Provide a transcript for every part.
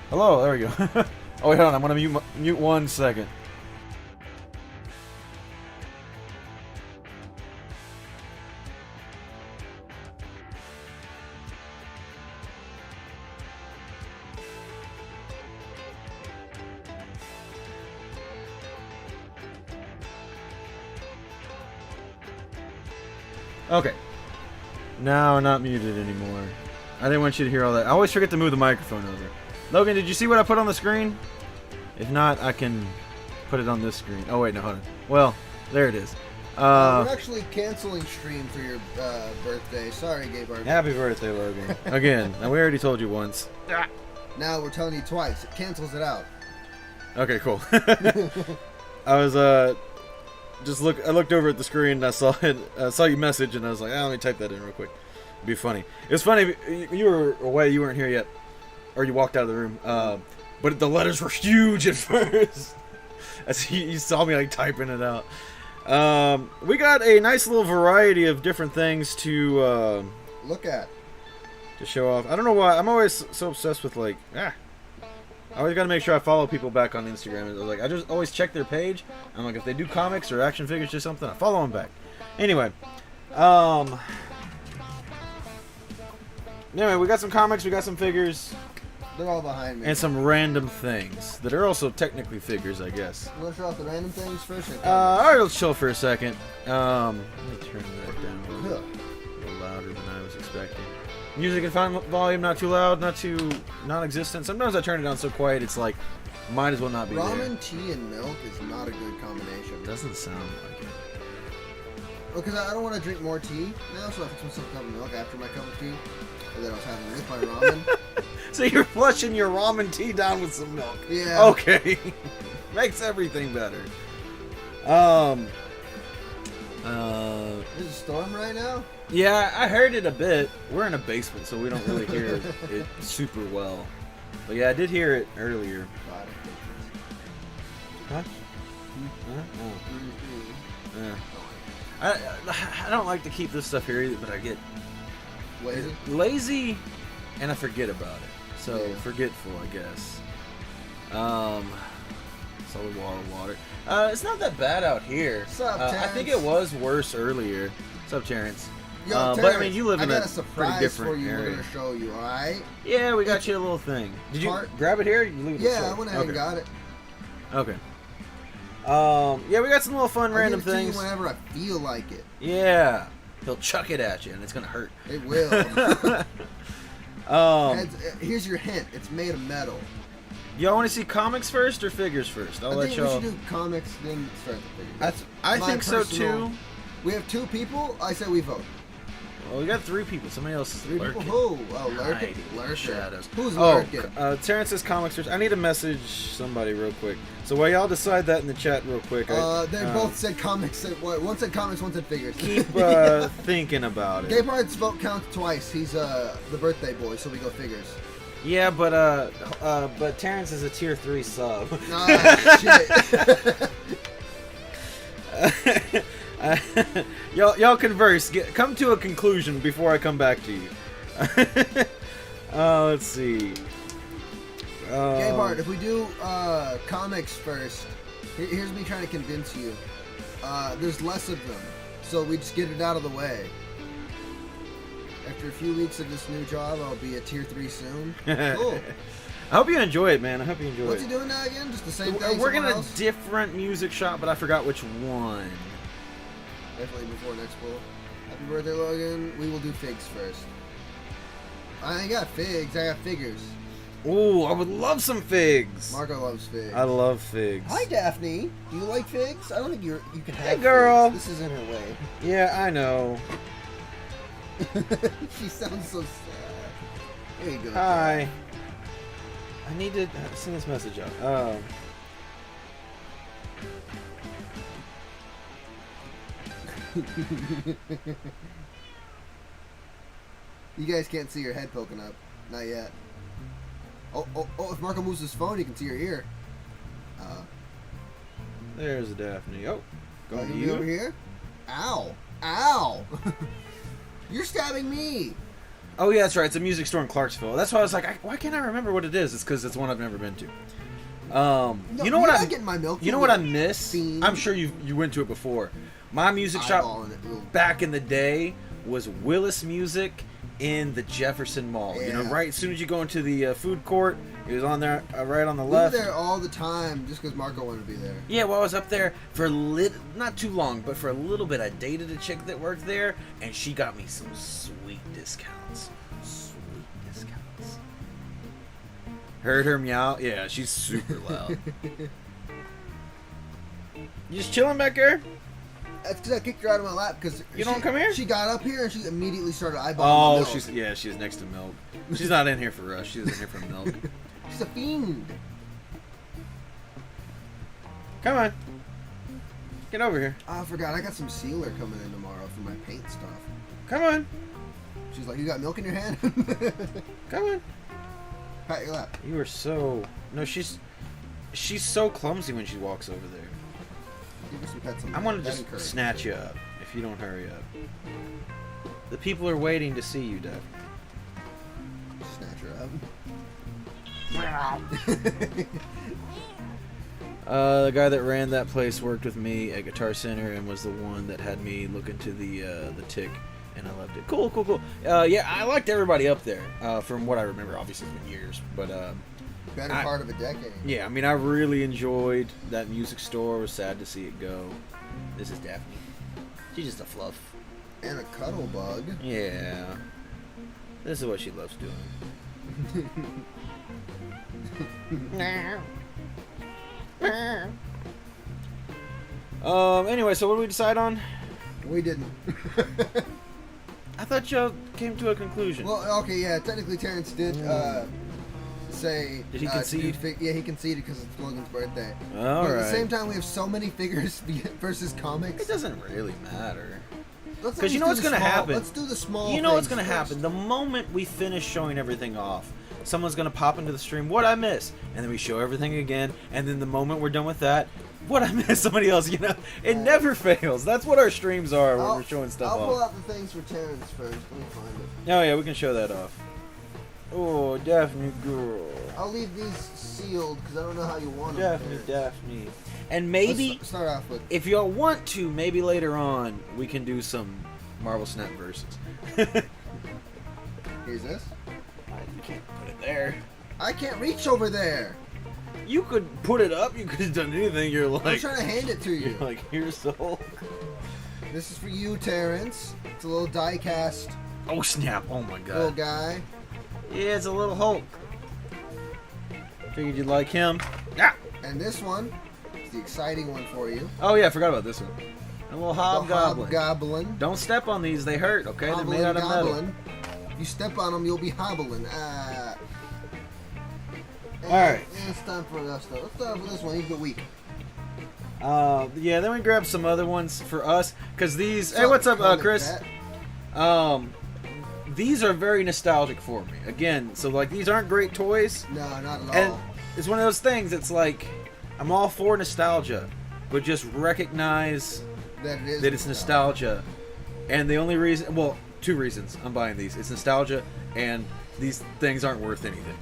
Hello, there we go. Oh wait, hold on, I'm gonna mute 1 second. Okay. Now not muted anymore. I didn't want you to hear all that. I always forget to move the microphone over. Logan, did you see what I put on the screen? If not, I can put it on this screen. Oh wait, no, hold on. Well, there it is. We're actually canceling stream for your birthday. Sorry, Gabe. Happy birthday, Logan. Again, and we already told you once. Now we're telling you twice. It cancels it out. Okay, cool. I was I looked over at the screen and I saw it. I saw your message and I was like, let me type that in real quick. It'd be funny. It was funny. You were away. You weren't here yet, or you walked out of the room. But the letters were huge at first. As you saw me like typing it out. We got a nice little variety of different things to look at, to show off. I don't know why I'm always so obsessed with like I always gotta make sure I follow people back on Instagram. Like I just always check their page. I'm like, if they do comics or action figures or something, I follow them back. Anyway, we got some comics, we got some figures. They're all behind me. And some random things that are also technically figures, I guess. You want to show off the random things first? Alright, let's chill for a second. Let me turn that down a little louder than I was expecting. Music and volume not too loud, not too non-existent. Sometimes I turn it down so quiet it's like, might as well not be Ramen, there. tea, and milk is not a good combination. Doesn't sound like it. Well, because I don't want to drink more tea now, so I fix myself a cup of milk after my cup of tea. And then I was having with my ramen. So you're flushing your ramen tea down with some milk. Yeah. Okay. Makes everything better. There's a storm right now? Yeah, I heard it a bit. We're in a basement, so we don't really hear it super well. But yeah, I did hear it earlier. Huh? I don't like to keep this stuff here either, but I get lazy and I forget about it. So forgetful, I guess. Solid water. It's not that bad out here. What's up, Terrence? I think it was worse earlier. What's up, Terrence? Yo, Terrence, but I mean, you live in a pretty surprise different for you. area. We're gonna show you, all right? Yeah, we got you a little thing. Did you grab it here? You leave it yeah, I went ahead and got it. Okay. Yeah, we got some little fun random give it to things. you whenever I feel like it. Yeah, he'll chuck it at you, and it's gonna hurt. It will. Here's your hint. It's made of metal. Y'all want to see comics first or figures first? I think we should do comics, then start the figures. I think so too. We have 2 people. I say we vote. Well, we got 3 people. Somebody else is 3 lurking. people. Who? Oh, lurking. Lurking. Shadows. Who's lurking? Terrence says comics first. I need to message somebody real quick. So while y'all decide that in the chat real quick. They both said comics. One said comics, one said figures. Keep thinking about it. Gabeard's vote counts twice. He's the birthday boy, so we go figures. Yeah, but Terrence is a tier 3 sub. Ah, shit. Y'all converse. Come to a conclusion before I come back to you. Let's see. Gabeard, if we do comics first, here's me trying to convince you. There's less of them, so we just get it out of the way. After a few weeks of this new job, I'll be a tier 3 soon. Cool. I hope you enjoy it, man. I hope you enjoy it. What's he doing now again? Just the same thing? We're in a different music shop, but I forgot which one. Definitely before next pool. Happy birthday, Logan. We will do figs first. I ain't got figs. I got figures. Ooh, I would love some figs. Marco loves figs. I love figs. Hi, Daphne. Do you like figs? I don't think you can have. Hey, girl. Figs. This isn't her way. Yeah, I know. She sounds so sad. There you go. Hi. I need to send this message out. You guys can't see your head poking up. Not yet. Oh, if Marco moves his phone, you can see your ear. There's Daphne. Oh, going to you. you. Over here? Ow. Ow. You're stabbing me. Oh yeah, that's right. It's a music store in Clarksville. That's why I was like, why can't I remember what it is? It's because it's one I've never been to. No, you know what I? Getting my milk. You know what I miss? Fiend. I'm sure you went to it before. My music shop back in the day was Willis Music in the Jefferson Mall. Yeah. You know, right as soon as you go into the food court, it was on there, right on the We left. were there all the time just because Marco wanted to be there. Yeah, well, I was up there for not too long, but for a little bit. I dated a chick that worked there, and she got me some sweet discounts. Heard her meow? Yeah, she's super loud. You just chilling back there? That's because I kicked her out of my lap because you don't come here. She got up here and she immediately started eyeballing. Oh, milk. she's next to milk. She's not in here for us. She's in here for milk. She's a fiend. Come on, get over here. Oh, I forgot. I got some sealer coming in tomorrow for my paint stuff. Come on. She's like, "You got milk in your hand?" Come on. Pat your lap. You are so she's so clumsy when she walks over there. Give her some pets. I'm gonna just snatch you up if you don't hurry up. The people are waiting to see you, Def. Snatch her up. The guy that ran that place worked with me at Guitar Center and was the one that had me look into the tick, and I loved it. Cool. Yeah, I liked everybody up there. From what I remember, obviously it's been years, but better part of a decade. Yeah, I mean, I really enjoyed that music store. I was sad to see it go. This is Daphne. She's just a fluff. And a cuddle bug. Yeah. This is what she loves doing. Anyway, so what did we decide on? We didn't. I thought y'all came to a conclusion. Well, okay, yeah. Technically, Terrence did say. Did he concede? Yeah, he conceded because it's Logan's birthday. All but right. At the same time, we have so many figures versus comics. It doesn't really matter. Because you know what's going to happen. Let's do the small. You know what's going to first. happen. The moment we finish showing everything off, someone's going to pop into the stream. What I miss, and then we show everything again. And then the moment we're done with that, what I miss, somebody else. You know, it never fails. That's what our streams are when we're showing stuff off. I'll pull out the things for Terrence first. Let me find it. Oh yeah, we can show that off. Oh, Daphne girl. I'll leave these sealed because I don't know how you want them. Daphne. And maybe Let's start off with. if y'all want to, maybe later on we can do some Marvel Snap verses. Here's this. You can't put it there. I can't reach over there. You could put it up. You could have done anything. You're like, I'm trying to hand it to you. You're like, here's the Hulk. This is for you, Terrence. It's a little die-cast Oh snap! Oh my little god. guy. Yeah, it's a little Hulk. Figured you'd like him. Ah! And this one is the exciting one for you. Oh yeah, I forgot about this one. A little hobgoblin. The hobgoblin. Don't step on these. They hurt. Okay, they're made out of metal. Goblin. If you step on them, you'll be hobbling. Alright. It's time for us though. Let's start with this one. He's the week. Yeah. Then we grab some other ones for us because these. Hey, what's up, Chris? These are very nostalgic for me. Again, so like these aren't great toys. No, not at all. And it's one of those things. It's like I'm all for nostalgia, but just recognize that it is that it's nostalgia. And the only reason, well, two reasons I'm buying these. It's nostalgia, and these things aren't worth anything.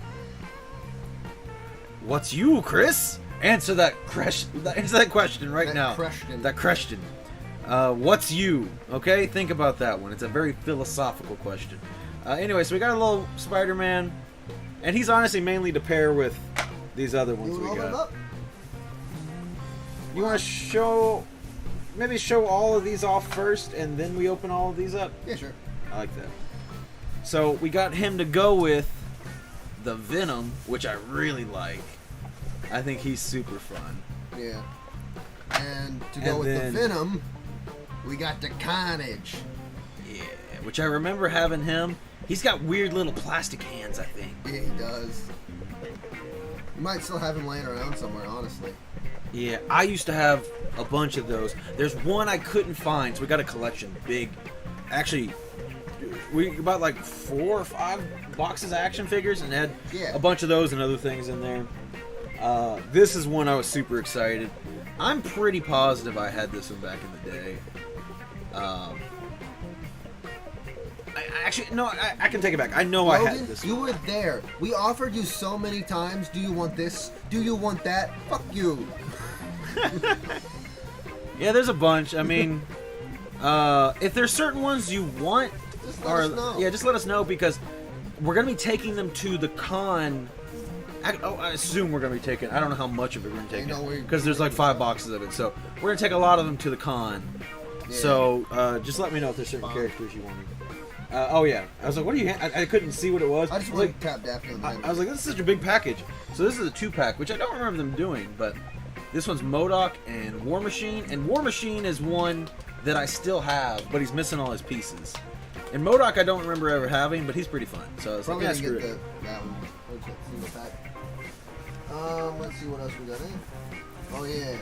What's you, Chris? Answer that question right now. That question. What's you? Okay, think about that one. It's a very philosophical question. Anyway, so we got a little Spider-Man, and he's honestly mainly to pair with these other ones we got. You want to maybe show all of these off first, and then we open all of these up? Yeah, sure. I like that. So we got him to go with the Venom, which I really like. I think he's super fun. Yeah. And to go with the Venom, we got the Carnage. Yeah, which I remember having him. He's got weird little plastic hands, I think. Yeah, he does. You might still have him laying around somewhere, honestly. Yeah, I used to have a bunch of those. There's one I couldn't find, so we got a collection. Big. Actually, we bought like 4 or 5 boxes of action figures and had a bunch of those and other things in there. This is one I was super excited. I'm pretty positive I had this one back in the day. Actually, no, I can take it back. I know I had this. You were there. We offered you so many times. Do you want this? Do you want that? Fuck you. Yeah, there's a bunch. I mean, if there's certain ones you want, Just let us know. yeah, just let us know because we're gonna be taking them to the con. I assume we're gonna be taking. I don't know how much of it we're gonna take because there's like 5 boxes of it. So we're gonna take a lot of them to the con. Yeah. So just let me know if there's certain characters you want. Oh yeah, I was like, what do you? I couldn't see what it was. I just want to tap Daphne on the head. I was like, this is such a big package. So this is a 2-pack, which I don't remember them doing, but this one's MODOK and War Machine, and War Machine is one that I still have, but he's missing all his pieces. And MODOK I don't remember ever having, but he's pretty fun. So I was Probably like, gonna yeah, get screw it. that one. What's that single pack? Let's see what else we got in. Oh yeah.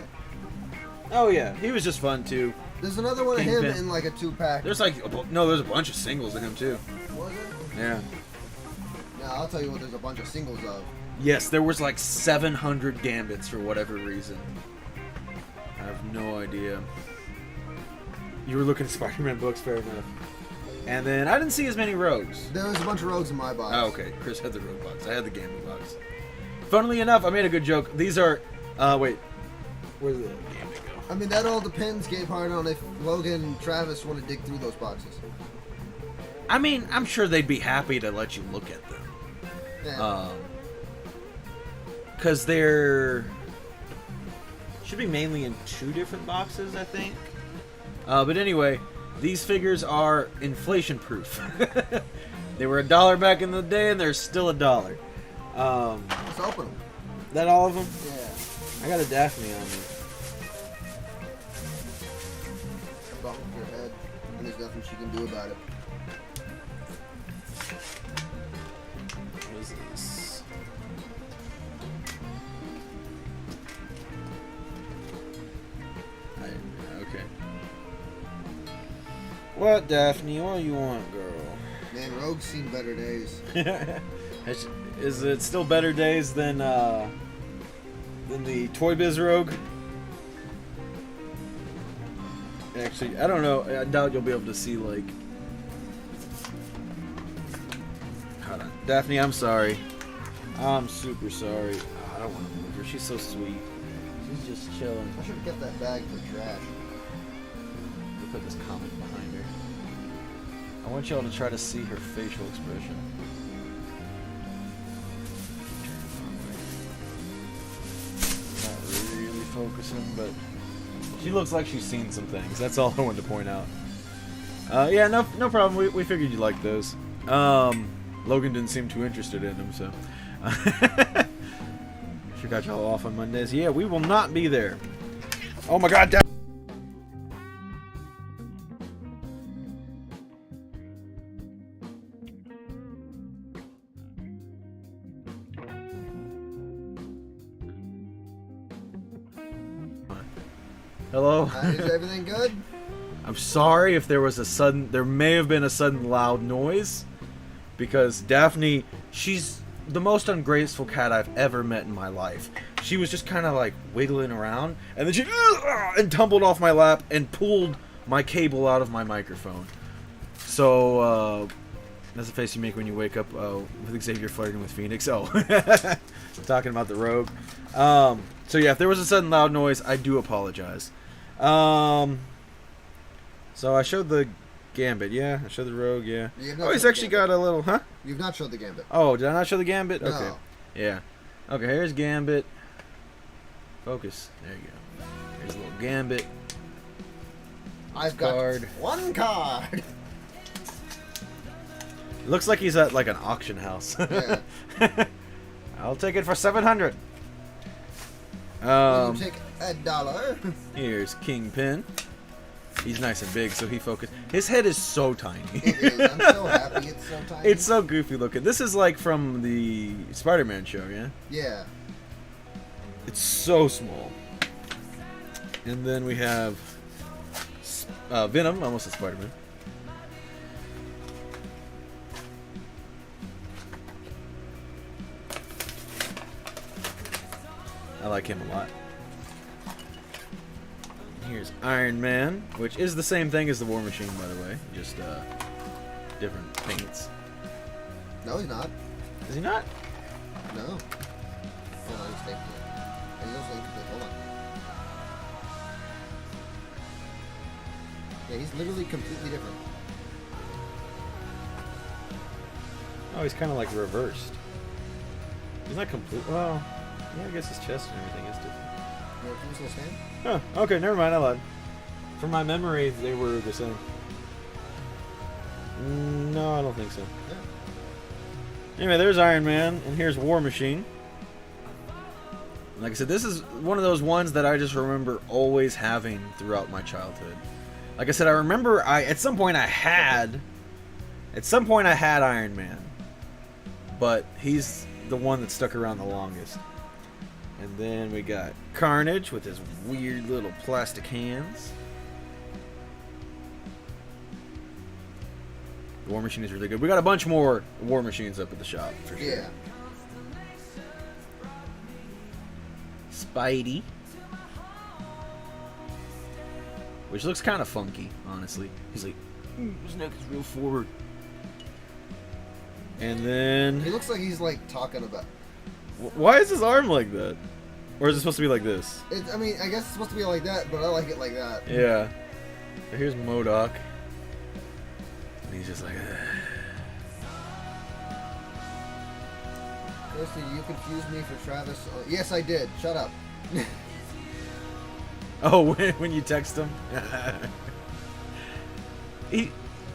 Oh yeah, he was just fun too. There's another one of him Kingpin. in like a 2-pack. There's like there's a bunch of singles in him too. Was it? Yeah. Now I'll tell you what. There's a bunch of singles of. Yes, there was like 700 Gambits for whatever reason. I have no idea. You were looking at Spider-Man books, fair enough. And then I didn't see as many rogues. There was a bunch of rogues in my box. Oh, okay. Chris had the rogue box. I had the Gambit box. Funnily enough, I made a good joke. These are, wait. Where's the Gambit go? I mean, that all depends, Gabe Hart, on if Logan and Travis want to dig through those boxes. I mean, I'm sure they'd be happy to let you look at them. Yeah. Because they're... should be mainly in 2 different boxes, I think. But anyway, these figures are inflation proof. They were $1 back in the day, and they're still $1. Let's open them. That all of them? Yeah. I got a Daphne on me. Bump your head, and there's nothing she can do about it. What is this? Okay. What, Daphne? What do you want, girl? Man, Rogue's seen better days. Is it still better days than the Toy Biz Rogue? Actually, I don't know. I doubt you'll be able to see, like... Hold on. Daphne, I'm sorry. I'm super sorry. Oh, I don't want to move her. She's so sweet. She's just chilling. I should get that bag for trash. Let me put this comment behind her. I want y'all to try to see her facial expression. Not really focusing, but she looks like she's seen some things. That's all I wanted to point out. Yeah, no problem. We figured you'd like those. Logan didn't seem too interested in them, so. Sure got y'all off on Mondays. Yeah, we will not be there. Oh my God, Dad. Hello? Is everything good? I'm sorry if there was there may have been a sudden loud noise, because Daphne, she's the most ungraceful cat I've ever met in my life. She was just kind of like wiggling around, and then she and tumbled off my lap and pulled my cable out of my microphone. So, that's the face you make when you wake up with Xavier flirting with Phoenix. Oh, talking about the Rogue. So yeah, if there was a sudden loud noise, I do apologize. So I showed the Gambit, yeah. I showed the Rogue, yeah. Oh, he's actually got a little, huh? You've not showed the Gambit. Oh, did I not show the Gambit? No. Okay. Yeah. Okay, here's Gambit. Focus. There you go. Here's a little Gambit. I've card. got one card. Looks like he's at like an auction house. Yeah. I'll take it for 700. Will you take $1? Here's Kingpin. He's nice and big, so he focused. His head is so tiny. It is. I'm so happy it's so tiny. It's so goofy looking. This is like from the Spider-Man show, yeah? Yeah. It's so small. And then we have Venom, almost a Spider-Man. I like him a lot. Here's Iron Man, which is the same thing as the War Machine, by the way, just different paints. No, he's not. Is he not? No. Hold on, he's taped it. And he's also incomplete. Hold on. Yeah, he's literally completely different. Oh, he's kind of like reversed. He's not complete. Well, yeah, I guess his chest and everything is different. You want to give us a little stand? Huh, okay, never mind, I lied. From my memory, they were the same. No, I don't think so. Yeah. Anyway, there's Iron Man, and here's War Machine. Like I said, this is one of those ones that I just remember always having throughout my childhood. Like I said, I remember at some point I had Iron Man, but he's the one that stuck around the longest. And then we got Carnage with his weird little plastic hands. The War Machine is really good. We got a bunch more War Machines up at the shop for sure. Yeah. Spidey, which looks kind of funky, honestly. He's like, his neck is real forward. And then He looks like he's like talking about. why is his arm like that? Or is it supposed to be like this? I mean, I guess it's supposed to be like that, but I like it like that. Yeah. So here's MODOK. And he's just like, Chris, did you confuse me for Travis? Oh, yes, I did. Shut up. oh, when you text him?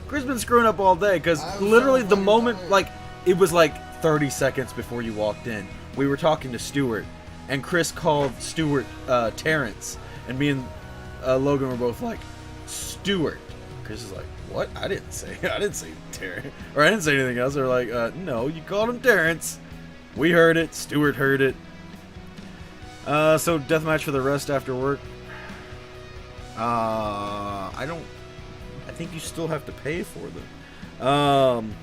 Chris been screwing up all day because literally the moment, like, it was like 30 seconds before you walked in. We were talking to Stuart, and Chris called Stuart Terrence, and me and Logan were both like, Stuart. Chris is like, what? I didn't say Terrence, or I didn't say anything else. They're like, no, you called him Terrence. We heard it. Stuart heard it. So deathmatch for the rest after work. I think you still have to pay for them.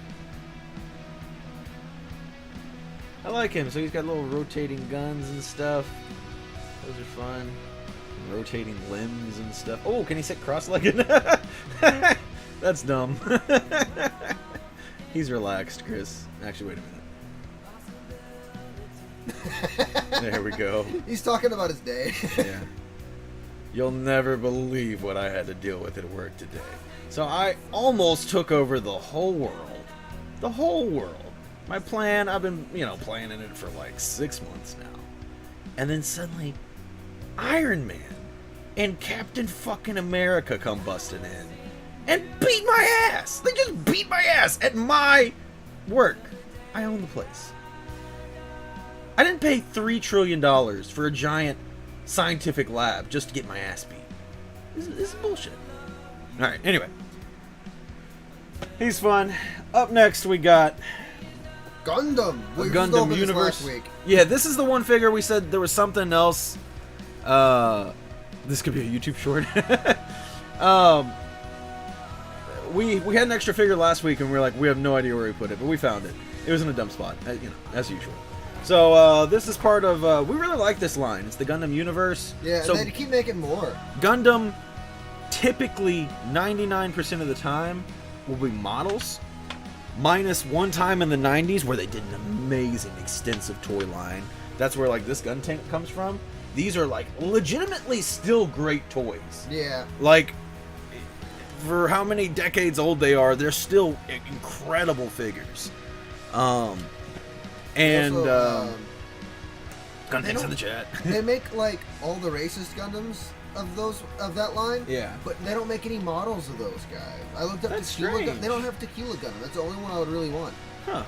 I like him. So he's got little rotating guns and stuff. Those are fun. Rotating limbs and stuff. Oh, can he sit cross-legged? That's dumb. He's relaxed, Chris. Actually, wait a minute. There we go. He's talking about his day. Yeah. You'll never believe what I had to deal with at work today. So I almost took over the whole world. The whole world. My plan, I've been, planning it for like 6 months now. And then suddenly, Iron Man and Captain fucking America come busting in and beat my ass. They just beat my ass at my work. I own the place. I didn't pay $3 trillion for a giant scientific lab just to get my ass beat. This is bullshit. Alright, anyway. He's fun. Up next, we got Gundam. We Gundam Universe. Last week. Yeah, this is the one figure we said there was something else. This could be a YouTube short. We had an extra figure last week, and we were like, we have no idea where we put it, but we found it. It was in a dump spot, as usual. So this is part of. We really like this line. It's the Gundam Universe. Yeah, so they keep making more. Gundam, typically 99% of the time, will be models. Minus one time in the 90s where they did an amazing extensive toy line. That's where like this gun tank comes from. These are like legitimately still great toys. Yeah. Like for how many decades old they are, they're still incredible figures. And also, gun tanks in the chat. They make like all the racist Gundams of that line. Yeah. But they don't make any models of those guys. I looked up That's Tequila strange. They don't have Tequila Gundam. That's the only one I would really want. Huh.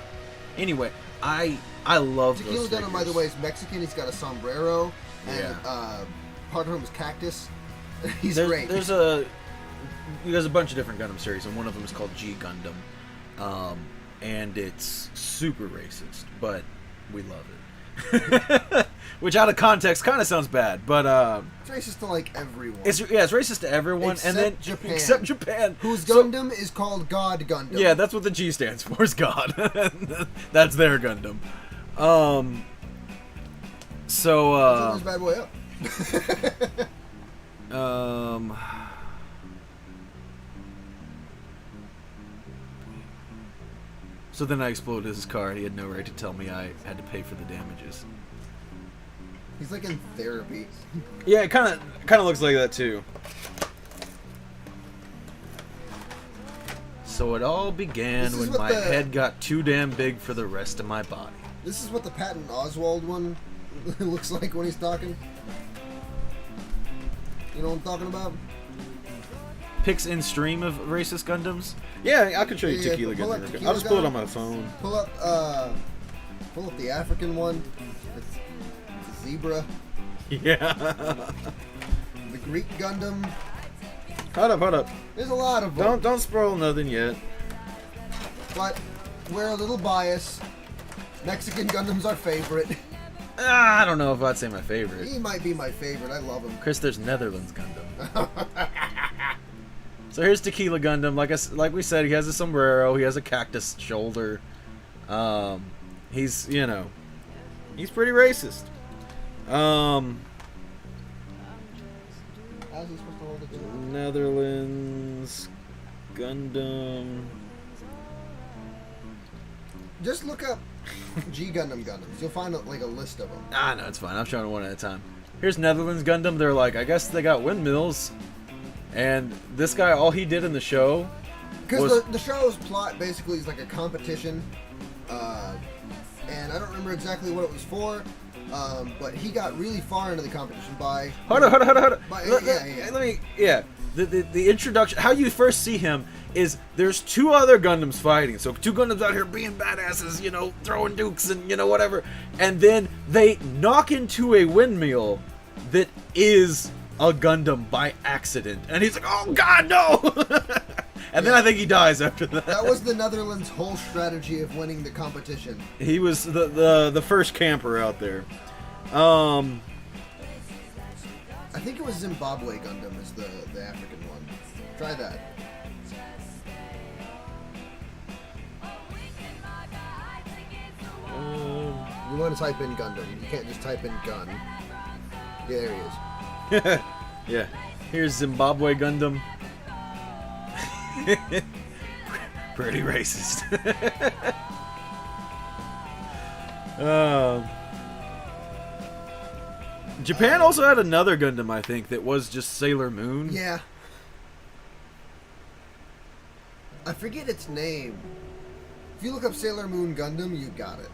Anyway, I love Tequila those Gundam, figures. by the way, is Mexican. He's got a sombrero, and Yeah. part of him is cactus. He's There's, great. There's a bunch of different Gundam series, and one of them is called G Gundam, and it's super racist, but we love it. Which, out of context, kind of sounds bad, but It's racist to like everyone. it's racist to everyone, Except and then Japan. except Japan, Whose So- Gundam is called God Gundam. Yeah, that's what the G stands for. Is God. That's their Gundam. So This bad boy up. So then I exploded his car, and he had no right to tell me I had to pay for the damages. He's like in therapy. Yeah, it kind of looks like that too. So it all began when my head got too damn big for the rest of my body. This is what the Patton Oswalt one looks like when he's talking. You know what I'm talking about? Pics in stream of racist Gundams? Yeah, I could show you Tequila Gundam. I'll just pull it on my phone. Pull up the African one. It's a zebra. Yeah. The Greek Gundam. Hold up. There's a lot of them. Don't spoil nothing yet. But we're a little biased. Mexican Gundam's our favorite. I don't know if I'd say my favorite. He might be my favorite. I love him. Chris, there's Netherlands Gundam. So here's Tequila Gundam. Like we said, he has a sombrero. He has a cactus shoulder. He's he's pretty racist. How's he supposed to hold it down? Netherlands Gundam. Just look up G Gundam Gundams. You'll find like a list of them. No, it's fine. I'm showing one at a time. Here's Netherlands Gundam. They're like, I guess they got windmills. And this guy, all he did in the show because the show's plot basically is like a competition, and I don't remember exactly what it was for, but he got really far into the competition by... Hold on. Yeah. The introduction, how you first see him is there's two other Gundams fighting. So two Gundams out here being badasses, throwing dukes and, whatever. And then they knock into a windmill that is a Gundam by accident. And he's like, oh God, no! And then I think he dies after that. That was the Netherlands' whole strategy of winning the competition. He was the first camper out there. I think it was Zimbabwe Gundam is the African one. Try that. You want to type in Gundam. You can't just type in gun. Yeah, there he is. Yeah. Here's Zimbabwe Gundam. Pretty racist. Japan also had another Gundam, I think, that was just Sailor Moon. Yeah. I forget its name. If you look up Sailor Moon Gundam, you got it.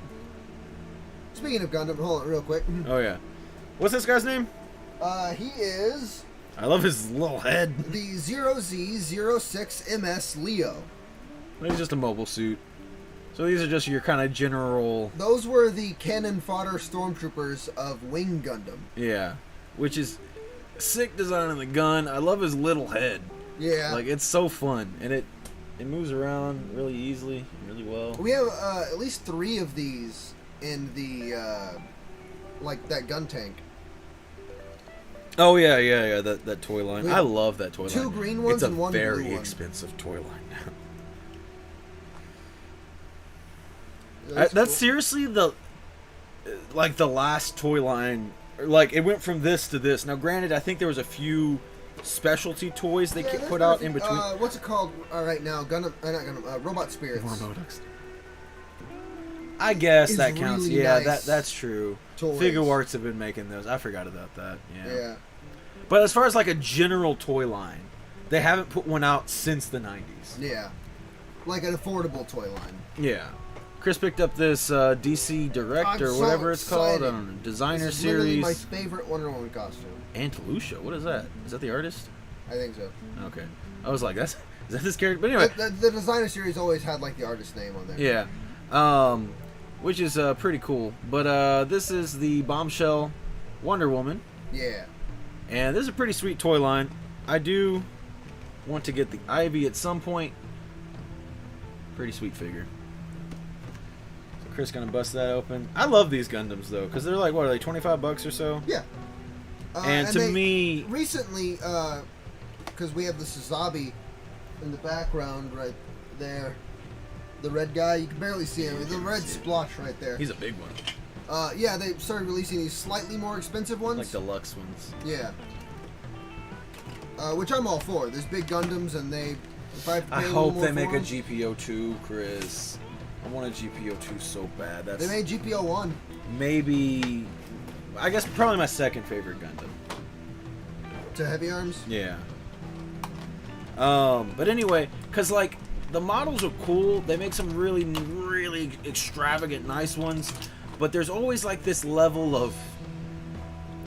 Speaking of Gundam, hold on real quick. Oh, yeah. What's this guy's name? He is... I love his little head. The 0Z06MS Leo. He's just a mobile suit. So these are just your kind of general... Those were the cannon fodder stormtroopers of Wing Gundam. Yeah. Which is sick design on the gun. I love his little head. Yeah. Like, it's so fun. And it moves around really easily, really well. We have at least 3 of these in the, like, that gun tank. Oh, yeah, that toy line. I love that toy line. 2 green ones and 1 blue one. It's a very expensive toy line now. That's cool. Seriously the last toy line. Like, it went from this to this. Now, granted, I think there was a few specialty toys they put out in between. What's it called right now? Gundam, not Gundam, Robot Spirits. I guess that counts. Really Yeah, nice that's true. Toys. Figure Arts have been making those. I forgot about that. Yeah. But as far as like a general toy line, they haven't put one out since the 90s. Yeah. Like an affordable toy line. Yeah. Chris picked up this DC Direct or whatever it's called. I don't know, designer this is series. My favorite Wonder Woman costume. Antalusha. What is that? Is that the artist? I think so. Okay. I was like, is that this character? But anyway. The designer series always had like the artist name on there. Yeah. Which is pretty cool. But this is the Bombshell Wonder Woman. Yeah. And this is a pretty sweet toy line. I do want to get the Ivy at some point. Pretty sweet figure. So Chris gonna bust that open. I love these Gundams though, because they're like, what are they, $25 or so? Yeah. And to me, recently, because we have the Suzabi in the background right there. The red guy, you can barely see him. The red splotch right there. He's a big one. Yeah, they started releasing these slightly more expensive ones. Like deluxe ones. Yeah. Which I'm all for. There's big Gundams, and they... If I have to pay I hope they for make a them, GPO2, Chris. I wanted GPO2 so bad. That's They made GPO1. maybe, I guess, probably my second favorite Gundam. To Heavy Arms? Yeah. But anyway, because, like, the models are cool. They make some really, really extravagant, nice ones. But there's always, like, this level of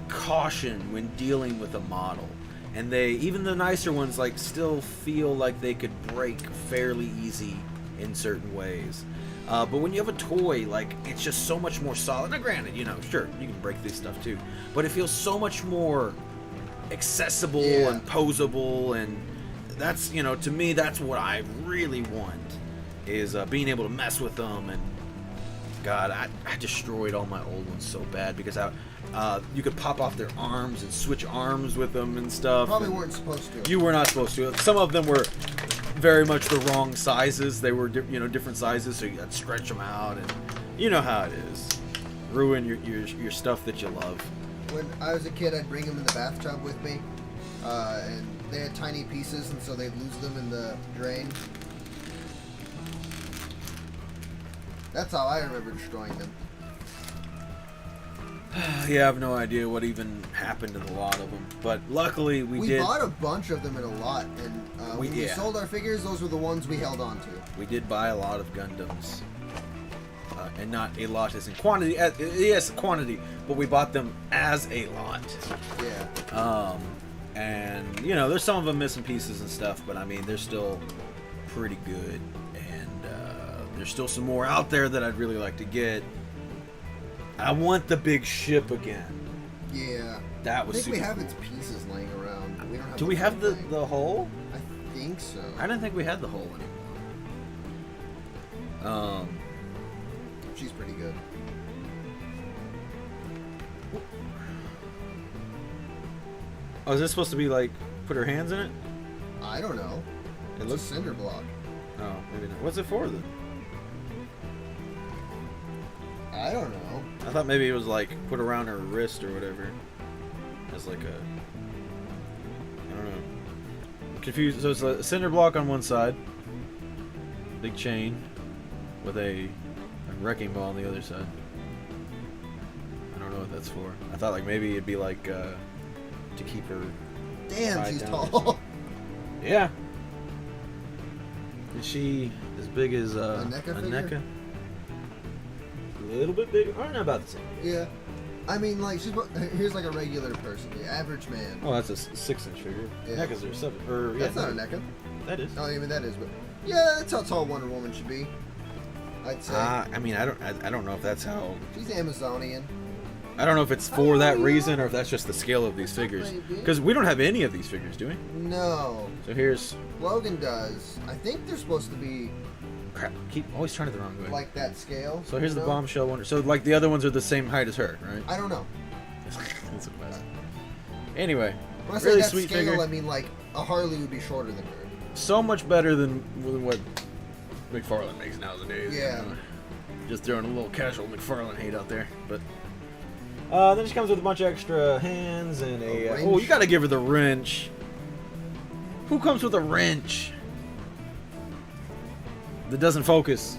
caution when dealing with a model. And even the nicer ones, like, still feel like they could break fairly easy in certain ways. But when you have a toy, like, it's just so much more solid. Now, granted, you know, sure, you can break this stuff too. But it feels so much more accessible and posable, and that's, you know, to me, that's what I really want, is being able to mess with them. And God, I destroyed all my old ones so bad because you could pop off their arms and switch arms with them and stuff. Probably weren't supposed to. You were not supposed to. Some of them were very much the wrong sizes. They were, you know, different sizes, so you got to stretch them out, and you know how it is. Ruin your stuff that you love. When I was a kid, I'd bring them in the bathtub with me, and they had tiny pieces, and so they'd lose them in the drain. That's how I remember destroying them. Yeah, I have no idea what even happened to a lot of them, but luckily we did. We bought a bunch of them in a lot, and when we sold our figures, those were the ones we held on to. We did buy a lot of Gundams, and not a lot as in quantity. Yes, quantity, but we bought them as a lot. Yeah. And you know, there's some of them missing pieces and stuff, but I mean, they're still pretty good, and there's still some more out there that I'd really like to get. I want the big ship again. Yeah. That was. I think super we have cool. its pieces laying around. We don't have. Do we have the hull? I think so. I didn't think we had the hull anymore. She's pretty good. Oh, is this supposed to be like put her hands in it? I don't know. It It's looks. a cinder block. Oh, maybe not. What's it for then? I don't know. I thought maybe it was like put around her wrist or whatever. As like a. I don't know. I'm confused. So it's a cinder block on one side. Big chain. With a wrecking ball on the other side. I don't know what that's for. I thought like maybe it'd be like to keep her. Damn, tied she's down. tall. Yeah. Is she as big as A NECA figure? A little bit bigger. Or not about the same. Yeah. I mean, like, here's like a regular person, the average man. Oh, that's a 6-inch figure. Yeah. NECAs are 7. Or yeah, That's not a NECA. That is. No, I mean that is, but yeah, that's how tall Wonder Woman should be. I'd say. I mean, I don't know if that's how. She's Amazonian. I don't know if it's for that reason or if that's just the scale of these figures. Because we don't have any of these figures, do we? No. So here's. Logan does. I think they're supposed to be Crap. Keep always turning it the wrong way. like that scale. So here's you the know? bombshell one. So like the other ones are the same height as her, right? I don't know. That's a mess. Anyway, When I say really that sweet scale, figure. I mean like a Harley would be shorter than her. So much better than what McFarlane makes nowadays. Yeah. You know? Just throwing a little casual McFarlane hate out there, but then she comes with a bunch of extra hands and A wrench. oh, you gotta give her the wrench. Who comes with a wrench that doesn't focus?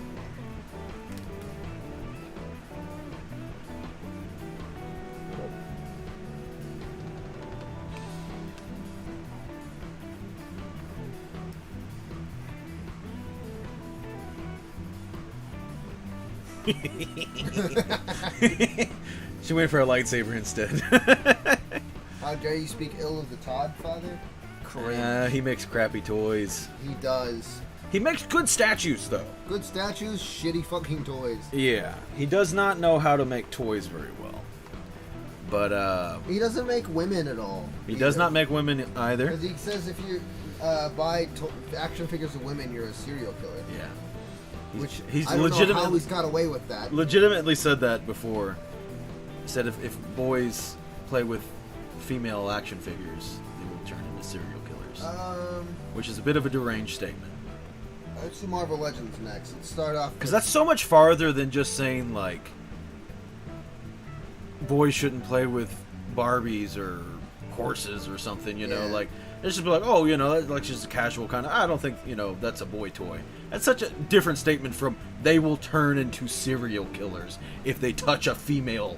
She went for a lightsaber instead. How dare you speak ill of the Todd father? He makes crappy toys. He does. He makes good statues, though. Good statues, shitty fucking toys. Yeah, he does not know how to make toys very well. But He doesn't make women at all. he does not make women either. Because he says if you buy action figures of women, you're a serial killer. Yeah, Which he's I don't know how legitimately he's got away with that. legitimately said that before. He said if boys play with female action figures, they will turn into serial killers. Which is a bit of a deranged statement. Let's do Marvel Legends next. Let's start off Because that's so much farther than just saying, like, boys shouldn't play with Barbies or horses or something, you know? Yeah. Like, it's just be like, oh, you know, that's like just a casual kind of, I don't think, you know, that's a boy toy. That's such a different statement from they will turn into serial killers if they touch a female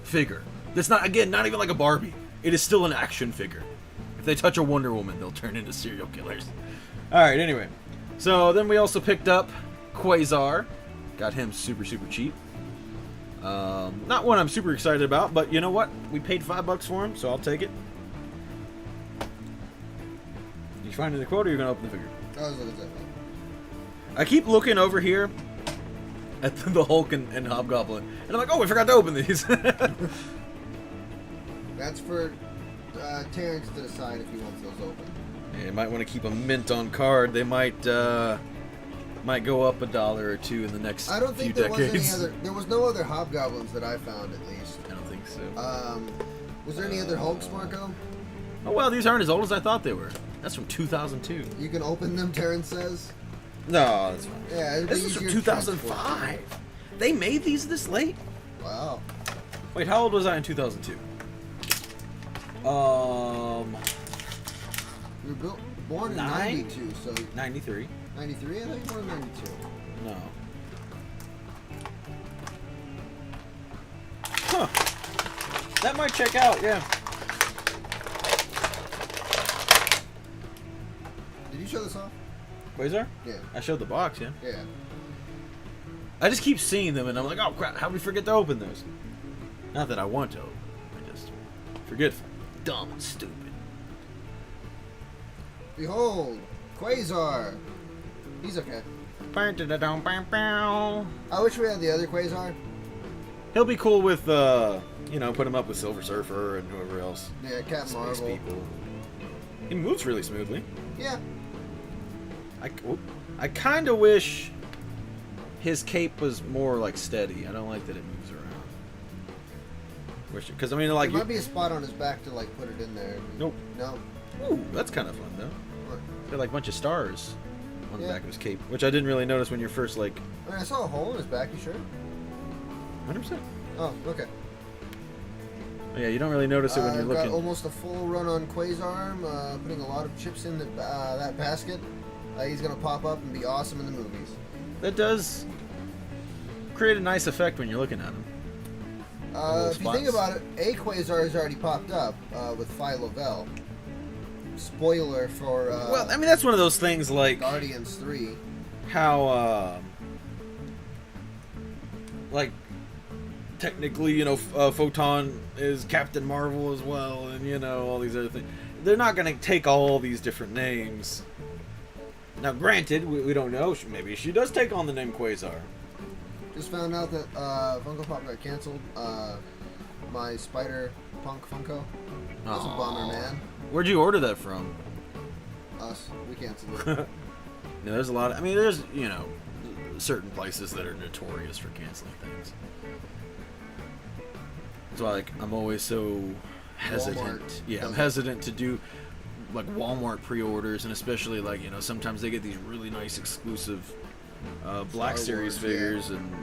figure. That's not, again, not even like a Barbie. It is still an action figure. If they touch a Wonder Woman, they'll turn into serial killers. Alright, anyway. So then we also picked up Quasar. Got him super, super cheap. Not one I'm super excited about, but you know what? We paid $5 for him, so I'll take it. You find the quote, or you're gonna open the figure? I was looking at that. I keep looking over here at the Hulk and Hobgoblin, and I'm like, oh, I forgot to open these. That's for Terrence to decide if he wants those open. Yeah, you might want to keep a mint on card. They might go up $1 or $2 in the next I don't think few there decades. was any other. There was no other Hobgoblins that I found, at least. I don't think so. Was there any other Hulks, Marco? Oh well, these aren't as old as I thought they were. That's from 2002. You can open them, Terrence says. No, that's fine. Yeah, it'd This be is from easier to transport. 2005. They made these this late? Wow. Wait, how old was I in 2002? You were born in 92, so 93. 93. I think you were born in 92. No. Huh. That might check out, yeah. Did you show this off? Quasar? Yeah. I showed the box, yeah. Yeah. I just keep seeing them and I'm like, oh crap, how do we forget to open those? Not that I want to open. I just forget. Dumb and stupid. Behold, Quasar. He's okay. I wish we had the other Quasar. He'll be cool with, put him up with Silver Surfer and whoever else. Yeah, Captain Space Marvel. people. He moves really smoothly. Yeah. I kind of wish his cape was more like steady. I don't like that it moves around. Because I mean, like, there might be a spot on his back to like put it in there. Nope. No. Ooh, that's kind of fun though. What? Got like a bunch of stars on the Yeah. back of his cape, which I didn't really notice when you're first like. I mean, I saw a hole in his back. You sure? 100%. Oh, okay. Yeah, you don't really notice it when you're Got looking. almost a full run on Quasar. Putting a lot of chips in that basket. He's gonna pop up and be awesome in the movies. That does create a nice effect when you're looking at him. If you think about it, a Quasar has already popped up with Phylovell. Spoiler for Well, I mean, that's one of those things like Guardians 3. how, like, technically, Photon is Captain Marvel as well, and, all these other things. They're not going to take all these different names. Now, granted, we don't know. Maybe she does take on the name Quasar. Just found out that Funko Pop got canceled. My Spider-Punk Funko. That's a bummer, man. Where'd you order that from? Us. We canceled it. Yeah, there's a lot of, there's, certain places that are notorious for canceling things. That's why, like, I'm always so hesitant. Walmart Yeah, I'm doesn't. hesitant to do, like, Walmart pre-orders, and especially, like, sometimes they get these really nice exclusive Black Star Series Wars, figures, and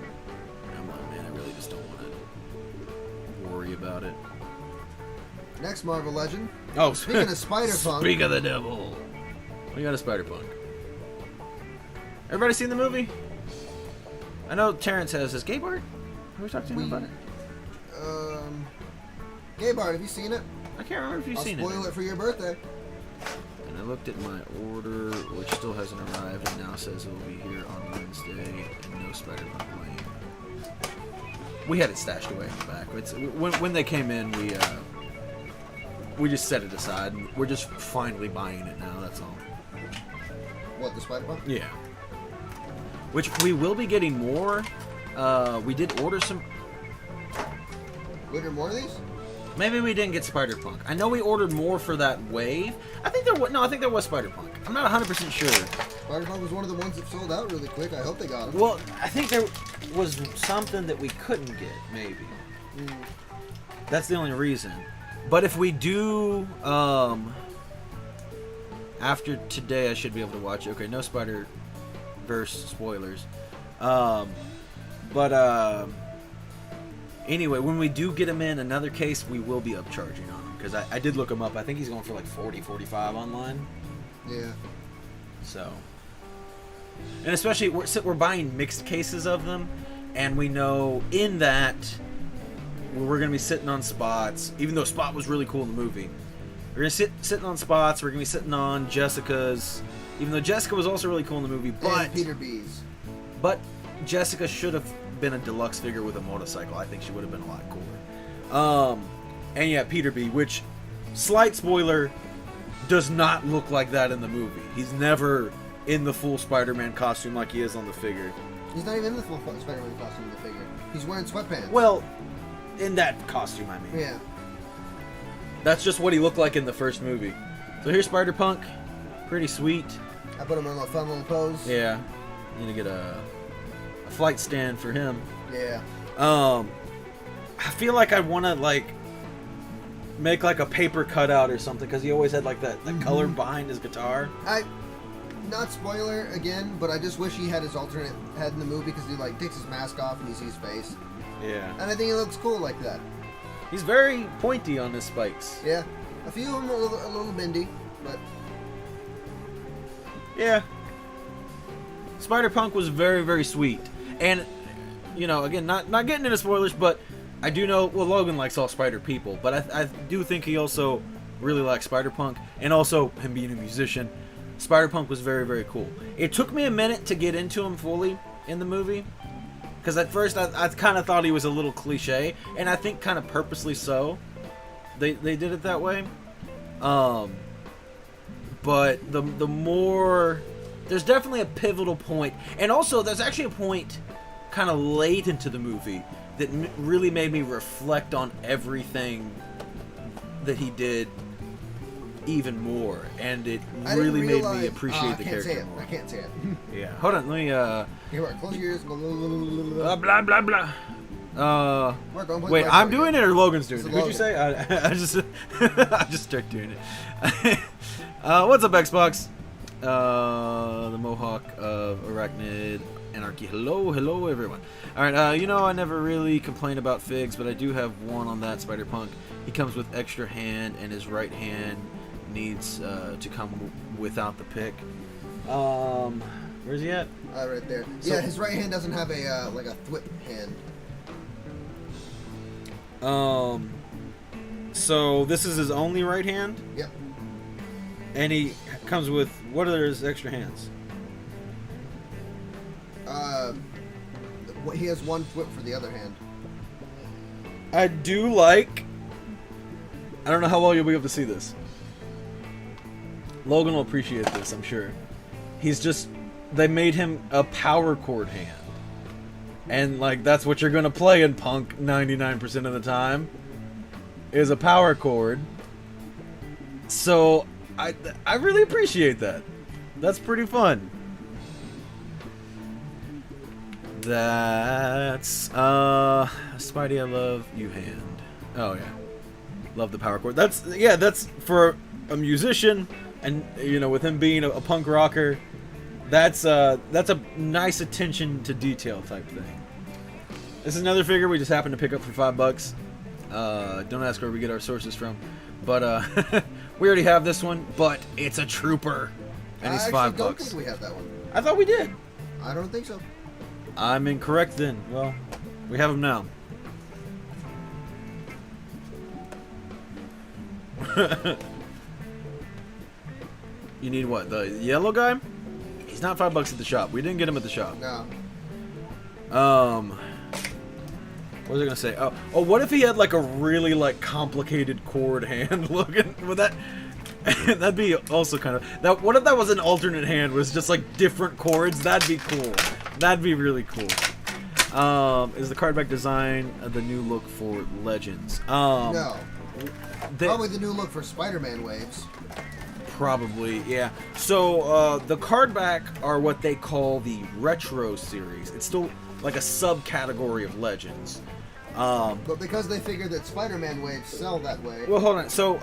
I'm like, man, I really just don't want to worry about it. Next Marvel Legend. Oh, Speaking of Spider-Punk. Speak of the devil. We got a Spider-Punk. Everybody seen the movie? I know Terrence has. Has Gaybard? Have we talked to him about it? Gaybard, have you seen it? I can't remember if you've I'll seen spoil it. it for your birthday. And I looked at my order, which still hasn't arrived, and now says it will be here on Wednesday, and no Spider-Punk Lane. We had it stashed away in the back. It's, when they came in, we just set it aside, and we're just finally buying it now, that's all. What, the Spider-Punk? Yeah. Which we will be getting more. We did order some. Order more of these? Maybe we didn't get Spider-Punk. I know we ordered more for that wave. I think there was Spider-Punk. I'm not 100% sure. Spider-Punk was one of the ones that sold out really quick. I hope they got them. Well, I think there was something that we couldn't get, maybe. That's the only reason. But if we do, after today, I should be able to watch it. Okay, no Spider-Verse spoilers. Anyway, when we do get him in another case, we will be upcharging on him. Because I did look him up. I think he's going for like 40, 45 online. Yeah. So. And especially we're buying mixed cases of them, and we know in that we're going to be sitting on spots. Even though Spot was really cool in the movie, we're going to sitting on spots. We're going to be sitting on Jessica's. Even though Jessica was also really cool in the movie, but and Peter B's. But Jessica should have been a deluxe figure with a motorcycle. I think she would have been a lot cooler. And yeah, Peter B, which, slight spoiler, does not look like that in the movie. He's never in the full Spider-Man costume like he is on the figure. He's not even in the full Spider-Man costume in the figure. He's wearing sweatpants. Well, in that costume, I mean. Yeah. That's just what he looked like in the first movie. So here's Spider-Punk. Pretty sweet. I put him in a fun little pose. Yeah. Need to get a flight stand for him. Yeah. I feel like I want to, like, make, like, a paper cutout or something, because he always had, like, that color behind his guitar. Not spoiler again, but I just wish he had his alternate head in the movie, because he, like, takes his mask off and you see his face. Yeah. And I think it looks cool like that. He's very pointy on his spikes. Yeah. A few of them are a little bendy, but... Yeah. Spider-Punk was very, very sweet. And, you know, again, not getting into spoilers, but I do know, well, Logan likes all Spider people, but I do think he also really likes Spider-Punk, and also him being a musician. Spider-Punk was very, very cool. It took me a minute to get into him fully in the movie, because at first I kind of thought he was a little cliche, and I think kind of purposely so. They did it that way. But the more... There's definitely a pivotal point, and also there's actually a point kind of late into the movie that really made me reflect on everything that he did even more, and it really made me appreciate the character more. I can't say it. Yeah, hold on, let me Here, close your ears. blah blah blah. Wait, I'm doing it or Logan's doing it? What'd you say? I just I just started doing it. What's up, Xbox? The Mohawk of Arachnid Anarchy. Hello everyone. Alright, you know, I never really complain about figs, but I do have one on that Spider-Punk. He comes with extra hand, and his right hand needs to come without the pick. Where's he at? Right there. So, yeah, his right hand doesn't have a like a thwip hand. So this is his only right hand? Yep. And he comes with, what are his extra hands? He has one thwip for the other hand. I do like... I don't know how well you'll be able to see this. Logan will appreciate this, I'm sure. He's just... They made him a power chord hand. And, like, that's what you're going to play in Punk 99% of the time. Is a power chord. So... I really appreciate that. That's pretty fun. That's Spidey, I love you hand. Oh yeah. Love the power chord. That's for a musician, and you know, with him being a punk rocker, that's a nice attention to detail type thing. This is another figure we just happened to pick up for $5. Don't ask where we get our sources from. But we already have this one, but it's a trooper, and he's $5. I don't think we have that one. I thought we did. I don't think so. I'm incorrect then. Well, we have him now. You need what? The yellow guy? He's not $5 at the shop. We didn't get him at the shop. No. What was I gonna say? Oh, what if he had like a really like complicated chord hand? Logan, would that'd be also kind of that. What if that was an alternate hand? Was just like different chords? That'd be cool. That'd be really cool. Is the cardback design the new look for Legends? No. Probably the new look for Spider-Man waves. Probably, yeah. So the cardback are what they call the retro series. It's still like a subcategory of Legends. But because they figured that Spider-Man waves sell that way. Well, hold on. So,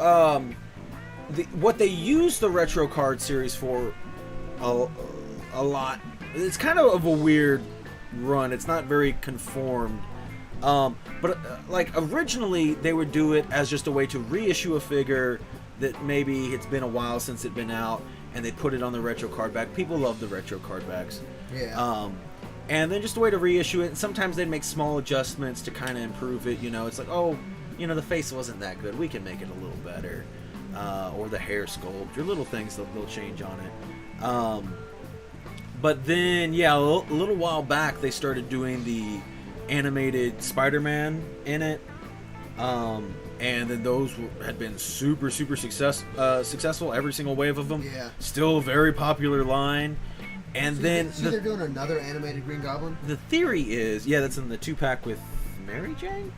what they use the retro card series for a lot. It's kind of a weird run. It's not very conformed. But like originally, they would do it as just a way to reissue a figure that maybe it's been a while since it'd been out, and they put it on the retro card back. People love the retro card backs. Yeah. And then just a way to reissue it. And sometimes they'd make small adjustments to kind of improve it. You know, it's like, oh, you know, the face wasn't that good. We can make it a little better. Or the hair sculpt, or little things that they'll change on it. But then, yeah, a little while back, they started doing the animated Spider-Man in it. And then those had been super successful. Every single wave of them. Yeah. Still a very popular line. And then they're doing another animated Green Goblin. The theory is, yeah, that's in the 2-pack with Mary Jane.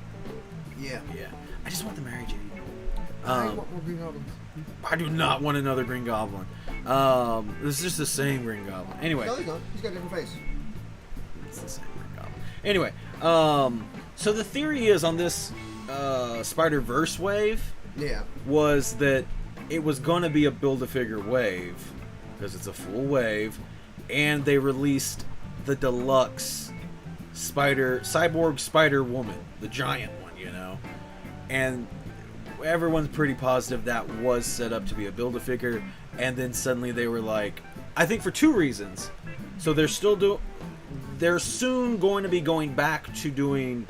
Yeah. Yeah. I just want the Mary Jane. I want more Green Goblins. I do not want another Green Goblin. This is just the same Green Goblin. Anyway. No, he's not. He's got a different face. It's the same Green Goblin. Anyway, so the theory is on this Spider-Verse wave, yeah, was that it was going to be a Build-A-Figure wave, because it's a full wave, and they released the deluxe Cyborg Spider-Woman, the giant one, you know, and everyone's pretty positive that was set up to be a Build-A-Figure, and then suddenly they were like, I think for 2 reasons. So they're soon going to be going back to doing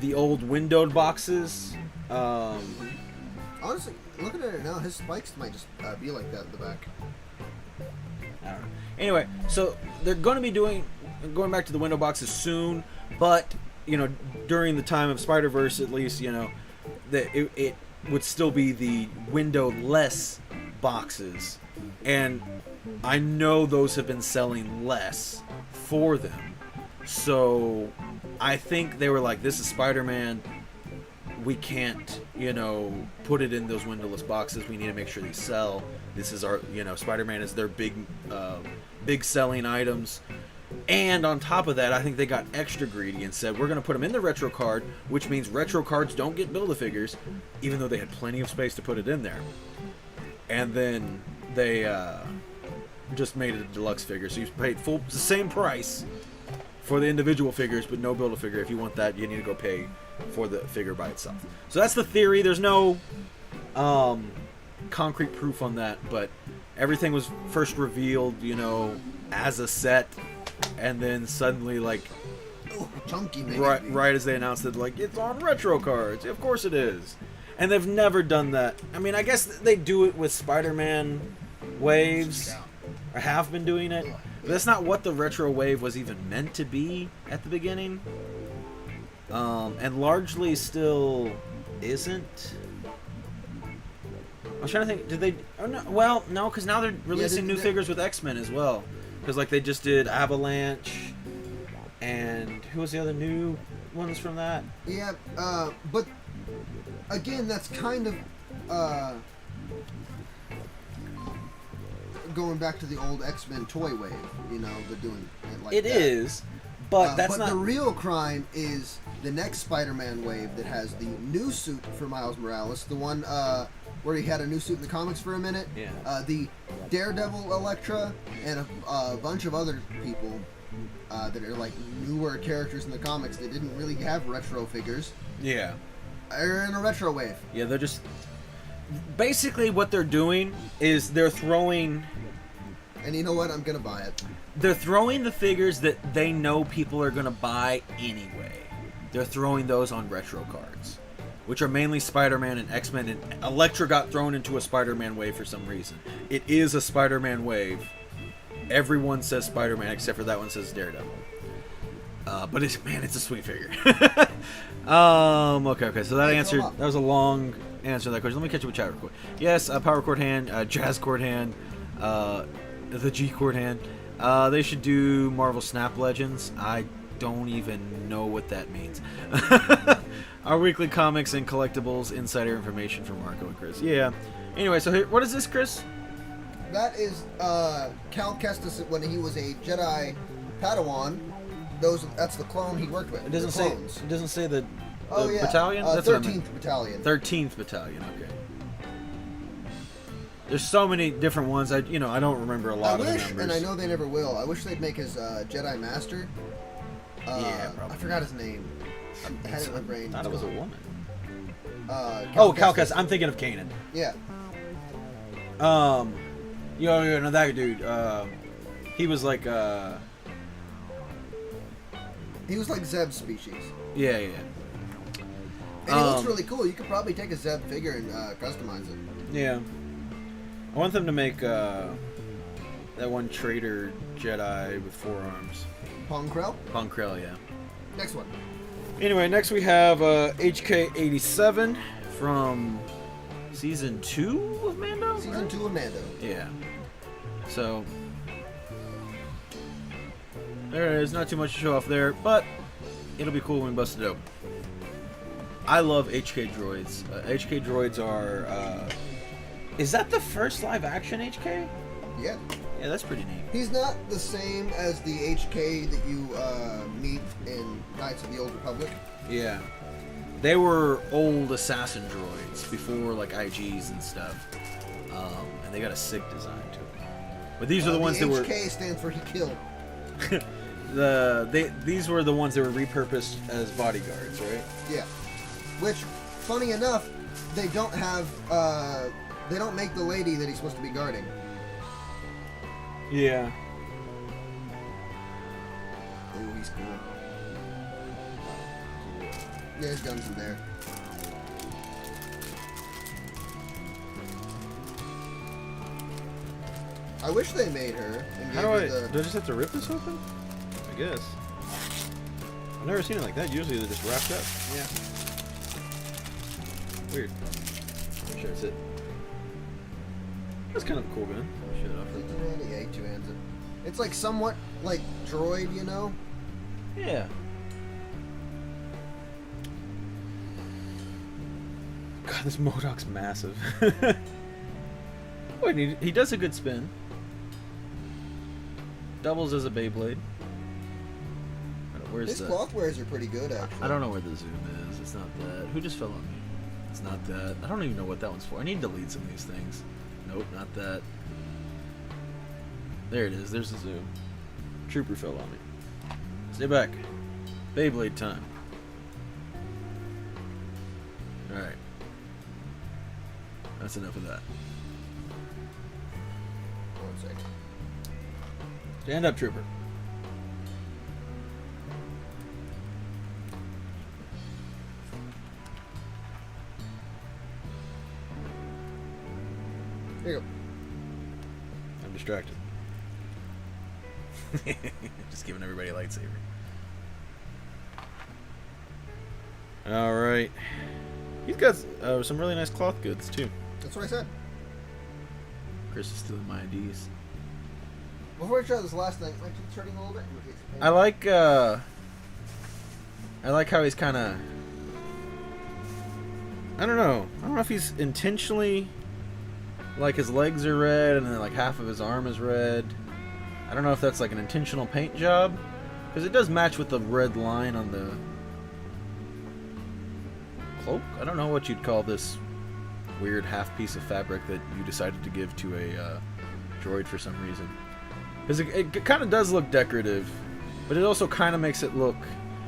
the old windowed boxes. Honestly, looking at it now, his spikes might just be like that in the back. I don't know. Anyway, so they're going to be going back to the window boxes soon, but, you know, during the time of Spider-Verse, at least, you know, that it would still be the window-less boxes, and I know those have been selling less for them. So I think they were like, this is Spider-Man, we can't, you know, put it in those windowless boxes. We need to make sure these sell. This is our, you know, Spider-Man is their big selling items. And on top of that, I think they got extra greedy and said, we're going to put them in the retro card, which means retro cards don't get Build-A-Figures, even though they had plenty of space to put it in there. And then they just made it a deluxe figure. So you paid the same price for the individual figures, but no Build-A-Figure. If you want that, you need to go pay for the figure by itself. So that's the theory. There's no concrete proof on that, but everything was first revealed, you know, as a set, and then suddenly, like, chunky, right as they announced it, like, it's on retro cards. Of course it is. And they've never done that. I mean, I guess they do it with Spider-Man waves, or have been doing it. But that's not what the retro wave was even meant to be at the beginning. And largely still isn't. I was trying to think, did they... Oh, no, well, no, because now they're releasing new figures with X-Men as well. Because, like, they just did Avalanche, and who was the other new ones from that? Yeah, but, again, that's kind of, going back to the old X-Men toy wave, you know, they're doing it like that. It is, but that's but not... the real crime is the next Spider-Man wave that has the new suit for Miles Morales, the one, where he had a new suit in the comics for a minute. Yeah. The Daredevil Elektra and a bunch of other people that are like newer characters in the comics that didn't really have retro figures. Yeah. Are in a retro wave. Yeah, they're just... Basically what they're doing is they're throwing... And you know what? I'm going to buy it. They're throwing the figures that they know people are going to buy anyway. They're throwing those on retro cards, which are mainly Spider-Man and X-Men, and Elektra got thrown into a Spider-Man wave for some reason. It is a Spider-Man wave. Everyone says Spider-Man except for that one says Daredevil. But it's a sweet figure. Okay, so that was a long answer to that question. Let me catch you with chat real quick. Yes, power chord hand, jazz chord hand, the G chord hand. They should do Marvel Snap Legends. I don't even know what that means. Our weekly comics and collectibles insider information from Marco and Chris. Yeah. Anyway, so what is this, Chris? That is Cal Kestis when he was a Jedi Padawan. That's the clone he worked with. It doesn't say. It doesn't say the battalion. That's 13th Battalion. 13th Battalion. Okay. There's so many different ones. I don't remember a lot of the numbers. And I know they never will. I wish they'd make his Jedi Master. Yeah, probably. I forgot his name. I had it in my brain. I thought it was a woman. Cal Kestis. I'm thinking of Kanan. Yeah. Yo, no, that dude. He was like. He was like Zeb's species. Yeah. And he looks really cool. You could probably take a Zeb figure and customize it. Yeah. I want them to make that one traitor Jedi with 4 arms. Ponkrell? Ponkrell, yeah. Next one. Anyway, next we have HK87 from Season 2 of Mando? Season 2 of Mando. Yeah. So, there it is. Not too much to show off there, but it'll be cool when we bust it open. I love HK droids. HK droids are... is that the first live-action HK? Yeah. Yeah, that's pretty neat. He's not the same as the HK that you meet in Knights of the Old Republic. Yeah. They were old assassin droids before, like, IGs and stuff. And they got a sick design to it. But these are the ones that were... HK stands for he killed. These were the ones that were repurposed as bodyguards, right? Yeah. Which, funny enough, they don't have... they don't make the lady that he's supposed to be guarding. Yeah. Oh, he's cool. Yeah, his gun's in there. I wish they made her. And How do I... Do I just have to rip this open? I guess. I've never seen it like that. Usually they're just wrapped up. Yeah. Weird. I'm sure it's it. That's kind of a cool gun. Shut it off. Yeah, he two-hands it. It's like somewhat like droid, you know? Yeah. God, this Modoc's massive. Oh, and he does a good spin. Doubles as a Beyblade. Where's His the... cloth wears are pretty good, actually. I don't know where the zoom is. It's not that. Who just fell on me? It's not that. I don't even know what that one's for. I need to delete some of these things. Nope, not that. There it is. There's the zoom. Trooper fell on me. Stay back. Beyblade time. Alright. That's enough of that. 1 second. Stand up, Trooper. Here you go. I'm distracted. Just giving everybody a lightsaber. Alright. He's got some really nice cloth goods, too. That's what I said. Chris is stealing my IDs. Before I try this last thing, I keep turning a little bit. I like how he's kind of... I don't know if he's intentionally... Like his legs are red and then like half of his arm is red. I don't know if that's like an intentional paint job. Because it does match with the red line on the cloak. I don't know what you'd call this weird half piece of fabric that you decided to give to a droid for some reason. Because it kind of does look decorative. But it also kind of makes it look...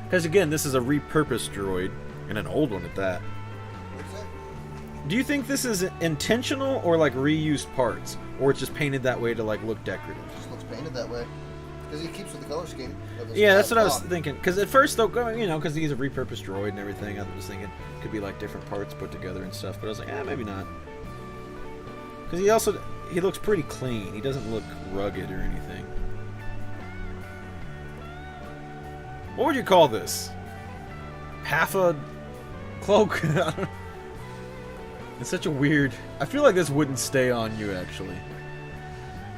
Because again, this is a repurposed droid. And an old one at that. Do you think this is intentional or like reused parts, or it's just painted that way to like look decorative? It just looks painted that way because he keeps with the color scheme. Yeah, that's what I was thinking. Because at first, though, you know, because he's a repurposed droid and everything, I was thinking it could be like different parts put together and stuff. But I was like, maybe not. Because he looks pretty clean. He doesn't look rugged or anything. What would you call this? Half a cloak? I don't know. It's such a weird... I feel like this wouldn't stay on you, actually.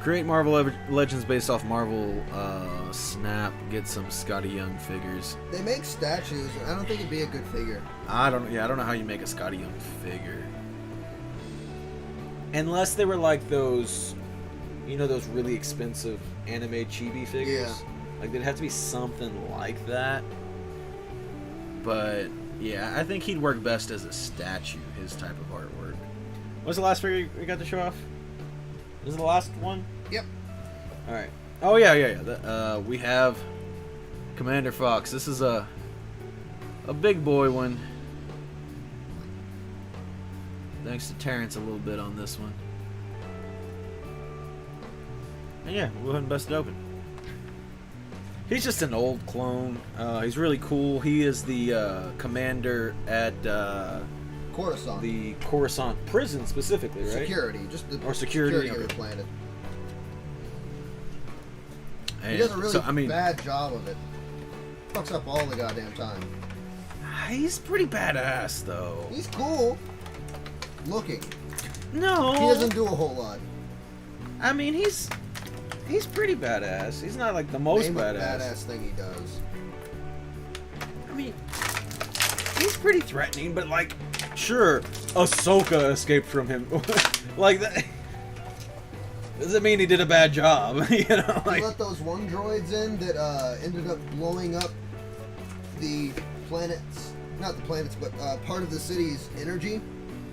Create Marvel Legends based off Marvel Snap. Get some Scotty Young figures. They make statues. I don't think it'd be a good figure. I don't know how you make a Scotty Young figure. Unless they were like those... You know those really expensive anime chibi figures? Yeah. Like, there'd have to be something like that. But... Yeah, I think he'd work best as a statue, his type of artwork. What's the last figure we got to show off? Is it the last one? Yep. Alright. Oh, yeah. We have Commander Fox. This is a big boy one. Thanks to Terrence a little bit on this one. And yeah, we'll go ahead and bust it open. He's just an old clone. He's really cool. He is the commander at Coruscant. the Coruscant prison specifically, right? Security, just the security of okay. the planet. And He does a really so, I mean, bad job of it. Fucks up all the goddamn time. he's pretty badass, though. He's cool looking. No, He doesn't do a whole lot. I mean, he's pretty badass. He's not like the most Name a badass. badass thing he does. I mean, he's pretty threatening, but like, sure, Ahsoka escaped from him. Like that doesn't mean he did a bad job, you know. Like, He let those one droids in that ended up blowing up the planets, not the planets, but part of the city's energy.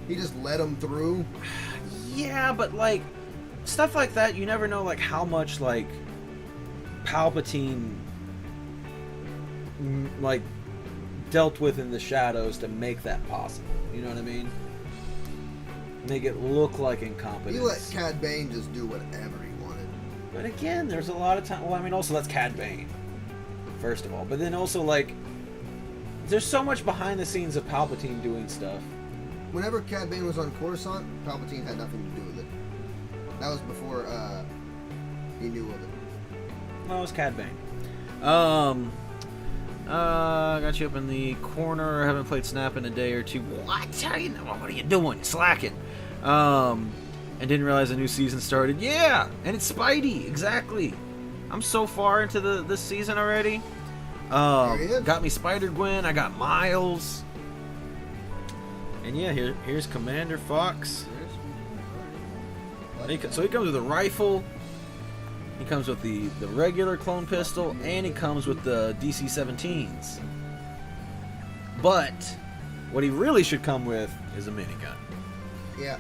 He just let them through. yeah, but like stuff like that, you never know like how much like Palpatine like dealt with in the shadows to make that possible. You know what I mean? Make it look like incompetence. He let Cad Bane just do whatever he wanted. But again, there's a lot of time. Well, I mean, also that's Cad Bane, first of all. But then also like, there's so much behind the scenes of Palpatine doing stuff. Whenever Cad Bane was on Coruscant, Palpatine had nothing to do with it. That was before he knew of it. Well, it was Cad Bane. Got you up in the corner. I haven't played Snap in a day or two. What? How you know? What are you doing? Slacking. And didn't realize a new season started. Yeah, and it's Spidey. Exactly. I'm so far into this season already. Got me Spider-Gwen. I got Miles. And yeah, here's Commander Fox. So he comes with a rifle. He comes with the regular clone pistol, and he comes with the DC-17s. But what he really should come with is a minigun. Yeah,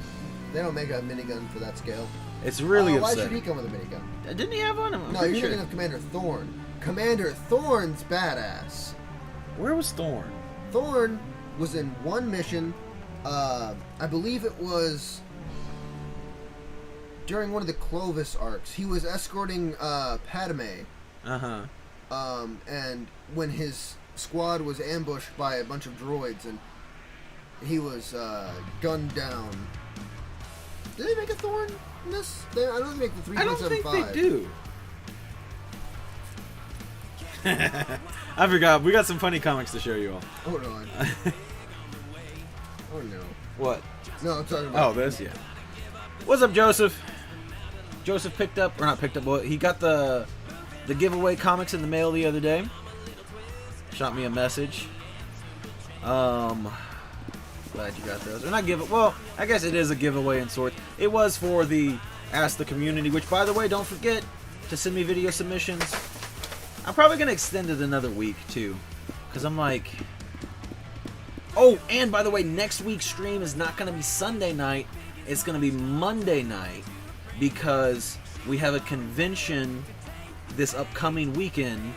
they don't make a minigun for that scale. It's really why upsetting. should he come with a minigun? Didn't he have one? I'm No, pretty you're sure. thinking of Commander Thorn. Commander Thorn's badass. Where was Thorn? Thorn was in one mission. I believe it was during one of the Clovis arcs. He was escorting Padme. Uh-huh. And when his squad was ambushed by a bunch of droids, and he was gunned down. Did they make a Thorn in this? I don't think they make the 3.75. I don't think they do. I forgot. We got some funny comics to show you all. Hold on. Oh no. What? No, I'm talking about. Oh, this, yeah. What's up, Joseph? Joseph picked up, or not picked up, well, he got the giveaway comics in the mail the other day. Shot me a message. Glad you got those. Or not well, I guess it is a giveaway in sorts. It was for the Ask the Community, which, by the way, don't forget to send me video submissions. I'm probably going to extend it another week, too. Because I'm like... Oh, and by the way, next week's stream is not going to be Sunday night. It's going to be Monday night. Because we have a convention this upcoming weekend.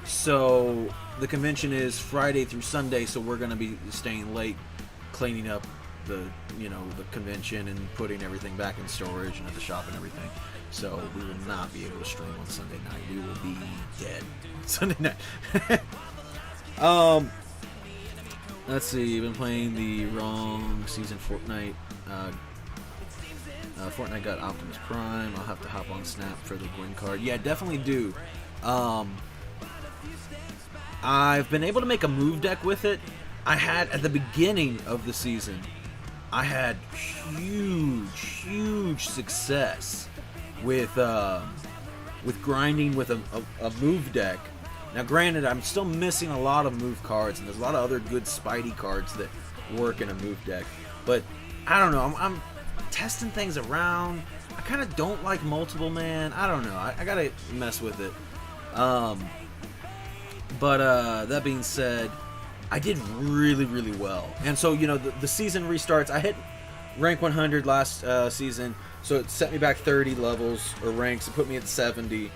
So the convention is Friday through Sunday. So we're going to be staying late, cleaning up the convention and putting everything back in storage and at the shop and everything. So we will not be able to stream on Sunday night. We will be dead Sunday night. Let's see. I've been playing the wrong season Fortnite. Fortnite got Optimus Prime. I'll have to hop on Snap for the Gwen card. Yeah, definitely do. I've been able to make a move deck with it. I had at the beginning of the season, I had huge success with grinding with a move deck. Now, granted, I'm still missing a lot of move cards, and there's a lot of other good Spidey cards that work in a move deck. But I don't know. I'm testing things around. I kind of don't like multiple man. I don't know. I gotta mess with it. But that being said, I did really well. And so, the season restarts. I hit rank 100 last season, so it set me back 30 levels or ranks and put me at 70.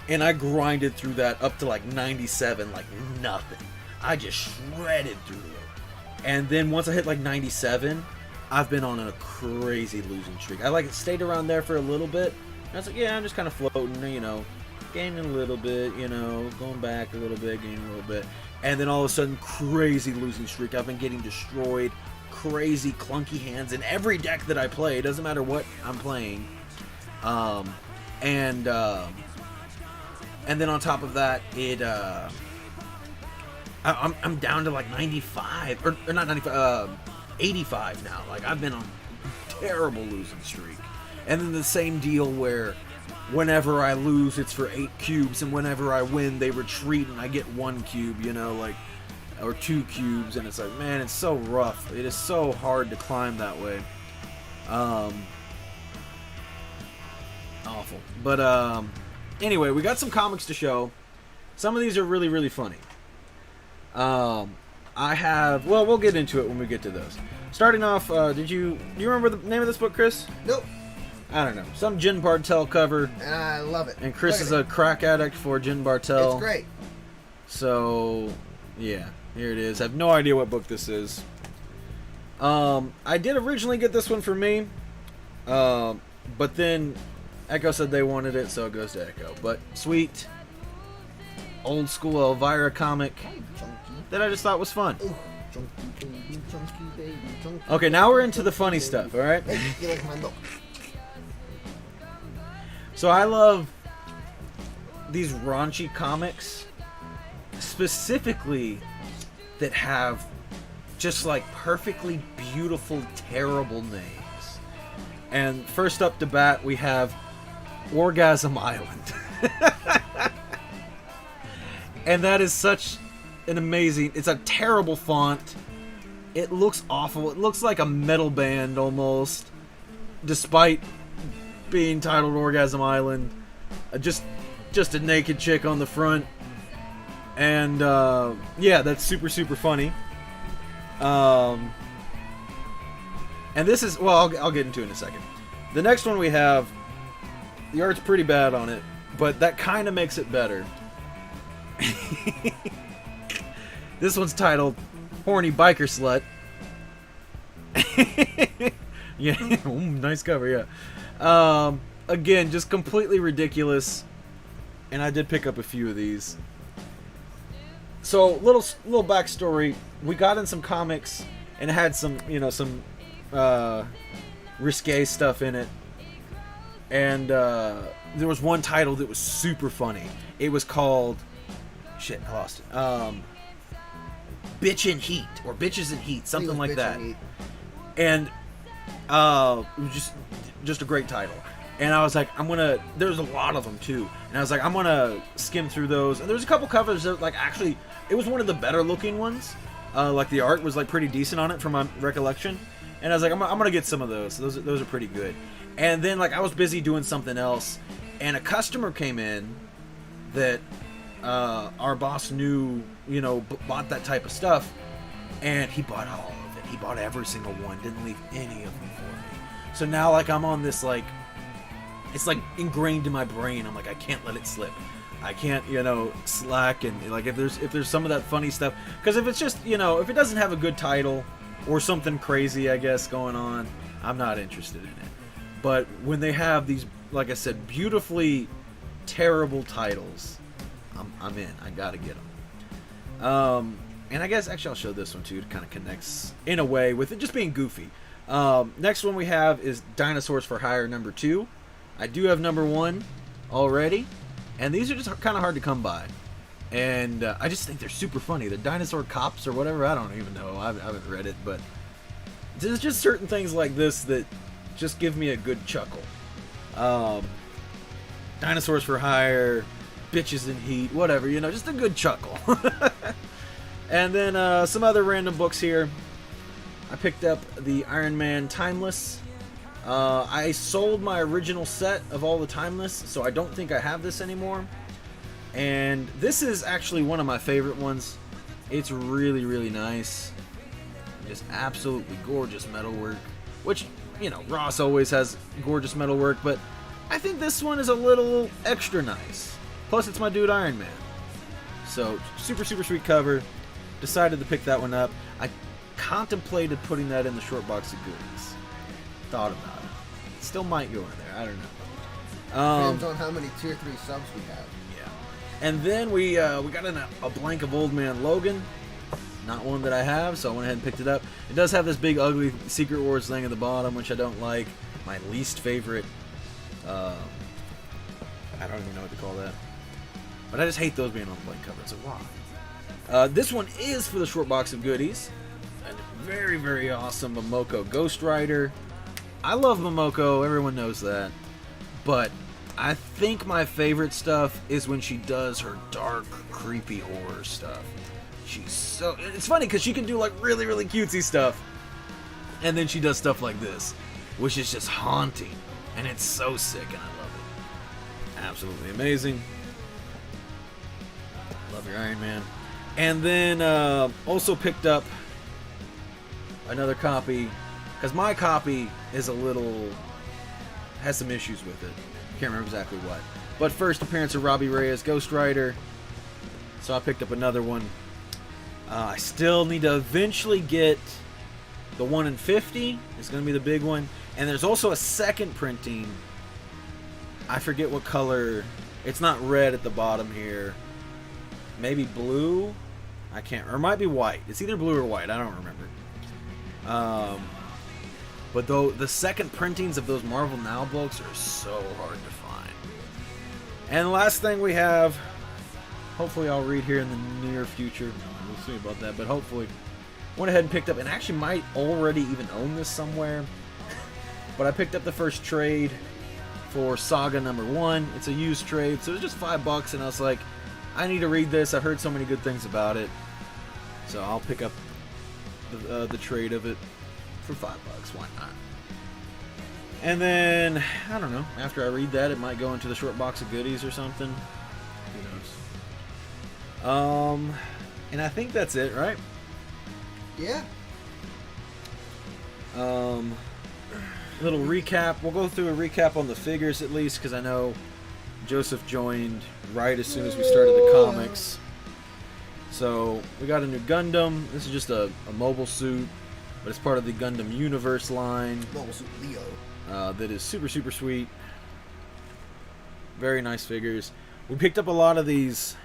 And I grinded through that up to like 97 like nothing. I just shredded through it. And then once I hit like 97, I've been on a crazy losing streak. I stayed around there for a little bit, I was like, yeah, I'm just kind of floating, you know, gaining a little bit, you know, going back a little bit, gaining a little bit. And then all of a sudden, crazy losing streak. I've been getting destroyed. Crazy clunky hands in every deck that I play. It doesn't matter what I'm playing. And then on top of that, I'm down to like 95 or not 95, 85 now. Like I've been on a terrible losing streak. And then the same deal where whenever I lose, it's for 8 cubes, and whenever I win, they retreat and I get 1 cube. You know, like. Or 2 cubes, and it's like, man, it's so rough. It is so hard to climb that way. Awful. But anyway, we got some comics to show. Some of these are really, really funny. I have, well, we'll get into it when we get to those. Starting off, do you remember the name of this book, Chris? Nope. I don't know. Some Jen Bartel cover. And I love it. And Chris is a crack addict for Jen Bartel. It's great. So, yeah. Here it is. I have no idea what book this is. I did originally get this one for me. But then Echo said they wanted it, so it goes to Echo. But sweet, old school Elvira comic that I just thought was fun. Okay, now we're into the funny stuff, alright? So I love these raunchy comics, specifically that have just like perfectly beautiful, terrible names. And first up to bat, we have Orgasm Island. And that is such an amazing, it's a terrible font. It looks awful. It looks like a metal band almost, despite being titled Orgasm Island. Just a naked chick on the front. And, yeah, that's super, super funny. And this is, well, I'll get into it in a second. The next one we have, the art's pretty bad on it, but that kind of makes it better. This one's titled Horny Biker Slut. Yeah, nice cover, yeah. Again, just completely ridiculous. And I did pick up a few of these. So, little backstory. We got in some comics and it had some, you know, some risque stuff in it. And there was one title that was super funny. It was called, shit, I lost it. Bitch in Heat, or Bitches in Heat, something like that. And it was just a great title. And I was like, there's a lot of them too. And I was like, I'm gonna skim through those. And there's a couple covers that, like, actually, it was one of the better looking ones. Like the art was like pretty decent on it from my recollection. And I was like, I'm gonna get some of those. Those are pretty good. And then, like, I was busy doing something else, and a customer came in that our boss knew, you know, bought that type of stuff, and he bought all of it. He bought every single one, didn't leave any of them for me. So now, like, I'm on this, like, it's like ingrained in my brain. I'm like, I can't let it slip. I can't, you know, slack. And like, if there's some of that funny stuff, because if it's just, you know, if it doesn't have a good title or something crazy, I guess, going on, I'm not interested in it. But when they have these, like I said, beautifully terrible titles, I'm in. I gotta get them. And I guess actually I'll show this one too. It kind of connects in a way with it just being goofy. Next one we have is Dinosaurs for Hire number 2. I do have number 1 already, and these are just kind of hard to come by. And I just think they're super funny. They're dinosaur cops or whatever. I don't even know. I haven't read it, but there's just certain things like this that just give me a good chuckle. Dinosaurs for Hire, Bitches in Heat, whatever, you know, just a good chuckle. And then some other random books here. I picked up the Iron Man Timeless. I sold my original set of all the Timeless, so I don't think I have this anymore. And this is actually one of my favorite ones. It's really, really nice. Just absolutely gorgeous metalwork. Which, you know, Ross always has gorgeous metalwork, but I think this one is a little extra nice. Plus, it's my dude Iron Man. So, super, super sweet cover. Decided to pick that one up. I contemplated putting that in the short box of goodies. Thought about it. Still might go in there. I don't know. Depends on how many tier 3 subs we have. Yeah. And then we got a blank of Old Man Logan. Not one that I have, so I went ahead and picked it up. It does have this big ugly Secret Wars thing at the bottom, which I don't like. My least favorite. I don't even know what to call that. But I just hate those being on the blank cover. It's like, wow. This one is for the short box of goodies. A very, very awesome Momoko Ghost Rider. I love Momoko, everyone knows that. But I think my favorite stuff is when she does her dark, creepy horror stuff. She's so... It's funny because she can do like really, really cutesy stuff. And then she does stuff like this, which is just haunting. And it's so sick and I love it. Absolutely amazing. Love your Iron Man. And then also picked up another copy. Because my copy is a little... has some issues with it. Can't remember exactly what. But first appearance of Robbie Reyes Ghost Rider. So I picked up another one. I still need to eventually get the 1 in 50. It's going to be the big one. And there's also a second printing. I forget what color. It's not red at the bottom here. Maybe blue? I can't. Or it might be white. It's either blue or white. I don't remember. But though the second printings of those Marvel Now books are so hard to find. And the last thing we have, hopefully I'll read here in the near future. We'll see about that, but hopefully. Went ahead and picked up, and actually might already even own this somewhere. But I picked up the first trade for Saga #1. It's a used trade, so it was just $5, and I was like, I need to read this. I've heard so many good things about it. So I'll pick up the trade of it for $5. Why not? And then, I don't know, after I read that, it might go into the short box of goodies or something. Who knows? And I think that's it, right? Yeah. Little recap. We'll go through a recap on the figures at least, because I know Joseph joined right as soon as we started the comics. So we got a new Gundam. This is just a mobile suit, but it's part of the Gundam Universe line. Mobile suit Leo. That is super, super sweet. Very nice figures. We picked up a lot of these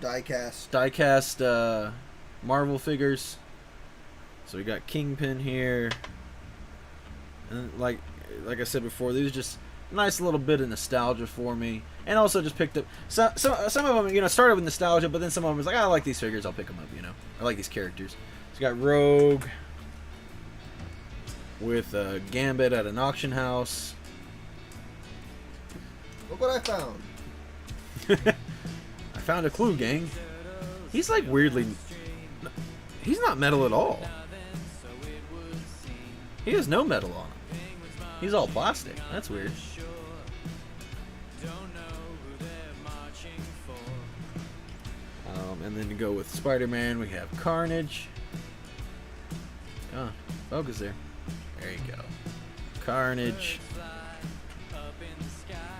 diecast Marvel figures. So we got Kingpin here. And like I said before, these are just a nice little bit of nostalgia for me. And also just picked up some of them, started with nostalgia, but then some of them was like, I like these figures, I'll pick them up, I like these characters. So we got Rogue with Gambit at an auction house. Look what I found. I found a clue, gang. He's like weirdly... He's not metal at all. He has no metal on him. He's all plastic. That's weird. And then to go with Spider-Man, we have Carnage. Focus there. There you go. Carnage.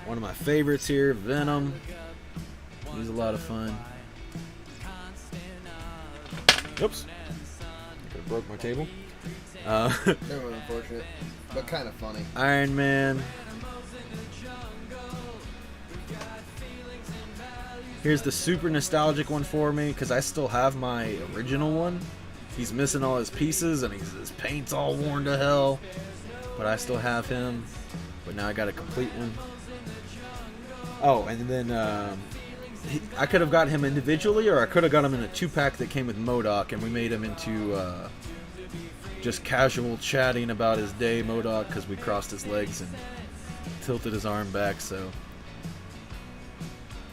One of my favorites here, Venom. He's a lot of fun. Oops. I could have broke my table. That was unfortunate, but kind of funny. Iron Man. Here's the super nostalgic one for me, because I still have my original one. He's missing all his pieces, and his paint's all worn to hell. But I still have him. But now I got a complete one. Oh, and then I could have got him individually, or I could have got him in a 2-pack that came with MODOK, and we made him into just casual chatting about his day, MODOK, because we crossed his legs and tilted his arm back, so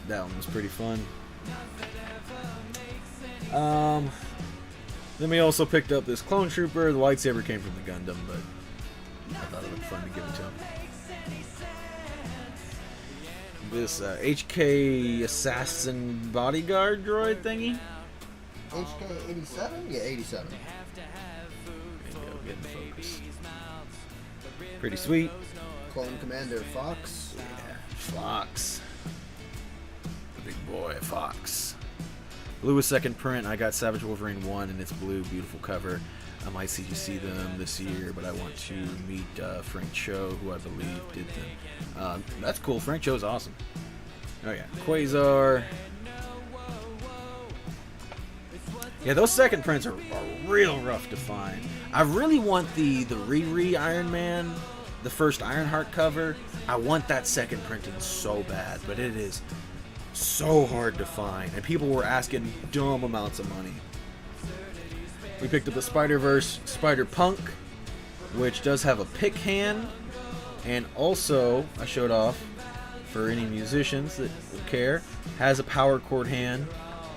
that one was pretty fun. Then we also picked up this Clone Trooper. The lightsaber came from the Gundam, but I thought it looked fun to give it to him. This HK Assassin Bodyguard droid thingy. HK 87? Yeah, 87. There you go, get in focus. Pretty sweet. Clone Commander Fox. Yeah, Fox. The big boy, Fox. Blue is second print. I got Savage Wolverine 1 and it's blue, beautiful cover. I might see them this year, but I want to meet Frank Cho, who I believe did them. That's cool. Frank Cho's awesome. Oh yeah, Quasar. Yeah, those second prints are real rough to find. I really want the Riri Iron Man, the first Ironheart cover. I want that second printing so bad, but it is so hard to find, and people were asking dumb amounts of money. We picked up the Spider-Verse Spider-Punk, which does have a pick hand, and also, I showed off, for any musicians that care, has a power chord hand,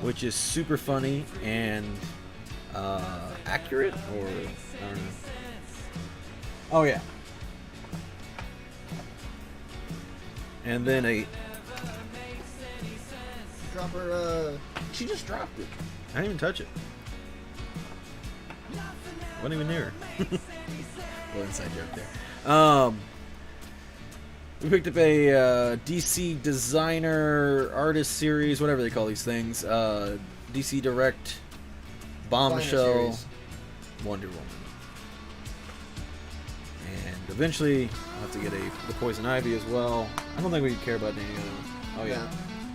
which is super funny and accurate, or I don't know. Oh yeah. And then Drop her, she just dropped it. I didn't even touch it. Wasn't even near her. Little inside joke there. We picked up a DC Designer Artist Series, whatever they call these things. DC Direct Bombshell Wonder Woman. And eventually, I'll have to get the Poison Ivy as well. I don't think we care about any of those. Oh, yeah.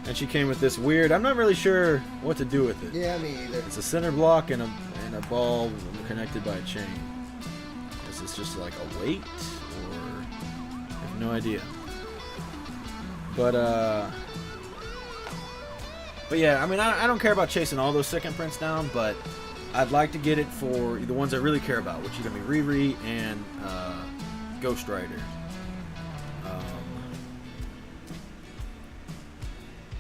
And she came with this weird, I'm not really sure what to do with it. Yeah, me either. It's a center block and a ball connected by a chain. Is this just like a weight, or I have no idea. But yeah, I mean, I don't care about chasing all those second prints down, but I'd like to get it for the ones I really care about, which are gonna be Riri and Ghost Rider.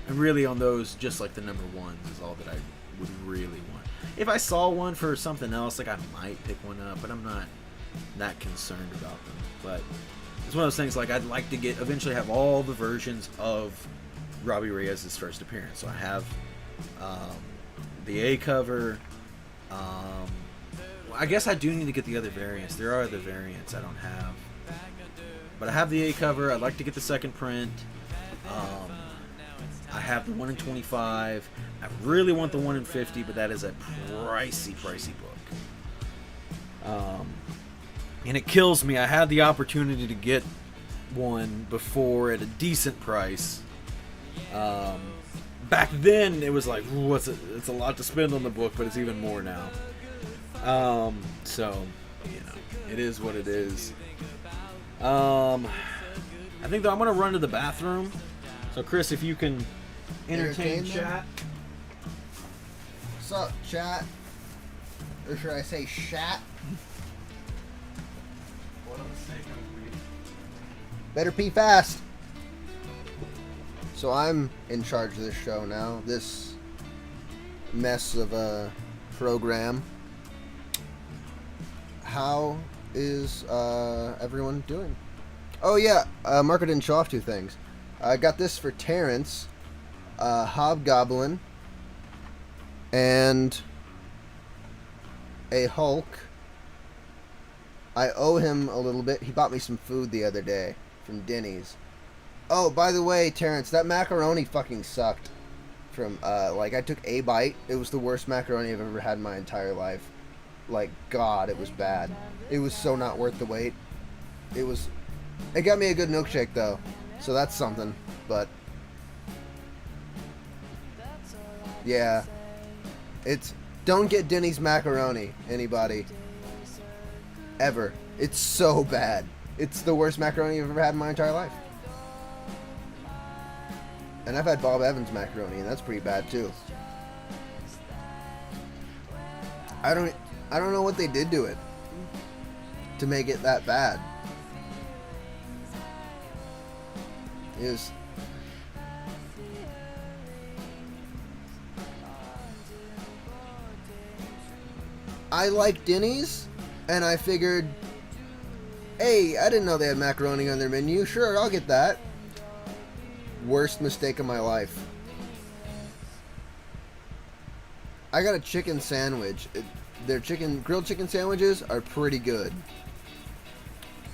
And really on those, just like the number ones is all that I would really want. If I saw one for something else, like I might pick one up, but I'm not that concerned about them. But it's one of those things, like I'd like to eventually have all the versions of Robbie Reyes' first appearance. So I have the A cover. I guess I do need to get the other variants. There are other variants I don't have. But I have the A cover. I'd like to get the second print. I have the 1 in 25. I really want the 1 in 50, but that is a pricey book. And it kills me. I had the opportunity to get one before at a decent price. Back then, it was like, ooh, it's a lot to spend on the book, but it's even more now. So, you know, it is what it is. I think, though, I'm going to run to the bathroom. So, Chris, if you can entertain chat. What's up, chat? Or should I say shat? Better pee fast. So I'm in charge of this show now. This mess of a program. How is everyone doing? Oh yeah, Marco didn't show off two things. I got this for Terrence, Hobgoblin, and a Hulk. I owe him a little bit. He bought me some food the other day from Denny's. Oh, by the way, Terrence, that macaroni fucking sucked. From, like, I took a bite. It was the worst macaroni I've ever had in my entire life. Like, God, it was bad. It was so not worth the wait. It got me a good milkshake, though. So that's something, but yeah, don't get Denny's macaroni, anybody, ever. It's so bad. It's the worst macaroni I've ever had in my entire life. And I've had Bob Evans macaroni, and that's pretty bad too. I don't know what they did to it to make it that bad. I like Denny's, and I figured, hey, I didn't know they had macaroni on their menu. Sure, I'll get that. Worst mistake of my life. I got a chicken sandwich. Their grilled chicken sandwiches are pretty good.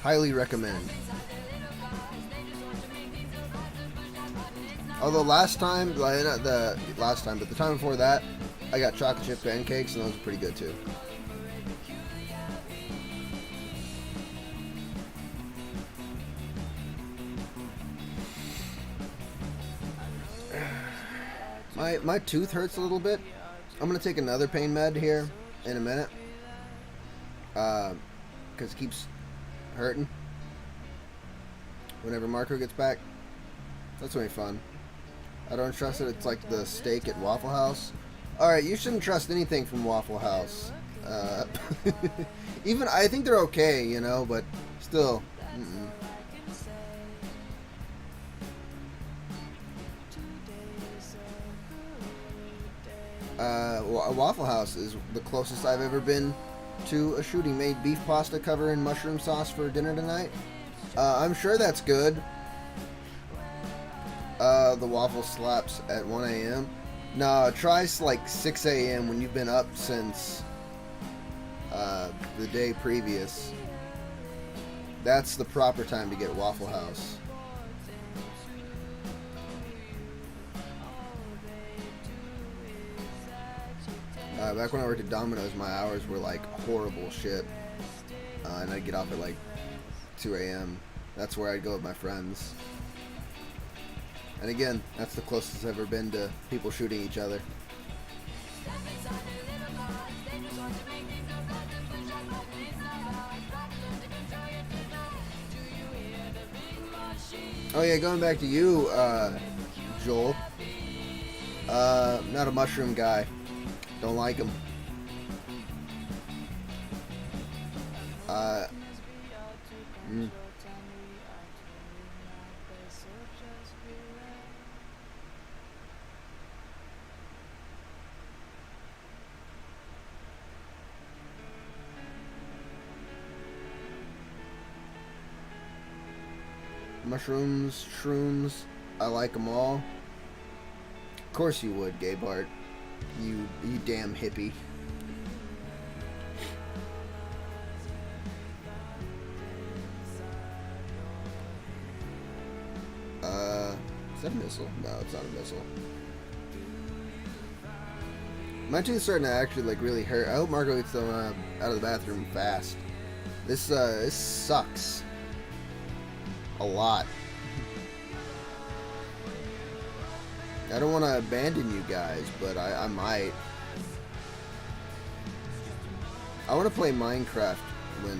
Highly recommend. Although not the last time, but the time before that, I got chocolate chip pancakes, and those are pretty good too. My tooth hurts a little bit. I'm gonna take another pain med here in a minute, because it keeps hurting. Whenever Marco gets back, that's gonna be fun. I don't trust it. It's like the steak at Waffle House. All right, you shouldn't trust anything from Waffle House. Even I think they're okay, you know, but still. Mm-mm. Waffle House is the closest I've ever been to a shooting. Made beef pasta covered in mushroom sauce for dinner tonight. I'm sure that's good. The waffle slaps at 1 a.m. No, try like 6 a.m. when you've been up since the day previous. That's the proper time to get Waffle House. Back when I worked at Domino's, my hours were like horrible shit. And I'd get off at like 2 a.m. That's where I'd go with my friends. And again, that's the closest I've ever been to people shooting each other. Oh yeah, going back to you, Joel. Not a mushroom guy. Don't like them. Mushrooms, shrooms, I like them all. Of course you would, Gay Bart. You damn hippie. Is that a missile? No, it's not a missile. My tooth's starting to actually like really hurt. I hope Marco gets them out of the bathroom fast. This sucks. A lot. I don't want to abandon you guys, but I might. I want to play Minecraft when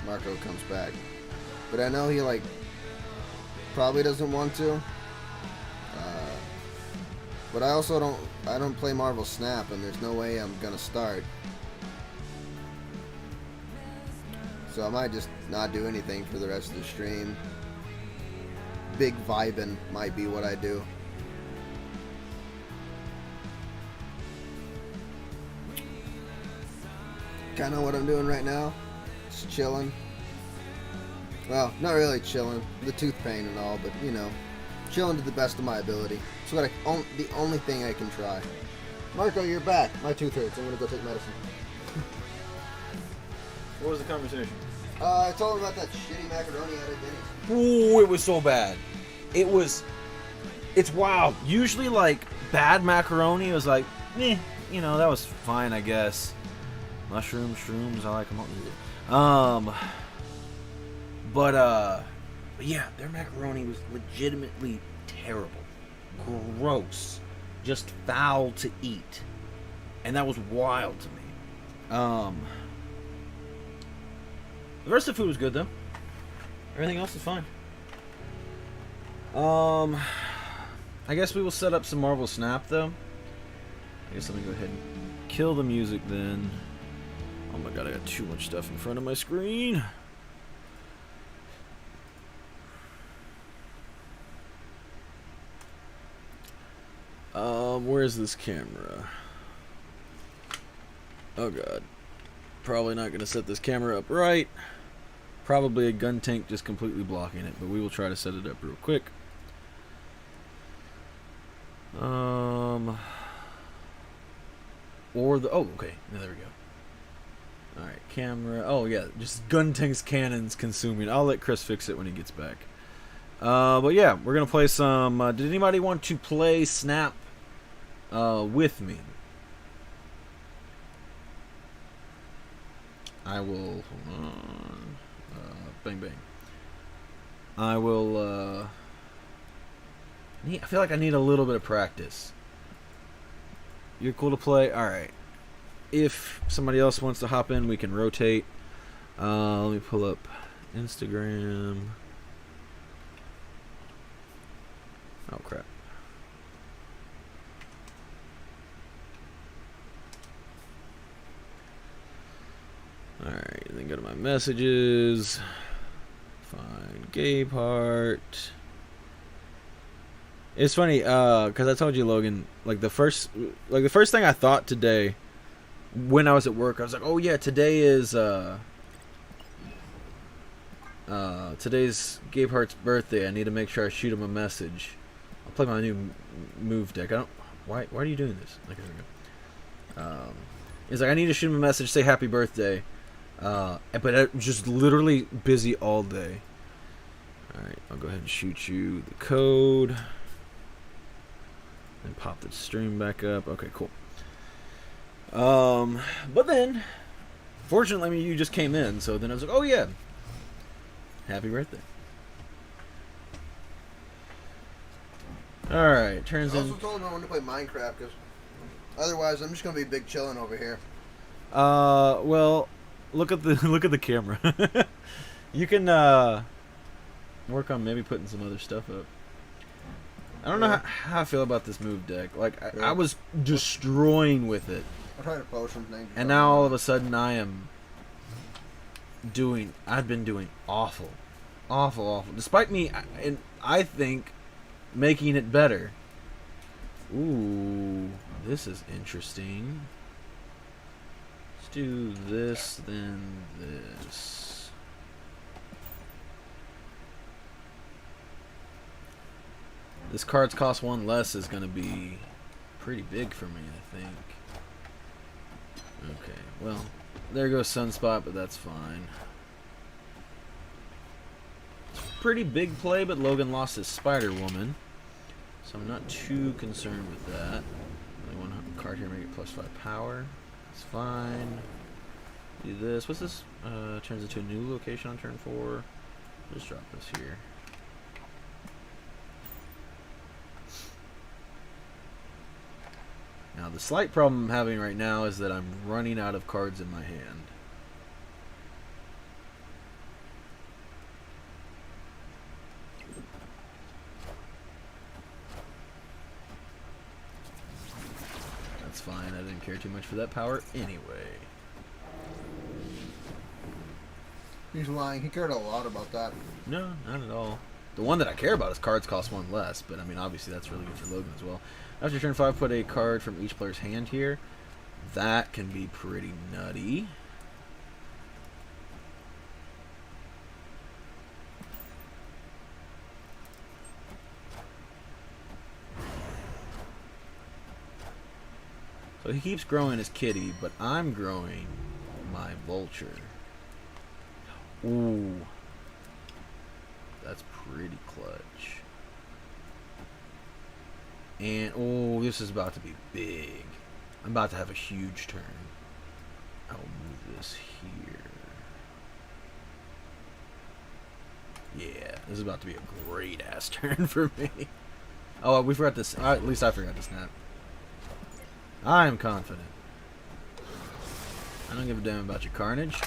Marco comes back, but I know he like probably doesn't want to. But I also don't play Marvel Snap, and there's no way I'm gonna start. So I might just not do anything for the rest of the stream. Big vibin' might be what I do. Kind of what I'm doing right now. Just chilling. Well, not really chilling. The tooth pain and all, but you know, chilling to the best of my ability. It's what the only thing I can try. Marco, you're back. My tooth hurts. I'm gonna go take medicine. What was the conversation? I told him about that shitty macaroni out of Denny's. Ooh, it was so bad. It's wild. Usually, like, bad macaroni was like, you know, that was fine, I guess. Mushrooms, shrooms, I like them all. But yeah, their macaroni was legitimately terrible. Gross. Just foul to eat. And that was wild to me. The rest of the food was good, though. Everything else is fine. I guess we will set up some Marvel Snap, though. I guess let me go ahead and kill the music, then. Oh my god, I got too much stuff in front of my screen. Where's this camera? Oh god. Probably not going to set this camera up right. Probably a gun tank just completely blocking it, but we will try to set it up real quick. Or the... Oh, okay. No, there we go. Alright, camera. Oh, yeah. Just gun tanks, cannons consuming. I'll let Chris fix it when he gets back. But yeah, we're going to play some... did anybody want to play Snap with me? I will. Hold on. Bang bang. I will. I feel like I need a little bit of practice. You're cool to play. All right. If somebody else wants to hop in, we can rotate. Let me pull up Instagram. Oh crap. Alright, then go to my messages. Find gay part. It's funny, because I told you, Logan, like the first thing I thought today when I was at work, I was like, oh yeah, today is today's Gabe Hart's birthday. I need to make sure I shoot him a message. I'll play my new move deck. Why are you doing this? Okay, there we go. He's like, I need to shoot him a message, say happy birthday. But I'm just literally busy all day. Alright, I'll go ahead and shoot you the code. And pop the stream back up. Okay, cool. But then, fortunately, I mean, you just came in, so then I was like, oh yeah, happy birthday. Alright, turns I in. also told him I wanted to play Minecraft, because otherwise I'm just going to be big chilling over here. Well, look at the camera. You can work on maybe putting some other stuff up. I don't know how I feel about this move deck. Like I was destroying with it, I'll try to post some things. and now all of a sudden I've been doing awful. Despite me, and I think making it better. Ooh, this is interesting. Let's do this, then this. This card's cost one less is going to be pretty big for me, I think. Okay, well, there goes Sunspot, but that's fine. It's a pretty big play, but Logan lost his Spider-Woman, so I'm not too concerned with that. Only one card here, make it +5 power. That's fine. Do this. What's this? Turns into a new location on turn 4. Just drop this here. Now, the slight problem I'm having right now is that I'm running out of cards in my hand. That's fine. I didn't care too much for that power anyway. He's lying. He cared a lot about that. No, not at all. The one that I care about is cards cost one less, but I mean, obviously that's really good for Logan as well. After turn 5, put a card from each player's hand here. That can be pretty nutty. So he keeps growing his kitty, but I'm growing my vulture. Ooh. That's pretty clutch. And, oh, this is about to be big. I'm about to have a huge turn. I'll move this here. Yeah, this is about to be a great-ass turn for me. Oh, we forgot this. At least I forgot to snap. I'm confident. I don't give a damn about your carnage.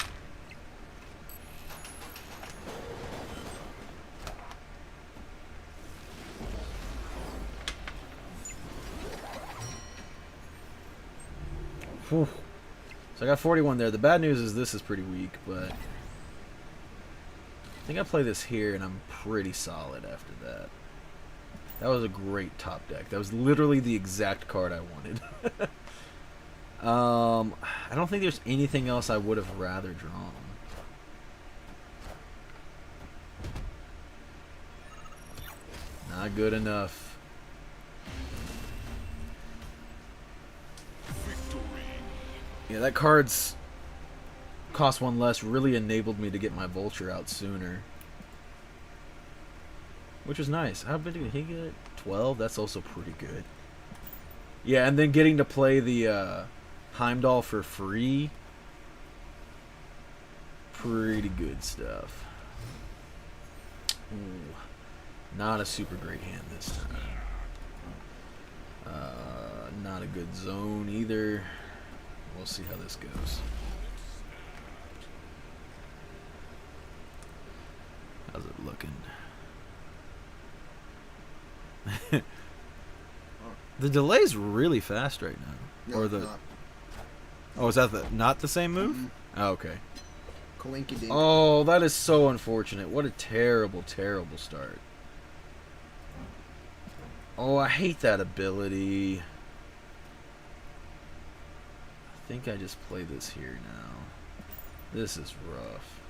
Whew. So I got 41 there. The bad news is this is pretty weak, but I think I play this here and I'm pretty solid after that. That was a great top deck. That was literally the exact card I wanted. I don't think there's anything else I would have rather drawn. Not good enough. Yeah, that card's cost one less really enabled me to get my vulture out sooner. Which was nice. How big did he get? 12? That's also pretty good. Yeah, and then getting to play the Heimdall for free. pretty good stuff. Ooh, not a super great hand this time. Not a good zone either. We'll see how this goes. How's it looking? The delay's really fast right now. No, or the not. Oh, is that not the same move? Mm-hmm. Oh, okay. Coinky dink. Oh, that is so unfortunate. What a terrible, terrible start. Oh, I hate that ability. I think I just play this here now. This is rough.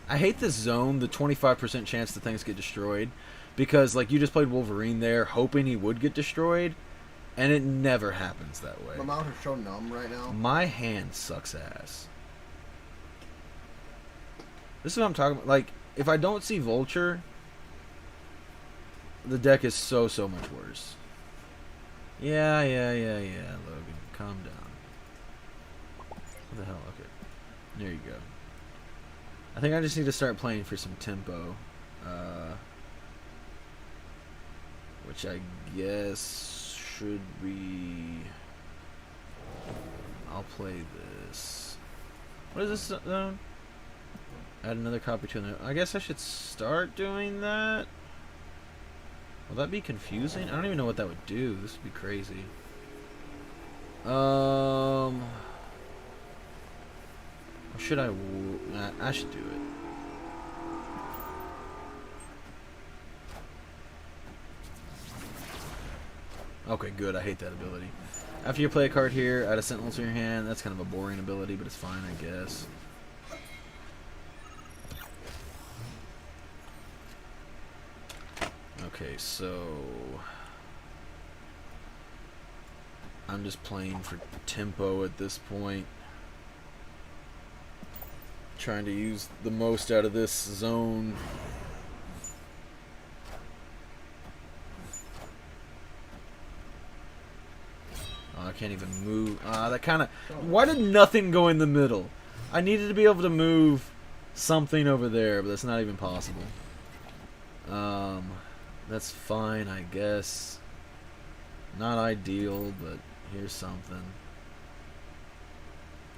I hate this zone, the 25% chance that things get destroyed. Because, like, you just played Wolverine there, hoping he would get destroyed. And it never happens that way. My mouth is so numb right now. My hand sucks ass. This is what I'm talking about. Like, if I don't see Vulture, the deck is so much worse. Yeah, Logan. Calm down. What the hell? Okay. There you go. I think I just need to start playing for some tempo. Which I guess should be... I'll play this. What is this zone? Add another copy to another. I guess I should start doing that. Will that be confusing? I don't even know what that would do. This would be crazy. Or should I? I should do it. Okay, good. I hate that ability. After you play a card here, add a Sentinel to your hand. That's kind of a boring ability, but it's fine, I guess. Okay, so I'm just playing for tempo at this point. Trying to use the most out of this zone. Oh, I can't even move. That kind of... Why did nothing go in the middle? I needed to be able to move something over there, but that's not even possible. That's fine, I guess. Not ideal, but here's something.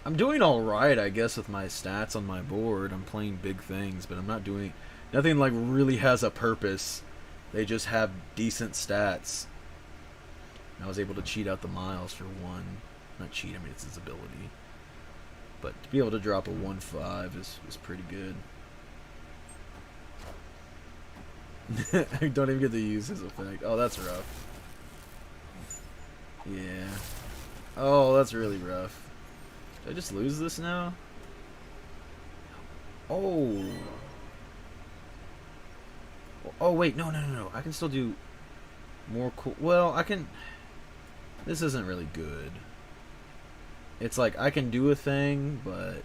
I'm doing alright, I guess, with my stats on my board. I'm playing big things, but I'm not doing... Nothing, like, really has a purpose. They just have decent stats. I was able to cheat out the miles for one. Not cheat, I mean, it's his ability. But to be able to drop a 1/5 is pretty good. I don't even get to use his effect. Oh, that's rough. Yeah. Oh, that's really rough. Did I just lose this now? Oh. Oh, wait. No. I can still do more cool. Well, I can... This isn't really good. It's like, I can do a thing, but...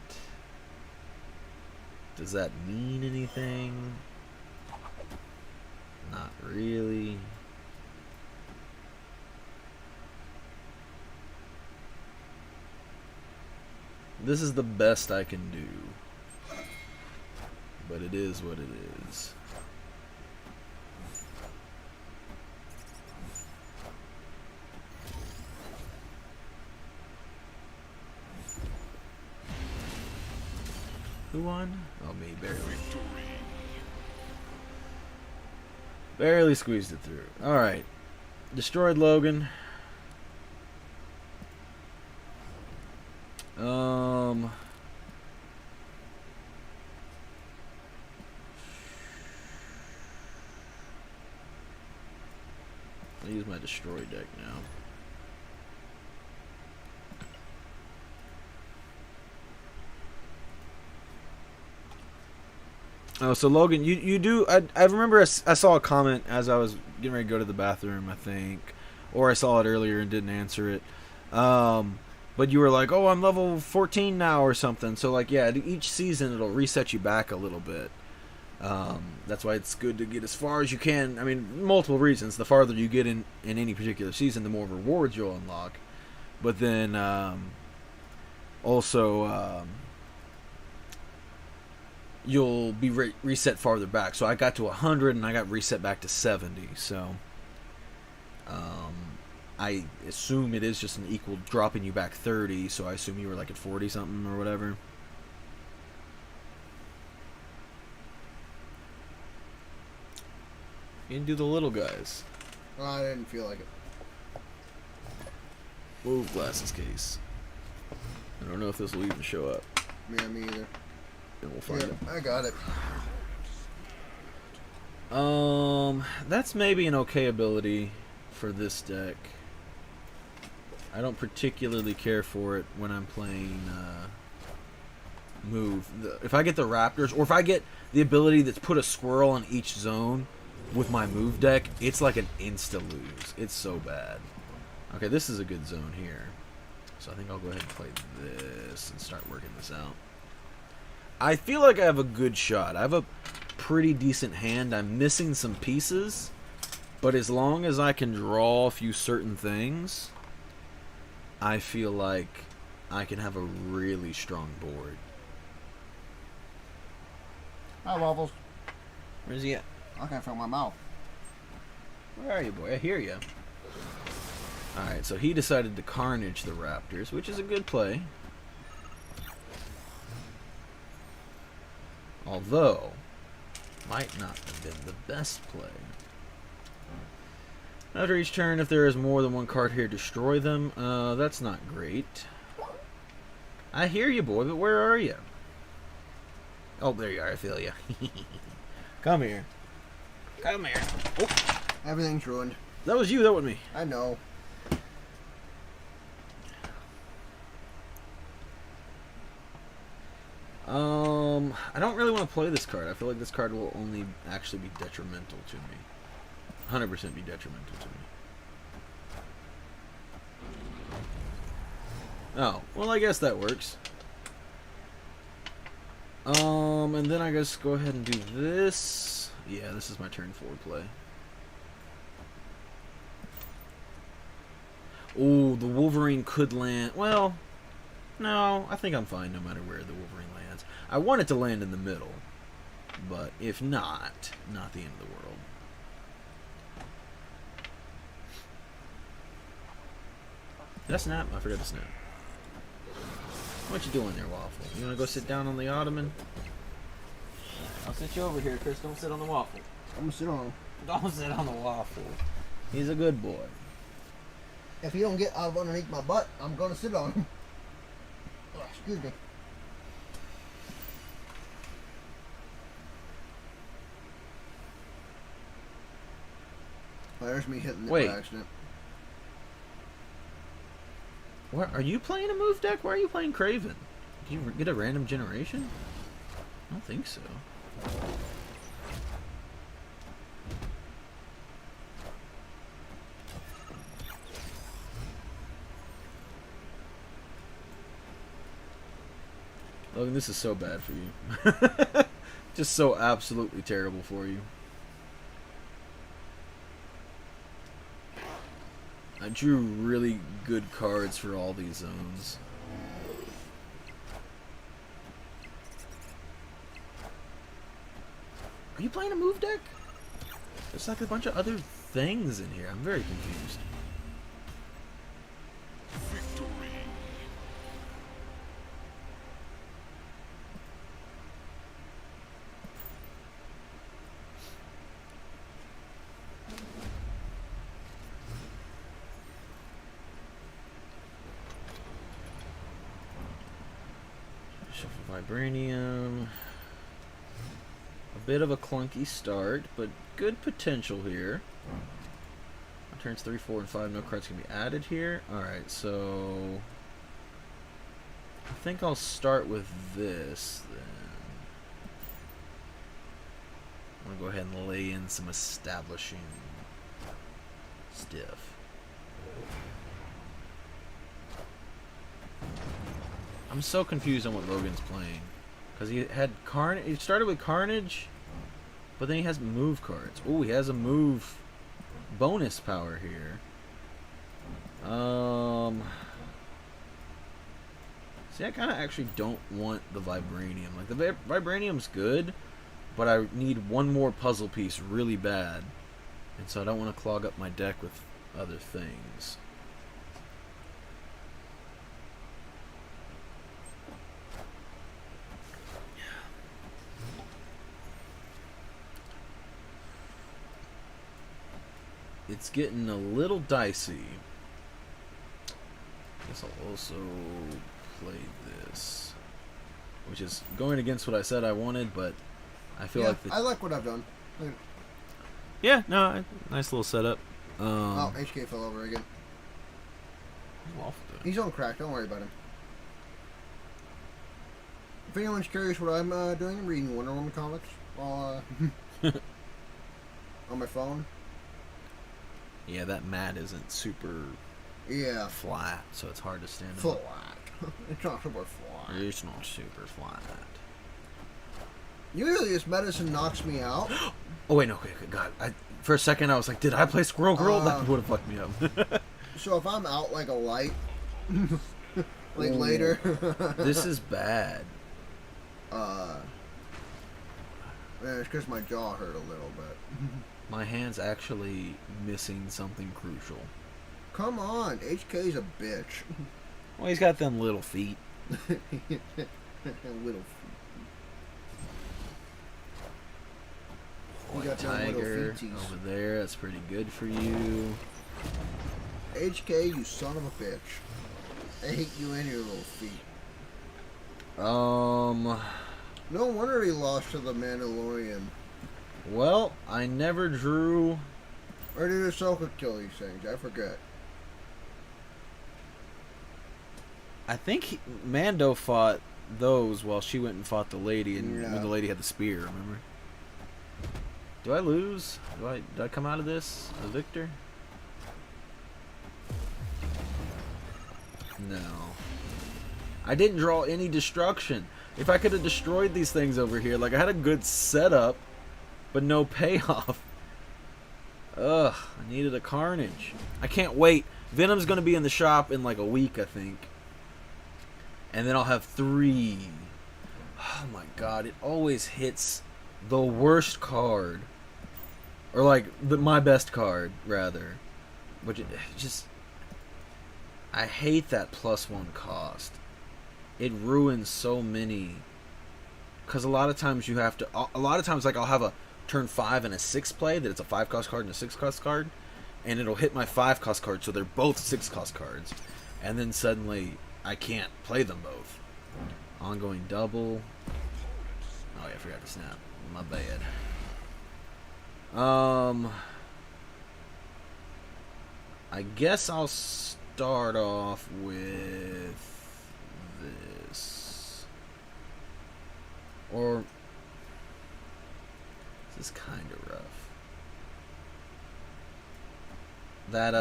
Does that mean anything? Not really. This is the best I can do. But it is what it is. Who won? Oh, me, barely. Barely squeezed it through. Alright. Destroyed Logan. I'll use my destroy deck now. Oh, so Logan, you do... I remember I saw a comment as I was getting ready to go to the bathroom, I think. Or I saw it earlier and didn't answer it. But you were like, oh, I'm level 14 now or something. So, like, yeah, each season it'll reset you back a little bit. That's why it's good to get as far as you can. I mean, multiple reasons. The farther you get in any particular season, the more rewards you'll unlock. but then also you'll be reset farther back. So I got to 100 and I got reset back to 70. So I assume it is just an equal dropping you back 30. So I assume you were like at 40 something or whatever. You can do the little guys. I didn't feel like it. Move glasses case. I don't know if this will even show up. Yeah, me either. And we'll find it. I got it. That's maybe an okay ability for this deck. I don't particularly care for it when I'm playing move. If I get the Raptors, or if I get the ability that's put a squirrel in each zone with my move deck, it's like an insta-lose. It's so bad. Okay, this is a good zone here. So I think I'll go ahead and play this and start working this out. I feel like I have a good shot. I have a pretty decent hand. I'm missing some pieces, but as long as I can draw a few certain things, I feel like I can have a really strong board. Hi, Waffles. Where's he at? I can't feel my mouth. Where are you, boy? I hear you. Alright, so he decided to carnage the Raptors, which is a good play. Although, might not have been the best play. After each turn, if there is more than one card here, destroy them. That's not great. I hear you, boy, but where are you? Oh, there you are. I feel you. Come here. Come here. Oh. Everything's ruined. That was you. That was me. I know. I don't really want to play this card. I feel like this card will only actually be detrimental to me. 100% be detrimental to me. Oh, well, I guess that works. And then I guess go ahead and do this. Yeah, this is my turn 4 play. Oh, the Wolverine could land. Well, no, I think I'm fine no matter where the Wolverine lands. I want it to land in the middle, but if not, not the end of the world. Did I snap? I forgot to snap. What you doing there, Waffle? You want to go sit down on the ottoman? I'll sit you over here, Chris. Don't sit on the waffle. I'm gonna sit on him. Don't sit on the waffle. He's a good boy. If he don't get out of underneath my butt, I'm gonna sit on him. Oh, excuse me. Oh, there's me hitting it by accident. What, are you playing a move deck? Why are you playing Craven? Did you get a random generation? I don't think so. Logan, this is so bad for you. Just so absolutely terrible for you. I drew really good cards for all these zones. Are you playing a move deck? There's like a bunch of other things in here. I'm very confused. Victory. Shuffle Vibranium. A bit of a clunky start, but good potential here. On turns 3, 4, and 5, no cards can be added here. Alright, so I think I'll start with this then. I'm going to go ahead and lay in some establishing stiff. I'm so confused on what Logan's playing. Because he had Carnage. He started with Carnage, but then he has move cards. Oh, he has a move bonus power here. See, I kind of actually don't want the vibranium. Like, the vibranium's good, but I need one more puzzle piece really bad. And so I don't want to clog up my deck with other things. It's getting a little dicey. I guess I'll also play this, which is going against what I said I wanted, but I feel like I like what I've done. Yeah, no, nice little setup. Oh, HK fell over again. He's on crack. Don't worry about him. If anyone's curious what I'm doing, I'm reading Wonder Woman comics while on my phone. Yeah, that mat isn't super flat, so it's hard to stand flat. It's not super flat. It's not super flat. Usually this medicine knocks me out. Oh wait, no, okay, God. For a second I was like, did I play Squirrel Girl? That would have fucked me up. So if I'm out like a light, like later. This is bad. It's because my jaw hurt a little bit. My hand's actually missing something crucial. Come on, HK's a bitch. Well, he's got them little feet. Little feet. You got Tiger over there. That's pretty good for you. HK, you son of a bitch. I hate you and your little feet. No wonder he lost to the Mandalorian. Well, I never drew. Or did Ahsoka kill these things? I forget. I think Mando fought those while she went and fought the lady, and when the lady had the spear, remember? Do I lose? Did I come out of this a victor? No. I didn't draw any destruction. If I could have destroyed these things over here, like I had a good setup, but no payoff. Ugh, I needed a carnage. I can't wait. Venom's going to be in the shop in like a week, I think. And then I'll have 3. Oh my god, it always hits the worst card. Or like, my best card, rather. Which it just... I hate that +1 cost. It ruins so many. Because a lot of times you have to... A lot of times, like, I'll have a turn 5 and a 6 play, that it's a 5 cost card and a 6 cost card. And it'll hit my 5 cost card, so they're both 6 cost cards. And then suddenly, I can't play them both. Ongoing double. Oh yeah, I forgot to snap. My bad. I guess I'll start off with this. Or this is kind of rough. That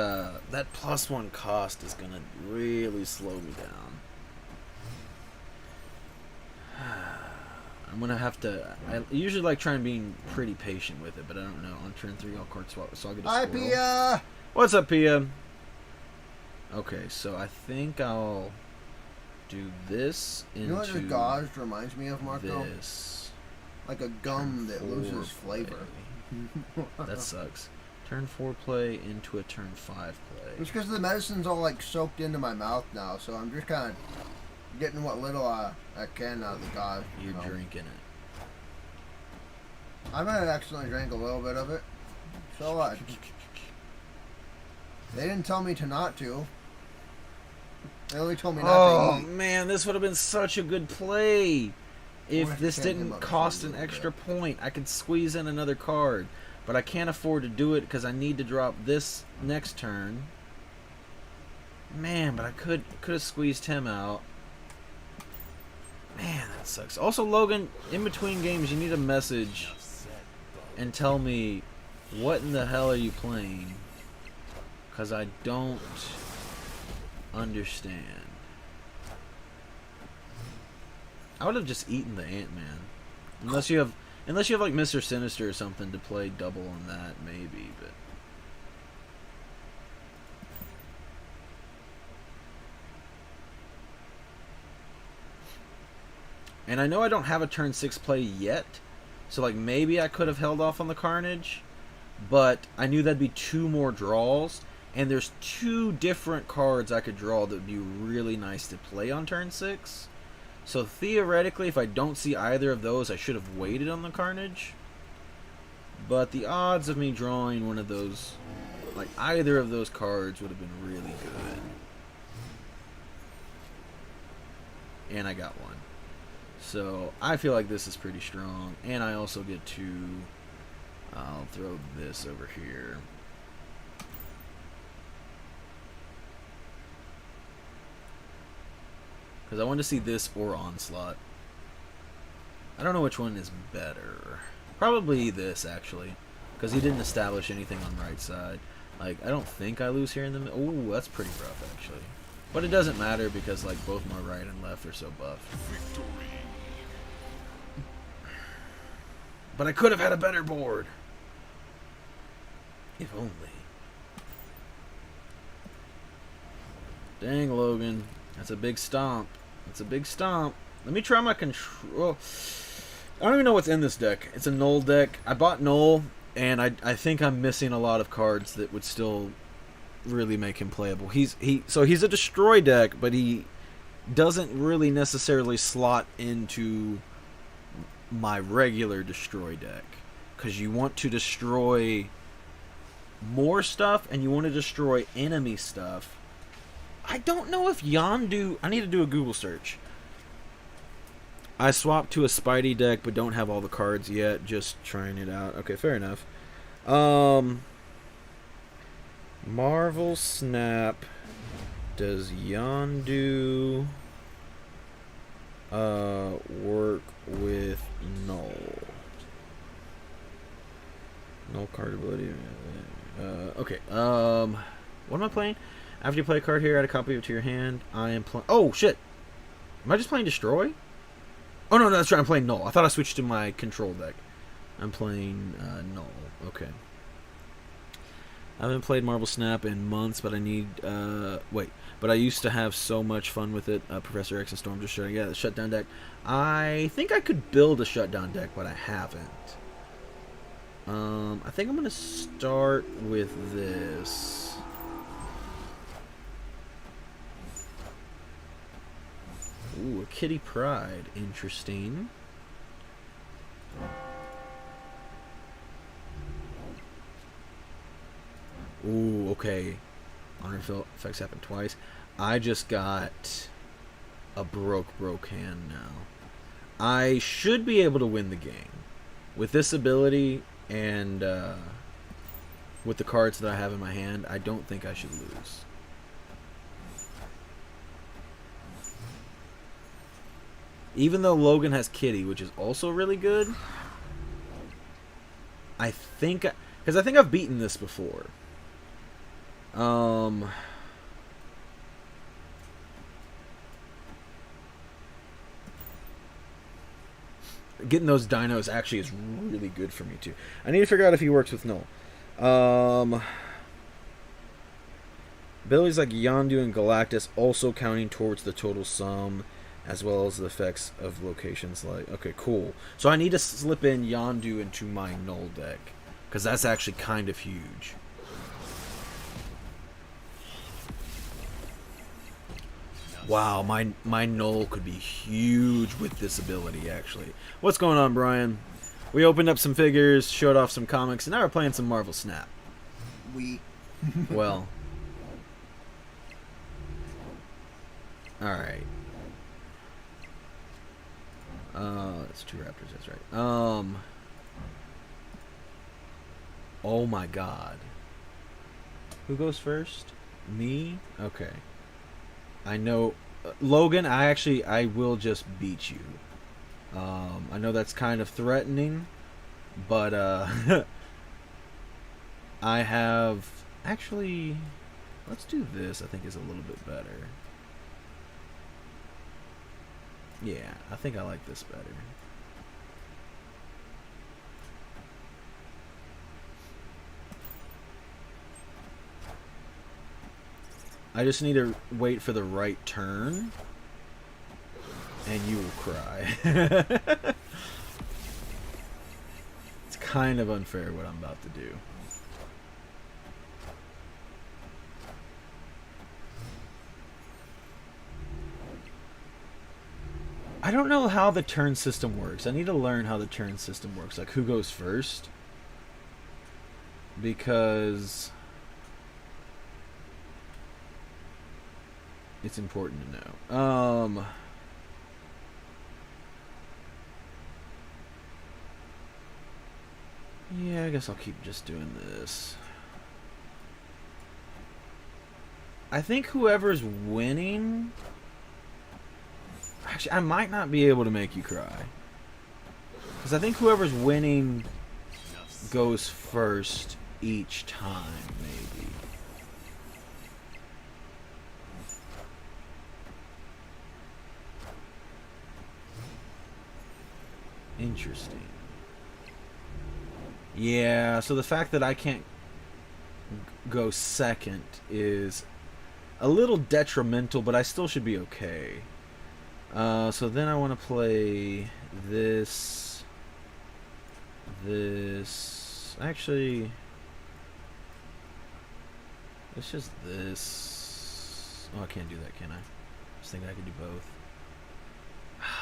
+1 cost is gonna really slow me down. I'm gonna have to. I usually like trying being pretty patient with it, but I don't know. On turn 3, I'll card swap, so I'll get a Hi, squirrel. Pia. What's up, Pia? Okay, so I think I'll do this into. You know what the gauze reminds me of, Marco? This. Like a gum that loses flavor. That sucks. Turn 4 play into a turn 5 play. It's because the medicine's all like soaked into my mouth now, so I'm just kind of getting what little I can out of the gauze. You're drinking it. I might have accidentally drank a little bit of it. So what? They didn't tell me to not to. They only told me not to eat. Oh man, this would have been such a good play. If Or this didn't cost an extra point, I could squeeze in another card. But I can't afford to do it because I need to drop this next turn. Man, but I could have squeezed him out. Man, that sucks. Also, Logan, in between games, you need a message and tell me what in the hell are you playing? Because I don't understand. I would have just eaten the Ant-Man. Unless you have like Mr. Sinister or something to play double on that, maybe, but... And I know I don't have a turn 6 play yet, so like maybe I could have held off on the Carnage, but I knew that'd be 2 more draws, and there's 2 different cards I could draw that would be really nice to play on turn 6. So theoretically, if I don't see either of those, I should have waited on the Carnage. But the odds of me drawing one of those, like either of those cards, would have been really good. And I got one. So I feel like this is pretty strong. And I also get to, I'll throw this over here. Because I want to see this or Onslaught. I don't know which one is better. Probably this, actually. Because he didn't establish anything on right side. Like, I don't think I lose here in the middle. Ooh, that's pretty rough, actually. But it doesn't matter because, like, both my right and left are so buffed. Victory. But I could have had a better board. If only. Dang, Logan. That's a big stomp. That's a big stomp. Let me try my control. I don't even know what's in this deck. It's a Null deck. I bought Null, and I think I'm missing a lot of cards that would still really make him playable. So he's a destroy deck, but he doesn't really necessarily slot into my regular destroy deck, because you want to destroy more stuff and you want to destroy enemy stuff. I don't know if Yondu... I need to do a Google search. I swapped to a Spidey deck, but don't have all the cards yet. Just trying it out. Okay, fair enough. Marvel Snap. Does Yondu work with Null? Null card ability. Okay. What am I playing? After you play a card here, add a copy of it to your hand. I am playing... Oh, shit. Am I just playing Destroy? Oh, no, that's right. I'm playing Null. I thought I switched to my control deck. I'm playing Null. Okay. I haven't played Marvel Snap in months, but I need... wait. But I used to have so much fun with it. Professor X and Storm just showing. Yeah, the Shutdown deck. I think I could build a Shutdown deck, but I haven't. I think I'm going to start with this. Ooh, a Kitty Pride. Interesting. Ooh, okay. Honor effects happen twice. I just got a broke hand now. I should be able to win the game. With this ability and with the cards that I have in my hand, I don't think I should lose. Even though Logan has Kitty, which is also really good, I think... Because I think I've beaten this before. Getting those dinos actually is really good for me, too. I need to figure out if he works with Null. Abilities like Yondu and Galactus also counting towards the total sum, as well as the effects of locations like... Okay, cool. So I need to slip in Yondu into my Null deck, because that's actually kind of huge. Wow, my Null could be huge with this ability, actually. What's going on, Brian? We opened up some figures, showed off some comics, and now we're playing some Marvel Snap. Well. Alright. It's 2 Raptors, that's right. Oh my god. Who goes first? Me? Okay. I know... Logan, I will just beat you. I know that's kind of threatening, but, I have... Actually, let's do this, I think is a little bit better. Yeah, I think I like this better. I just need to wait for the right turn. and you will cry. It's kind of unfair what I'm about to do. I don't know how the turn system works. I need to learn how the turn system works. Like, who goes first? Because it's important to know. Yeah, I guess I'll keep just doing this. I think whoever's winning... Actually, I might not be able to make you cry. Because I think whoever's winning goes first each time, maybe. Interesting. Yeah, so the fact that I can't go second is a little detrimental, but I still should be okay. So then I want to play this. Actually, it's just this. Oh, I can't do that, can I? I was thinking I could do both.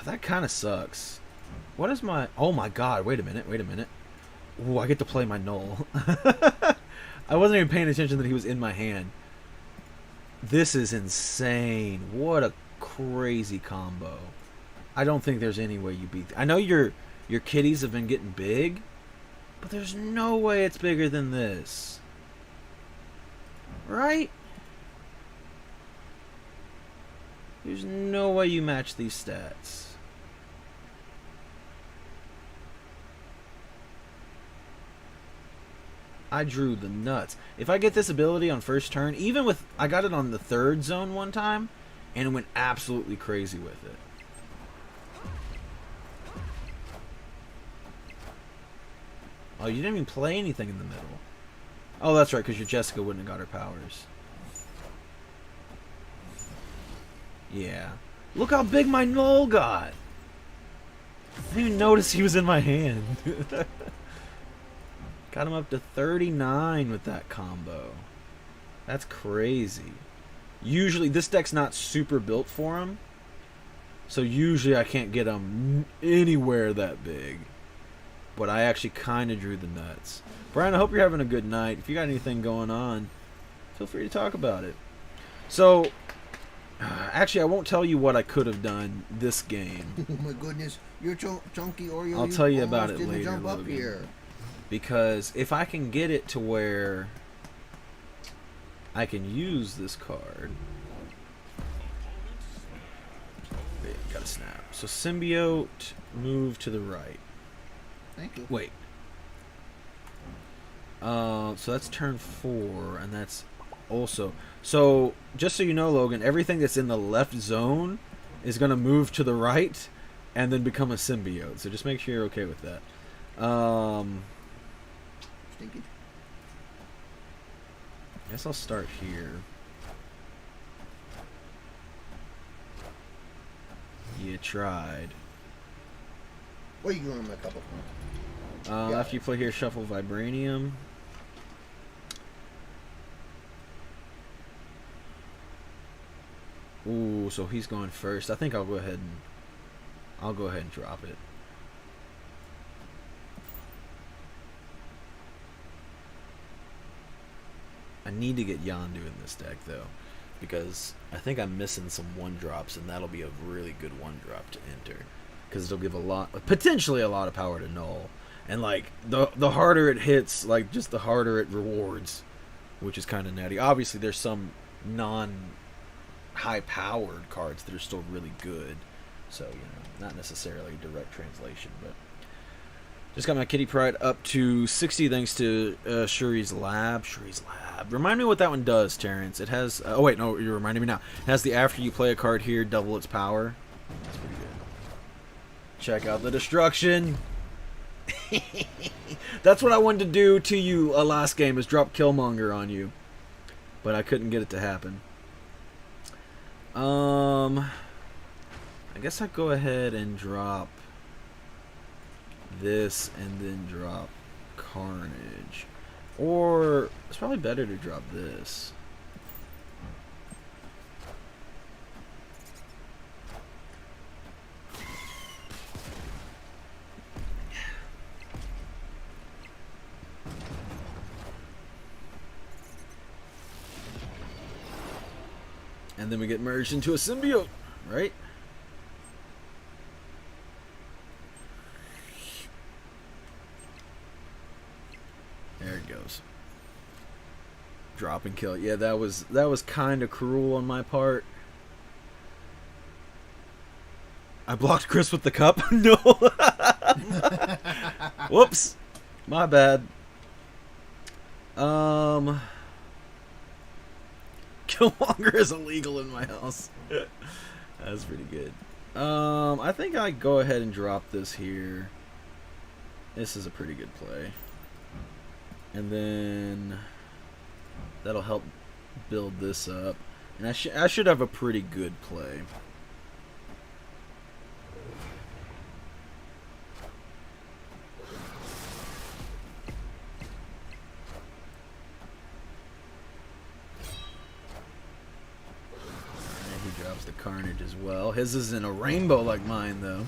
That kind of sucks. What is my... Oh my god, wait a minute. Ooh, I get to play my null. I wasn't even paying attention that he was in my hand. This is insane. What a crazy combo. I don't think there's any way you beat... I know your kitties have been getting big, but there's no way it's bigger than this. Right? There's no way you match these stats. I drew the nuts. If I get this ability on first turn, even with... I got it on the third zone one time, and it went absolutely crazy with it. Oh, you didn't even play anything in the middle. Oh, that's right, because your Jessica wouldn't have got her powers. Yeah. Look how big my null got! I didn't even notice he was in my hand. Got him up to 39 with that combo. That's crazy. Usually, this deck's not super built for him. So usually I can't get him anywhere that big. But I actually kind of drew the nuts. Brian, I hope you're having a good night. If you got anything going on, feel free to talk about it. So, actually, I won't tell you what I could have done this game. Oh my goodness, you're chunky Oreo. I'll tell you about it later. Jump up here. Because if I can get it to where I can use this card... Wait, gotta snap. So Symbiote, move to the right. Thank you. Wait. So that's turn 4, and that's also... So, just so you know, Logan, everything that's in the left zone is going to move to the right and then become a symbiote. So just make sure you're okay with that. Stinky. I guess I'll start here. You tried. What are you doing with my cup of After you play here, shuffle Vibranium. Ooh, so he's going first. I think I'll go ahead and drop it. I need to get Yondu in this deck though, because I think I'm missing some 1-drops, and that'll be a really good 1-drop to enter, because it'll give potentially a lot of power to Null, and like the harder it hits, like just the harder it rewards, which is kind of natty. Obviously, there's some high-powered cards that are still really good, so not necessarily direct translation, but just got my Kitty Pride up to 60 thanks to Shuri's Lab. Remind me what that one does, Terrence. It has... oh, wait, no, you're reminding me now. It has the after you play a card here, double its power. That's pretty good. Check out the destruction. That's what I wanted to do to you last game, is drop Killmonger on you. But I couldn't get it to happen. I guess I go ahead and drop this and then drop Carnage. Or it's probably better to drop this. And then we get merged into a symbiote, right? There it goes. Drop and kill. Yeah, that was kind of cruel on my part. I blocked Chris with the cup. No. Whoops. My bad. Killmonger is illegal in my house. That's pretty good. I think I go ahead and drop this here. This is a pretty good play. And then that'll help build this up. And I should have a pretty good play. He drops the Carnage as well. His is in a rainbow like mine, though.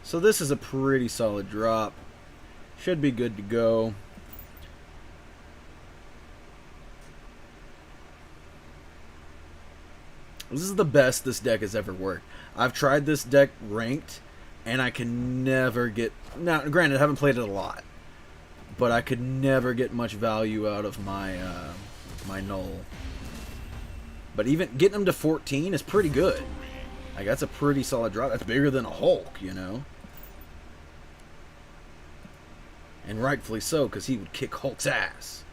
So this is a pretty solid drop. Should be good to go. This is the best this deck has ever worked. I've tried this deck ranked, and I can never get... Now, granted, I haven't played it a lot, but I could never get much value out of my my null. But even getting him to 14 is pretty good. Like, that's a pretty solid drop. That's bigger than a Hulk, you know? And rightfully so, because he would kick Hulk's ass.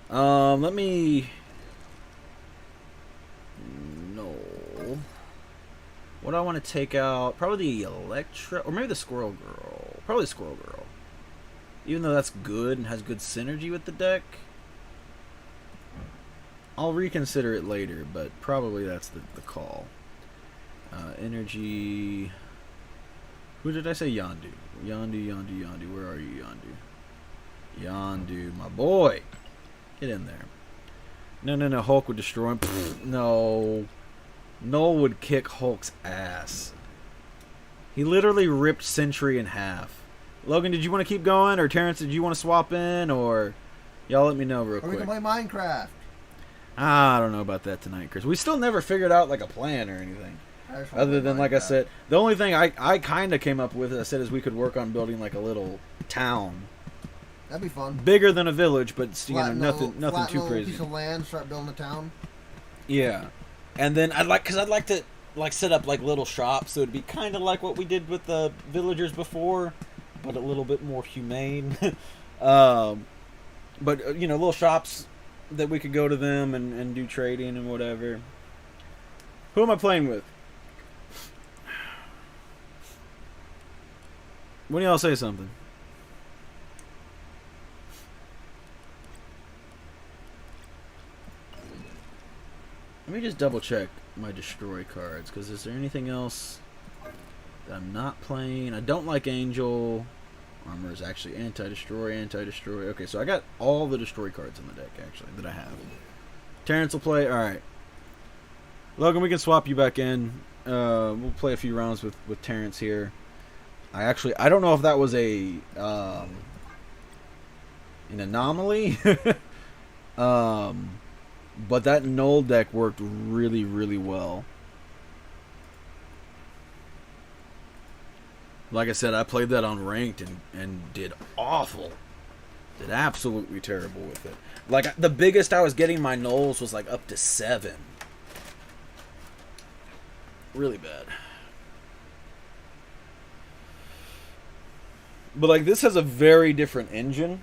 Let me... No. What do I want to take out? Probably the Electra, or maybe the Squirrel Girl. Probably the Squirrel Girl. Even though that's good and has good synergy with the deck. I'll reconsider it later, but probably that's the call. Energy... Who did I say? Yondu. Yondu. Where are you, Yondu? Yondu, my boy. Get in there. No. Hulk would destroy him. Pfft, no. Null would kick Hulk's ass. He literally ripped Sentry in half. Logan, did you want to keep going? Or Terrence, did you want to swap in? Or y'all let me know real quick. Or we can play Minecraft. I don't know about that tonight, Chris. We still never figured out like a plan or anything. Other than, like I said, the only thing I kind of came up with, I said, is we could work on building like a little town. That'd be fun. Bigger than a village, but nothing too crazy. Piece of land, start building a town. Yeah, and then I'd like to set up like little shops, so it'd be kind of like what we did with the villagers before, but a little bit more humane. But little shops that we could go to them and do trading and whatever. Who am I playing with? When do y'all say something? Let me just double check my destroy cards, because is there anything else that I'm not playing? I don't like Angel. Armor is actually anti-destroy. Okay, so I got all the destroy cards in the deck, actually, that I have. Terrence will play. Alright. Logan, we can swap you back in. We'll play a few rounds with Terrence here. I don't know if that was an anomaly. But that null deck worked really, really well. Like I said, I played that on ranked and did awful. Did absolutely terrible with it. Like, the biggest I was getting my nulls was like up to 7. Really bad. But like, this has a very different engine.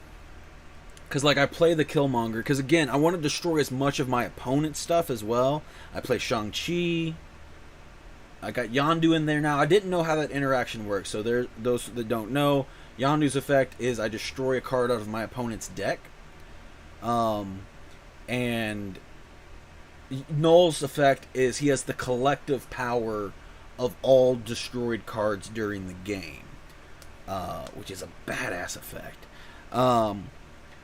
Because like, I play the Killmonger. Because again, I want to destroy as much of my opponent's stuff as well. I play Shang-Chi. I got Yondu in there now. I didn't know how that interaction works. So there, those that don't know, Yondu's effect is I destroy a card out of my opponent's deck. And And Null's effect is he has the collective power of all destroyed cards during the game, which is a badass effect.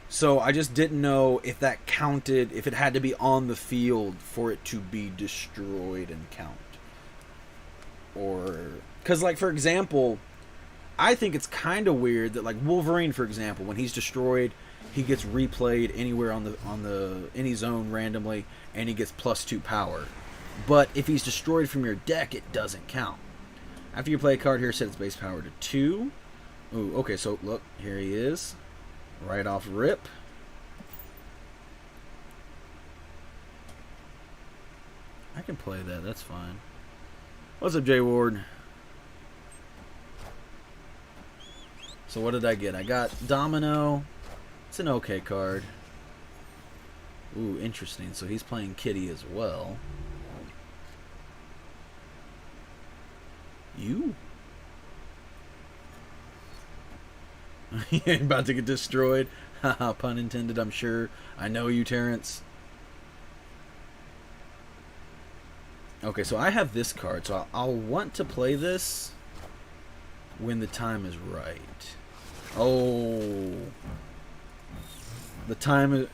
So I just didn't know if that counted, if it had to be on the field for it to be destroyed and count. Or, because, like, for example, I think it's kind of weird that, like, Wolverine, for example, when he's destroyed, he gets replayed anywhere on the any zone randomly, and he gets +2 power. But if he's destroyed from your deck, it doesn't count. After you play a card here, set its base power to 2. Ooh, okay, so look, here he is. Right off rip. I can play that, that's fine. What's up, Jay Ward? So what did I get? I got Domino. It's an okay card. Ooh, interesting. So he's playing Kitty as well. You? He ain't about to get destroyed. Haha, pun intended, I'm sure. I know you, Terrence. Okay, so I have this card, so I'll want to play this when the time is right. Oh. The time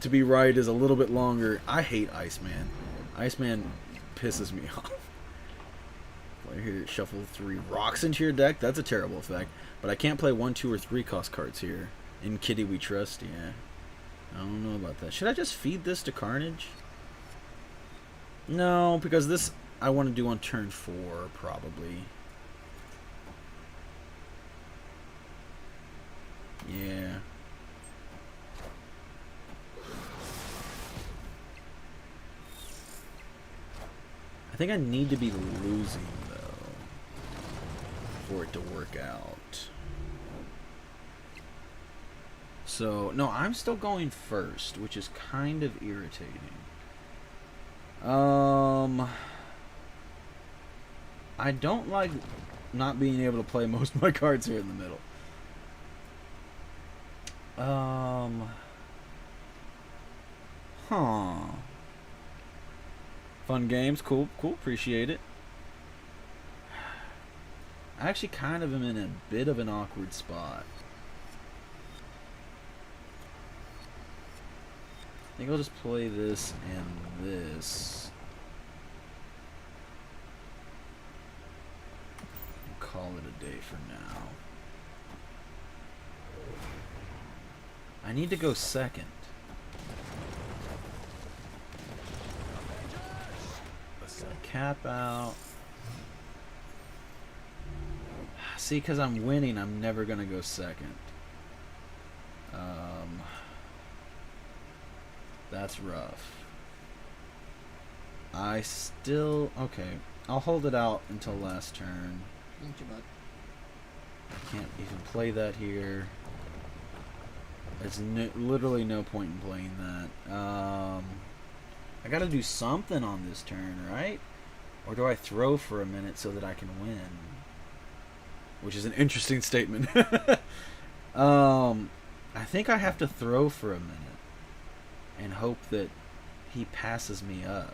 to be right is a little bit longer. I hate Iceman. Iceman pisses me off. Play here, shuffle 3 rocks into your deck. That's a terrible effect. But I can't play 1, 2, or 3 cost cards here. In Kitty We Trust, yeah. I don't know about that. Should I just feed this to Carnage? No, because this I want to do on turn 4, probably. Yeah. I think I need to be losing, though, for it to work out. So, no, I'm still going first, which is kind of irritating. I don't like not being able to play most of my cards here in the middle. Fun games, cool, appreciate it. I actually kind of am in a bit of an awkward spot. I think I'll just play this and this. And call it a day for now. I need to go second. Let's cap out. See, because I'm winning, I'm never going to go second. That's rough. I still... Okay, I'll hold it out until last turn. I can't even play that here. There's literally no point in playing that. I gotta do something on this turn, right? Or do I throw for a minute so that I can win? Which is an interesting statement. I think I have to throw for a minute and hope that he passes me up.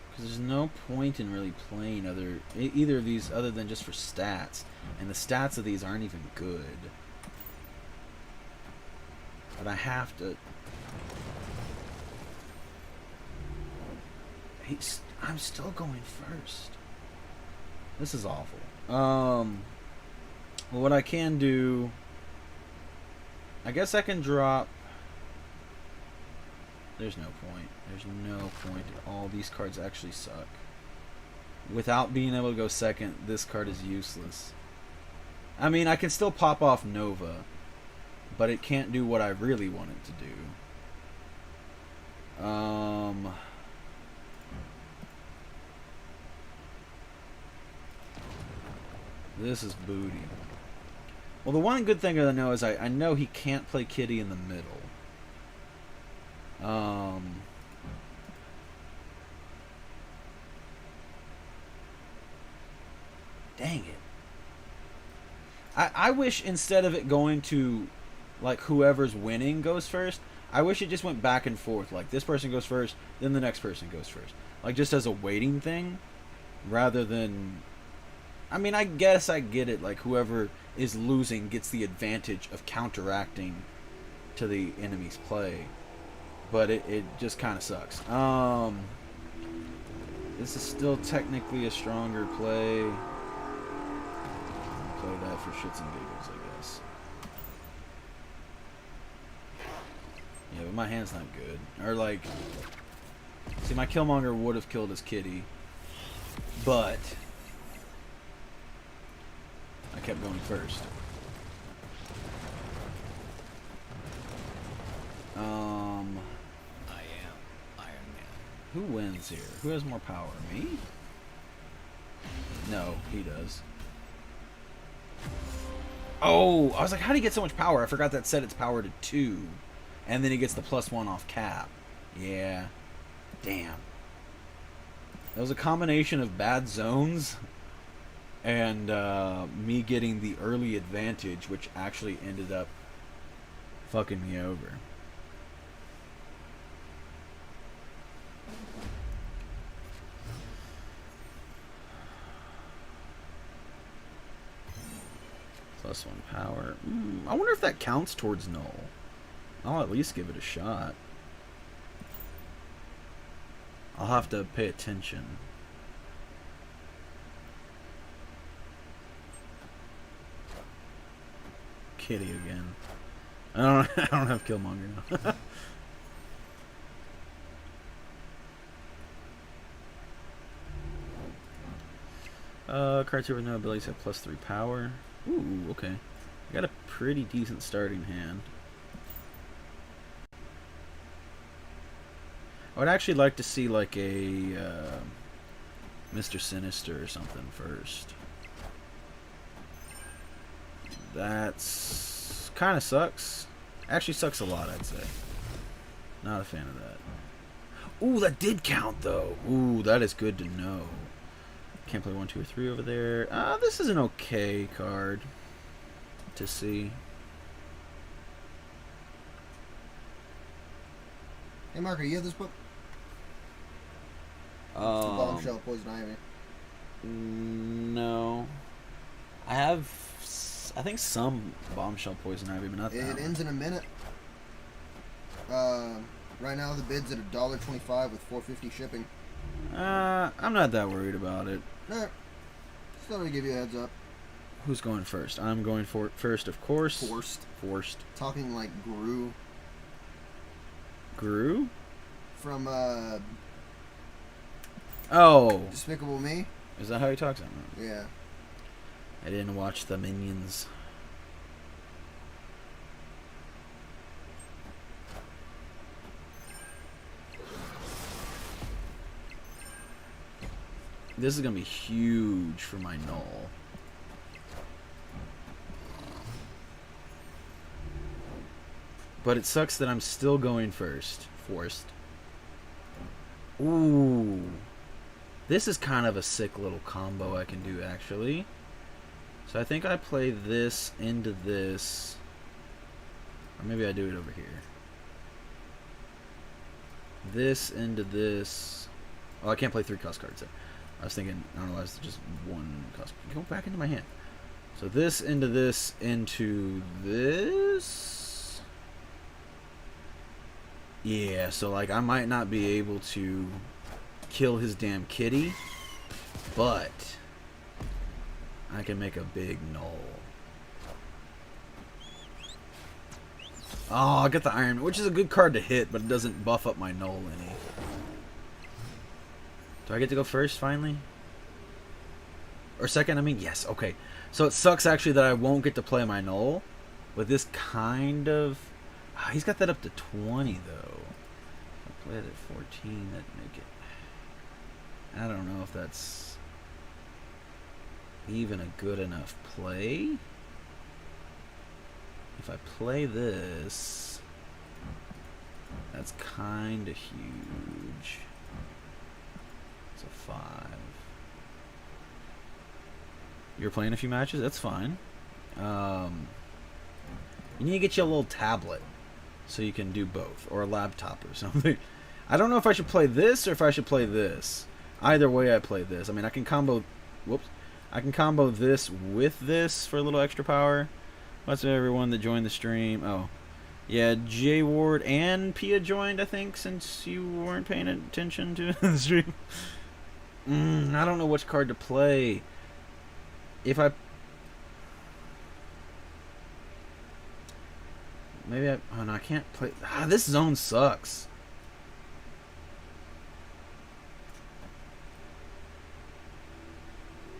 Because there's no point in really playing either of these other than just for stats. And the stats of these aren't even good. But I have to... I'm still going first. This is awful. Well, what I can do... I guess I can drop... There's no point. There's no point. All these cards actually suck. Without being able to go second, this card is useless. I mean, I can still pop off Nova, but it can't do what I really want it to do. This is booty. Well, the one good thing I know is I know he can't play Kitty in the middle. Dang it. I wish instead of it going to, like, whoever's winning goes first, I wish it just went back and forth. Like, this person goes first, then the next person goes first. Like, just as a waiting thing, rather than... I mean, I guess I get it. Like, whoever is losing gets the advantage of counteracting to the enemy's play. But it just kind of sucks. This is still technically a stronger play. I'll play that for shits and giggles, I guess. Yeah, but my hand's not good. Or, like... See, my Killmonger would have killed his kitty. But... I kept going first. I am Iron Man. Who wins here? Who has more power? Me? No, he does. Oh, I was like, how do you get so much power? I forgot that set its power to 2. And then he gets the +1 off Cap. Yeah. Damn. That was a combination of bad zones and me getting the early advantage, which actually ended up fucking me over. +1 power. I wonder if that counts towards null. I'll at least give it a shot. I'll have to pay attention. Kitty again. I don't have Killmonger now. Cards here with no abilities have +3 power. Ooh, okay. I got a pretty decent starting hand. I would actually like to see like a Mr. Sinister or something first. That's kind of sucks. Actually sucks a lot, I'd say. Not a fan of that. Ooh, that did count though. Ooh, that is good to know. Can't play 1, 2, or 3 over there. This is an okay card to see. Hey, Marco, you have this book? Bombshell, Poison Ivy. No. I have, I think, some Bombshell, Poison Ivy, but not that It ends in a minute. Right now the bid's at $1.25 with $4.50 shipping. I'm not that worried about it. Alright. Just thought I'd give you a heads up. Who's going first? I'm going for first, of course. Forced. Talking like Gru. Gru? From, Oh. Despicable Me? Is that how he talks? Yeah. I didn't watch the Minions. This is going to be huge for my null. But it sucks that I'm still going first. Forced. Ooh. This is kind of a sick little combo I can do, actually. So I think I play this into this. Or maybe I do it over here. This into this. Oh, I can't play 3 cost cards there. I was thinking, I don't know, it's just 1 cost. Go back into my hand. So this into this into this. Yeah, so like I might not be able to kill his damn kitty, but I can make a big null. Oh, I got the Iron Man, which is a good card to hit, but it doesn't buff up my null any. Do I get to go first, finally? Or second, I mean? Yes, okay. So it sucks, actually, that I won't get to play my null. But this kind of... he's got that up to 20, though. I play it at 14, that'd make it... I don't know if that's... even a good enough play. If I play this... that's kind of huge. It's a 5. You're playing a few matches? That's fine. You need to get you a little tablet so you can do both, or a laptop or something. I don't know if I should play this or if I should play this. Either way, I play this. I mean, I can combo. Whoops. I can combo this with this for a little extra power. What's everyone that joined the stream? Oh, yeah, Jay Ward and Pia joined, I think, since you weren't paying attention to the stream. I don't know which card to play. If I... Maybe I... Oh, no, I can't play... this zone sucks.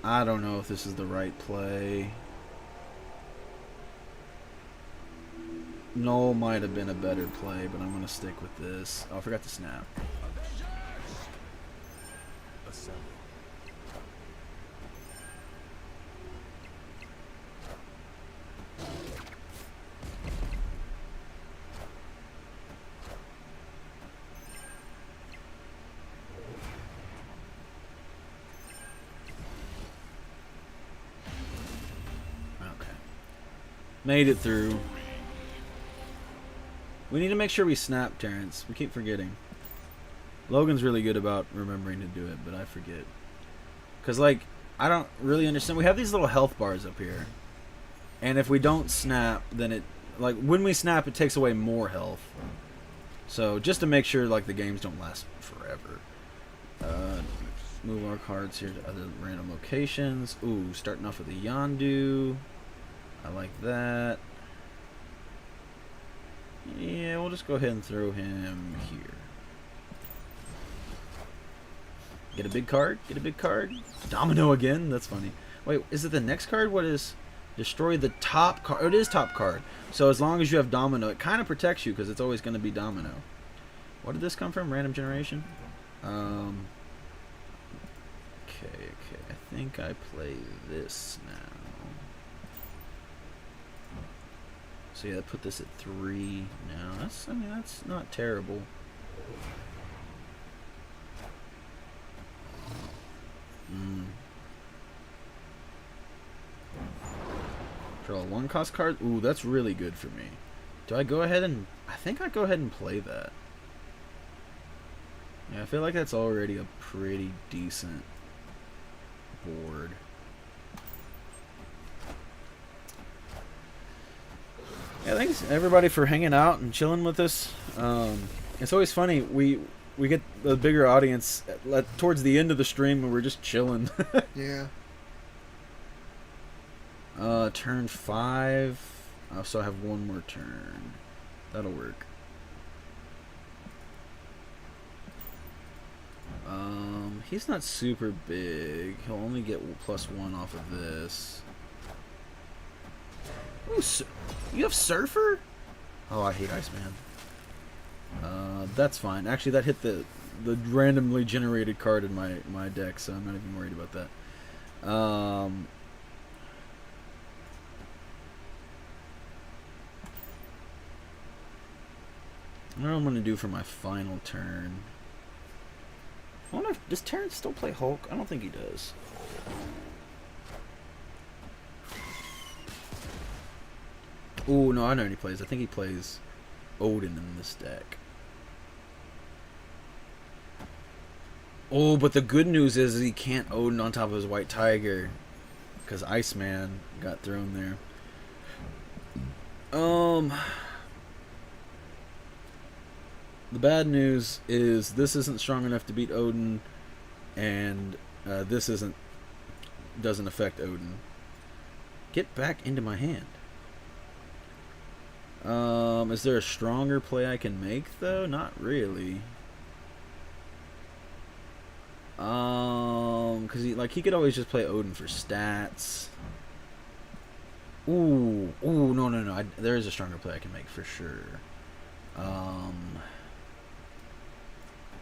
I don't know if this is the right play. Null might have been a better play, but I'm going to stick with this. Oh, I forgot to snap. Made it through. We need to make sure we snap, Terrence. We keep forgetting. Logan's really good about remembering to do it, but I forget. Because, like, I don't really understand. We have these little health bars up here. And if we don't snap, then it... Like, when we snap, it takes away more health. So, just to make sure, like, the games don't last forever. Move our cards here to other random locations. Ooh, starting off with a Yondu. I like that. Yeah, we'll just go ahead and throw him here. Get a big card? Get a big card? Domino again? That's funny. Wait, is it the next card? What is... Destroy the top card. Oh, it is top card. So as long as you have Domino, it kind of protects you because it's always going to be Domino. What did this come from? Random generation? Okay. I think I play this now. So yeah, put this at 3 now. I mean, that's not terrible. Draw a 1-cost card. Ooh, that's really good for me. Do I go ahead and... I think I go ahead and play that. Yeah, I feel like that's already a pretty decent board. Yeah, thanks everybody for hanging out and chilling with us. It's always funny. We get the bigger audience towards the end of the stream when we're just chilling. Yeah. Turn 5. So I have one more turn. That'll work. He's not super big. He'll only get +1 off of this. Ooh, you have Surfer? Oh, I hate Iceman. That's fine. Actually, that hit the randomly generated card in my deck, so I'm not even worried about that. What am I going to do for my final turn? I wonder if... Does Terrence still play Hulk? I don't think he does. Oh, no, I know what he plays. I think he plays Odin in this deck. Oh, but the good news is he can't Odin on top of his White Tiger. Because Iceman got thrown there. The bad news is this isn't strong enough to beat Odin. And this doesn't affect Odin. Get back into my hand. Is there a stronger play I can make though? Not really. Cause he could always just play Odin for stats. Ooh, no. There is a stronger play I can make for sure.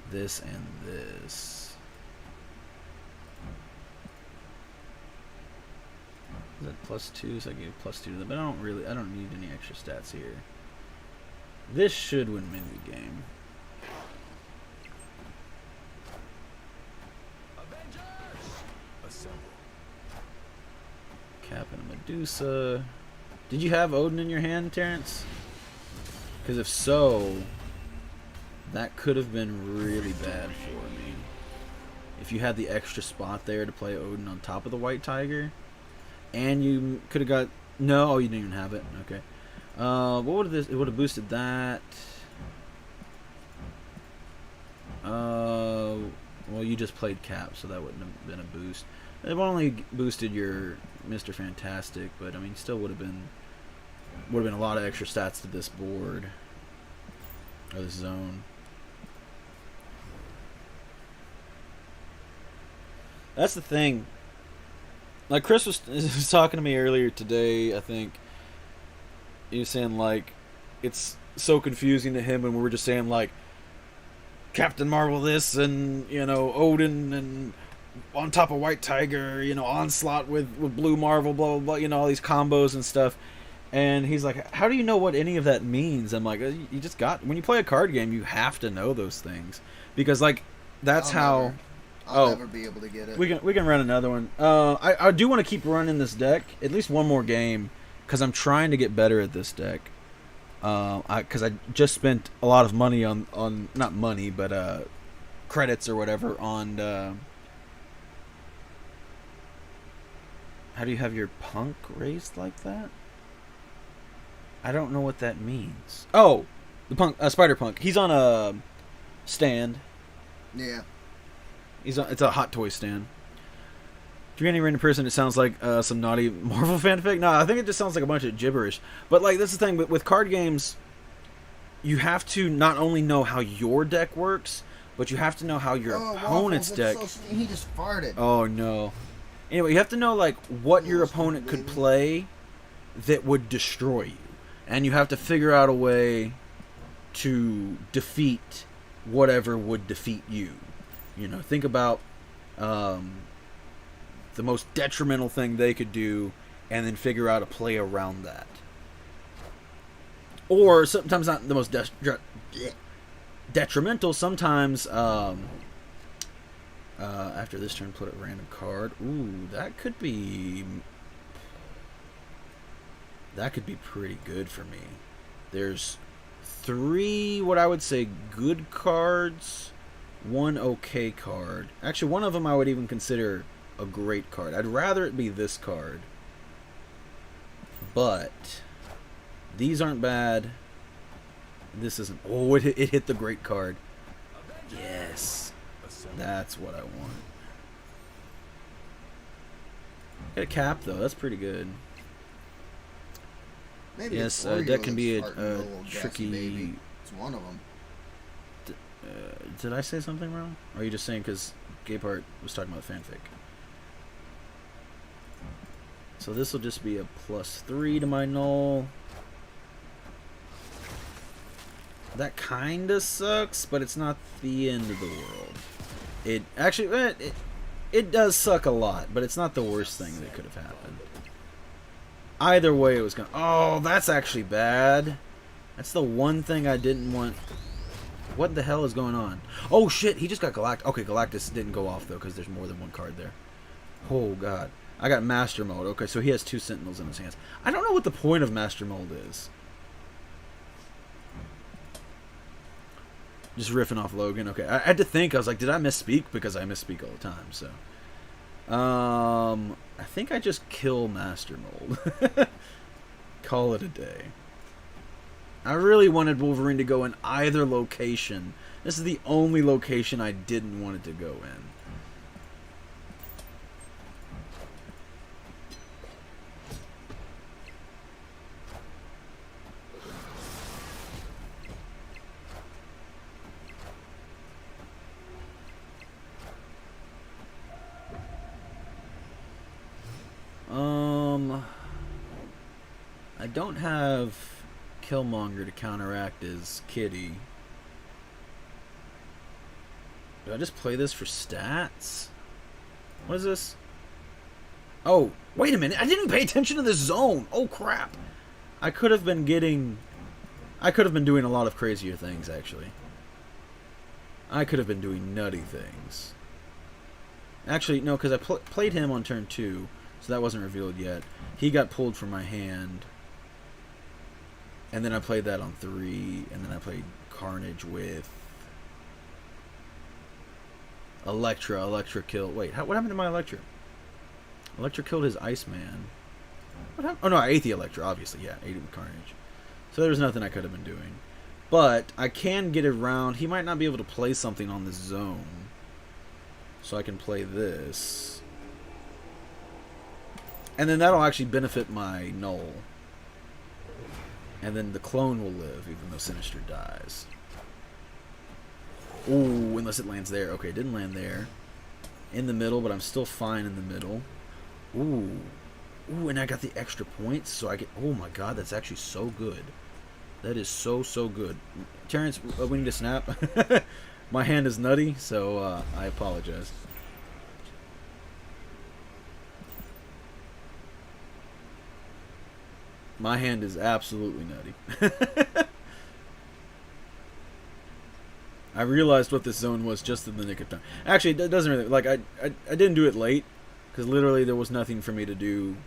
This and this. Is that +2? So I gave +2 to them, but I don't need any extra stats here. This should win me the game. Cap and a Medusa. Did you have Odin in your hand, Terrence? Because if so, that could have been really bad for me. If you had the extra spot there to play Odin on top of the White Tiger, and you could have got... No, oh, you didn't even have it. Okay. What would this? It would have boosted that. Well, you just played Cap, so that wouldn't have been a boost. It only boosted your Mr. Fantastic, but I mean, still would have been a lot of extra stats to this board or this zone. That's the thing. Like Chris was talking to me earlier today, I think. He was saying like it's so confusing to him, and we were just saying like Captain Marvel this, and you know Odin, and on top of White Tiger, you know Onslaught with Blue Marvel, blah blah blah, you know all these combos and stuff. And he's like, how do you know what any of that means? I'm like, you just got, when you play a card game, you have to know those things because like that's how. I'll never be able to get it. We can run another one. I do want to keep running this deck at least one more game because I'm trying to get better at this deck. Because I just spent a lot of money on not money but credits or whatever on. How do you have your punk raised like that? I don't know what that means. Oh, the punk, Spider Punk. He's on a stand. Yeah. It's a hot toy stand. If you're any random person, it sounds like some naughty Marvel fanfic. No, I think it just sounds like a bunch of gibberish. But like that's the thing. With card games, you have to not only know how your deck works, but you have to know how your opponent's deck. He just farted. Oh no. Anyway, you have to know like what your opponent could play that would destroy you, and you have to figure out a way to defeat whatever would defeat you. You know, think about the most detrimental thing they could do and then figure out a play around that. Or sometimes not the most detrimental, sometimes after this turn put a random card. Ooh, that could be pretty good for me. There's 3 what I would say good cards, 1 okay card. Actually, one of them I would even consider a great card. I'd rather it be this card. But these aren't bad. This isn't. Oh, it hit the great card. Yes. That's what I want. Got a cap, though. That's pretty good. Maybe yes, Oreo deck can be that's a farting, little tricky... gassy baby. It's one of them. Did I say something wrong? Or are you just saying because Gaypart was talking about fanfic? So this will just be a +3 to my null. That kinda sucks, but it's not the end of the world. It actually, it does suck a lot, but it's not the worst thing that could have happened. Either way, it was gonna. Oh, that's actually bad. That's the one thing I didn't want. What the hell is going on? Oh shit, he just got Galactus. Okay, Galactus didn't go off though because there's more than one card there. Oh god. I got Master Mode. Okay, so he has 2 Sentinels in his hands. I don't know what the point of Master Mode is. Just riffing off Logan. Okay, I had to think. I was like, did I misspeak? Because I misspeak all the time, so. I think I just kill Master Mold. Call it a day. I really wanted Wolverine to go in either location. This is the only location I didn't want it to go in. I don't have Killmonger to counteract his Kitty. Do I just play this for stats? What is this? Oh, wait a minute. I didn't pay attention to this zone. Oh, crap. I could have been doing a lot of crazier things, actually. I could have been doing nutty things. Actually, no, because I played him on turn 2, so that wasn't revealed yet. He got pulled from my hand. And then I played that on 3, and then I played Carnage with Electra. Electra killed... Wait, what happened to my Electra? Electra killed his Iceman. What happened? Oh, no, I ate the Electra, obviously. Yeah, I ate it with Carnage. So there's nothing I could have been doing. But I can get around. He might not be able to play something on this zone. So I can play this. And then that'll actually benefit my Null. And then the clone will live, even though Sinister dies. Ooh, unless it lands there. Okay, it didn't land there. In the middle, but I'm still fine in the middle. Ooh. Ooh, and I got the extra points, so I get... Oh my god, that's actually so good. That is so, so good. Terrence, we need to snap. My hand is nutty, so I apologize. My hand is absolutely nutty. I realized what this zone was just in the nick of time. Actually, it doesn't really... Like, I didn't do it late, because literally there was nothing for me to do.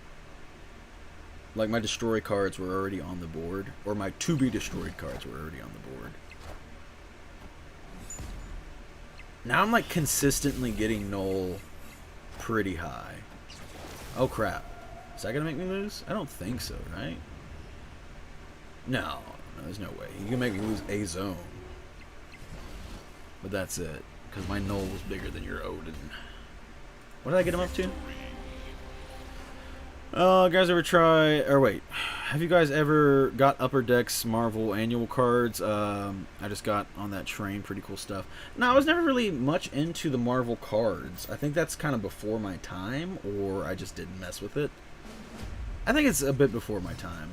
Like, my destroy cards were already on the board. Or my to-be-destroyed cards were already on the board. Now I'm, like, consistently getting Null pretty high. Oh, crap. Is that going to make me lose? I don't think so, right? No, there's no way. You can make me lose a zone. But that's it. Because my Null was bigger than your Odin. What did I get him up to? Guys ever try... Or wait. Have you guys ever got Upper Decks Marvel annual cards? I just got on that train. Pretty cool stuff. No, I was never really much into the Marvel cards. I think that's kind of before my time. Or I just didn't mess with it. I think it's a bit before my time.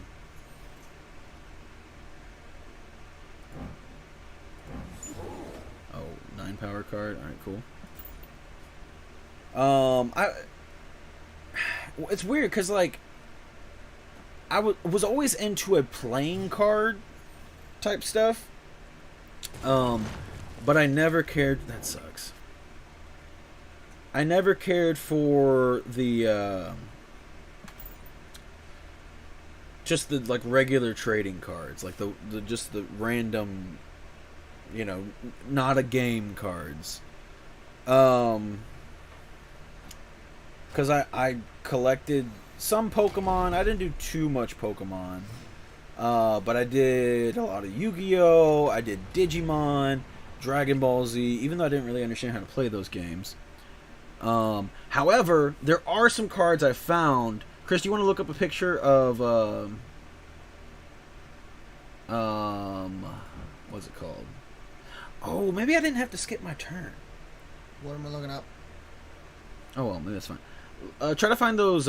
Oh, 9 power card. Alright, cool. It's weird because, like, I was always into a playing card type stuff. But I never cared... That sucks. I never cared for the, just the, like, regular trading cards. Like, the just the random, you know, not a game cards. Because I collected some Pokemon. I didn't do too much Pokemon. But I did a lot of Yu-Gi-Oh! I did Digimon, Dragon Ball Z, even though I didn't really understand how to play those games. However, there are some cards I found. Chris, do you want to look up a picture of, what's it called? Oh, maybe I didn't have to skip my turn. What am I looking up? Oh, well, maybe that's fine. Try to find those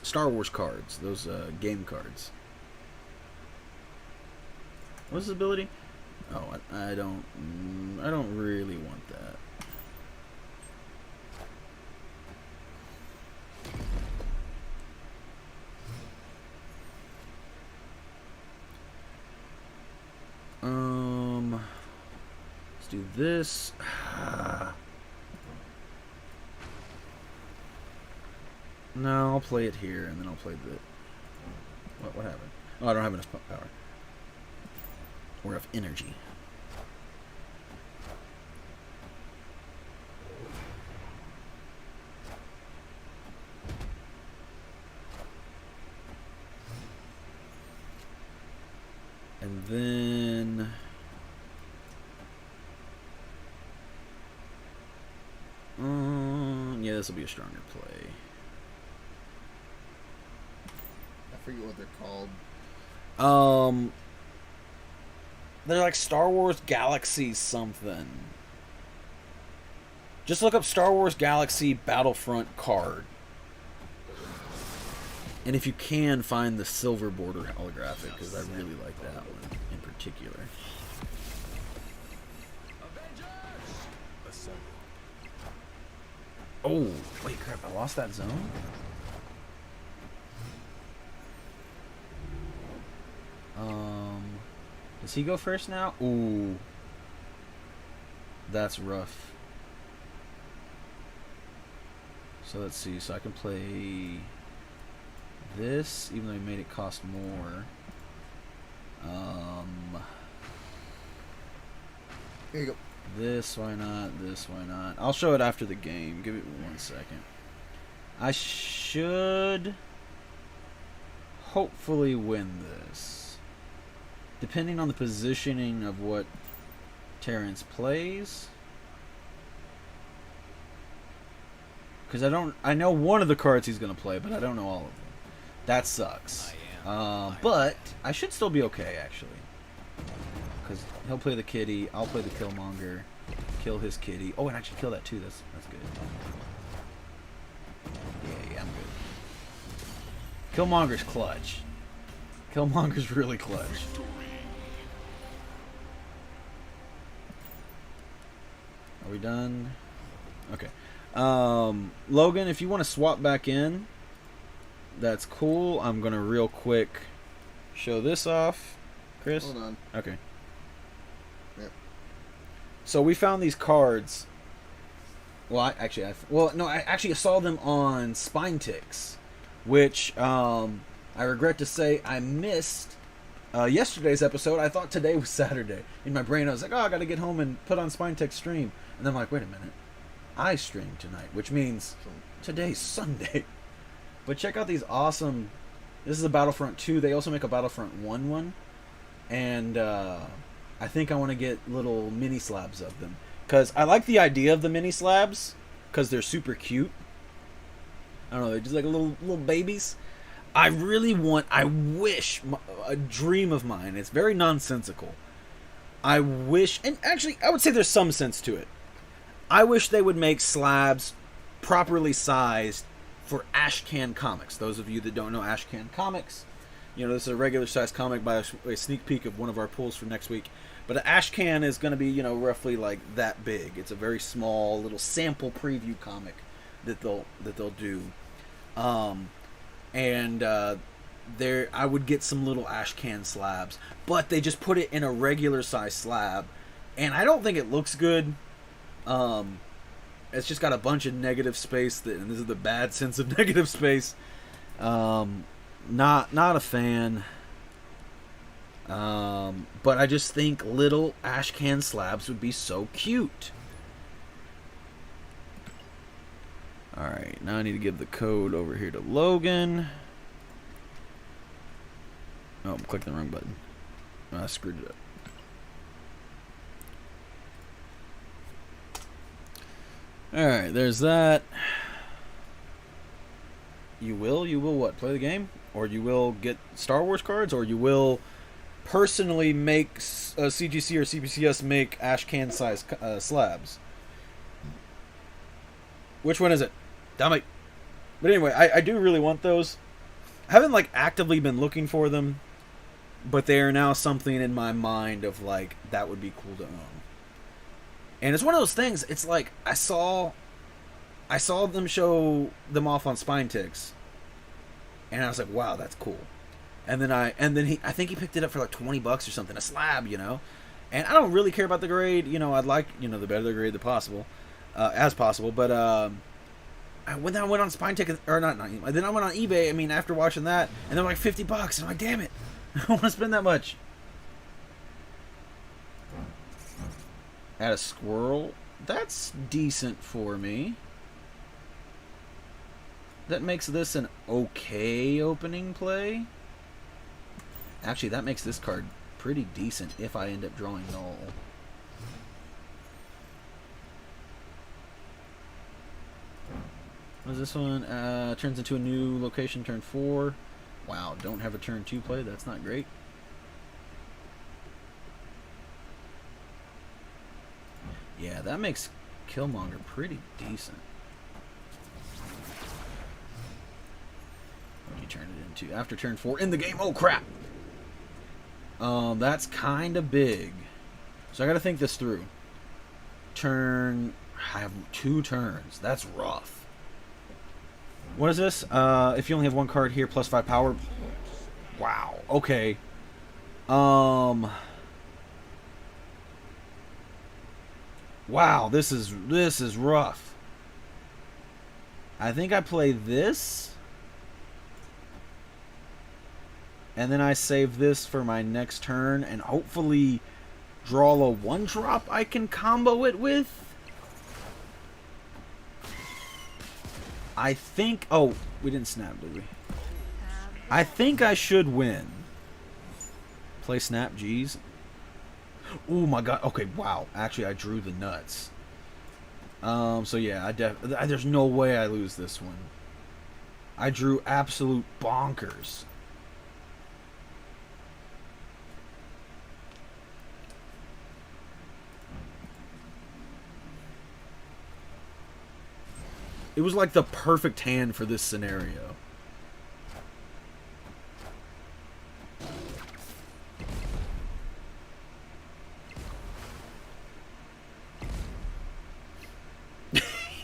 Star Wars cards, those game cards. What's his ability? Oh, I don't really want that. Let's do this. No, I'll play it here, and then I'll play the... What happened? Oh, I don't have enough power. Or enough energy. And then... yeah, this will be a stronger play. I forget what they're called. They're like Star Wars Galaxy something. Just look up Star Wars Galaxy Battlefront card. And if you can, find the silver border holographic, because I really like that one in particular. Oh, wait, crap, I lost that zone? Does he go first now? Ooh. That's rough. So let's see. So I can play this, even though he made it cost more. Here you go. This, why not? This, why not? I'll show it after the game. Give it 1 second. I should hopefully win this. Depending on the positioning of what Terrence plays. Because I know one of the cards he's going to play, but I don't know all of them. That sucks. But I should still be okay, actually. Because he'll play the kitty, I'll play the Killmonger, kill his kitty. Oh, and actually kill that too. That's good. Yeah, I'm good. Killmonger's clutch. Killmonger's really clutch. Are we done? Okay. Logan, if you want to swap back in, that's cool. I'm gonna real quick show this off. Chris? Hold on. Okay. Yep. So we found these cards. Well, I actually saw them on Spine Ticks, which I regret to say I missed yesterday's episode. I thought today was Saturday. In my brain, I was like, oh, I got to get home and put on Spine Ticks stream. And then I'm like, wait a minute. I stream tonight, which means today's Sunday. But check out these awesome... This is a Battlefront 2. They also make a Battlefront 1 one. And I think I want to get little mini slabs of them. Because I like the idea of the mini slabs. Because they're super cute. I don't know, they're just like little babies. I wish, a dream of mine, it's very nonsensical. I wish, and actually I would say there's some sense to it. I wish they would make slabs properly sized for Ashcan Comics. Those of you that don't know Ashcan Comics, you know, this is a regular size comic by a sneak peek of one of our pulls for next week. But an Ashcan is going to be, you know, roughly like that big. It's a very small little sample preview comic that they'll do. There I would get some little Ashcan slabs, but they just put it in a regular size slab, and I don't think it looks good. It's just got a bunch of negative space, and this is the bad sense of negative space. Not a fan. But I just think little Ashcan slabs would be so cute. Alright, now I need to give the code over here to Logan. Oh, I'm clicking the wrong button. I screwed it up. Alright, there's that. You will what? Play the game? Or you will get Star Wars cards? Or you will personally make CGC or CBCS make Ashcan size slabs? Which one is it? Damn it. But anyway, I do really want those. I haven't like actively been looking for them, but they are now something in my mind of like that would be cool to own. And it's one of those things. It's like I saw them show them off on Spine Ticks, and I was like, wow, that's cool. And then I think he picked it up for like $20 or something, a slab, you know. And I don't really care about the grade, you know. I'd like, you know, the better the grade, the possible, as possible. But when I went on Spine Tick, or not, then I went on eBay. I mean, after watching that, and they're like $50, and I'm like, damn it, I don't want to spend that much. Add a squirrel. That's decent for me. That makes this an okay opening play. Actually, that makes this card pretty decent if I end up drawing null. What is this one? Turns into a new location turn 4. Wow, don't have a turn 2 play. That's not great. Yeah, that makes Killmonger pretty decent. What do you turn it into? After turn 4 in the game. Oh, crap! That's kind of big. So I got to think this through. I have 2 turns. That's rough. What is this? If you only have 1 card here, plus 5 power. Wow. Okay. Wow, this is rough. I think I play this. And then I save this for my next turn and hopefully draw a 1-drop I can combo it with. I think... Oh, we didn't snap, did we? I think I should win. Play snap, G's. Oh my god. Okay, wow. Actually, I drew the nuts. So yeah, there's no way I lose this one. I drew absolute bonkers. It was like the perfect hand for this scenario.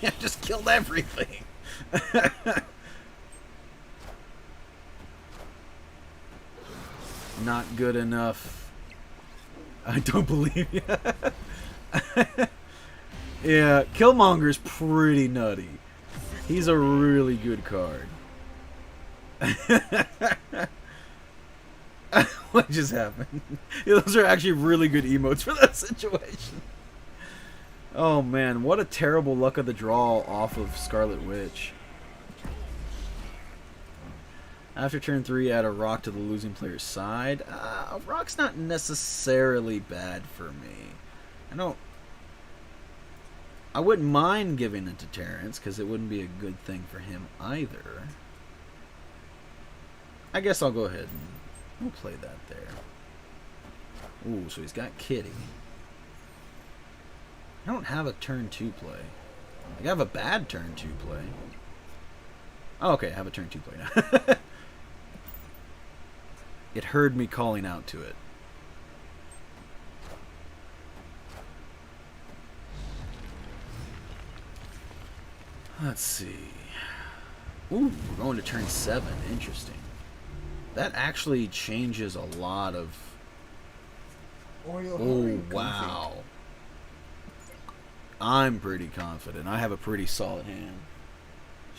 I just killed everything. Not good enough. I don't believe you. Yeah, Killmonger's pretty nutty. He's a really good card. What just happened? Yeah, those are actually really good emotes for that situation. Oh man, what a terrible luck of the draw off of Scarlet Witch. After turn 3, add a rock to the losing player's side. A rock's not necessarily bad for me. I wouldn't mind giving it to Terrence, because it wouldn't be a good thing for him either. I guess I'll go ahead and we'll play that there. Ooh, so he's got Kitty. I don't have a turn 2 play. I have a bad turn 2 play. Oh, okay, I have a turn 2 play now. It heard me calling out to it. Let's see. Ooh, we're going to turn 7. Interesting. That actually changes a lot of... Oh, wow. I'm pretty confident. I have a pretty solid hand.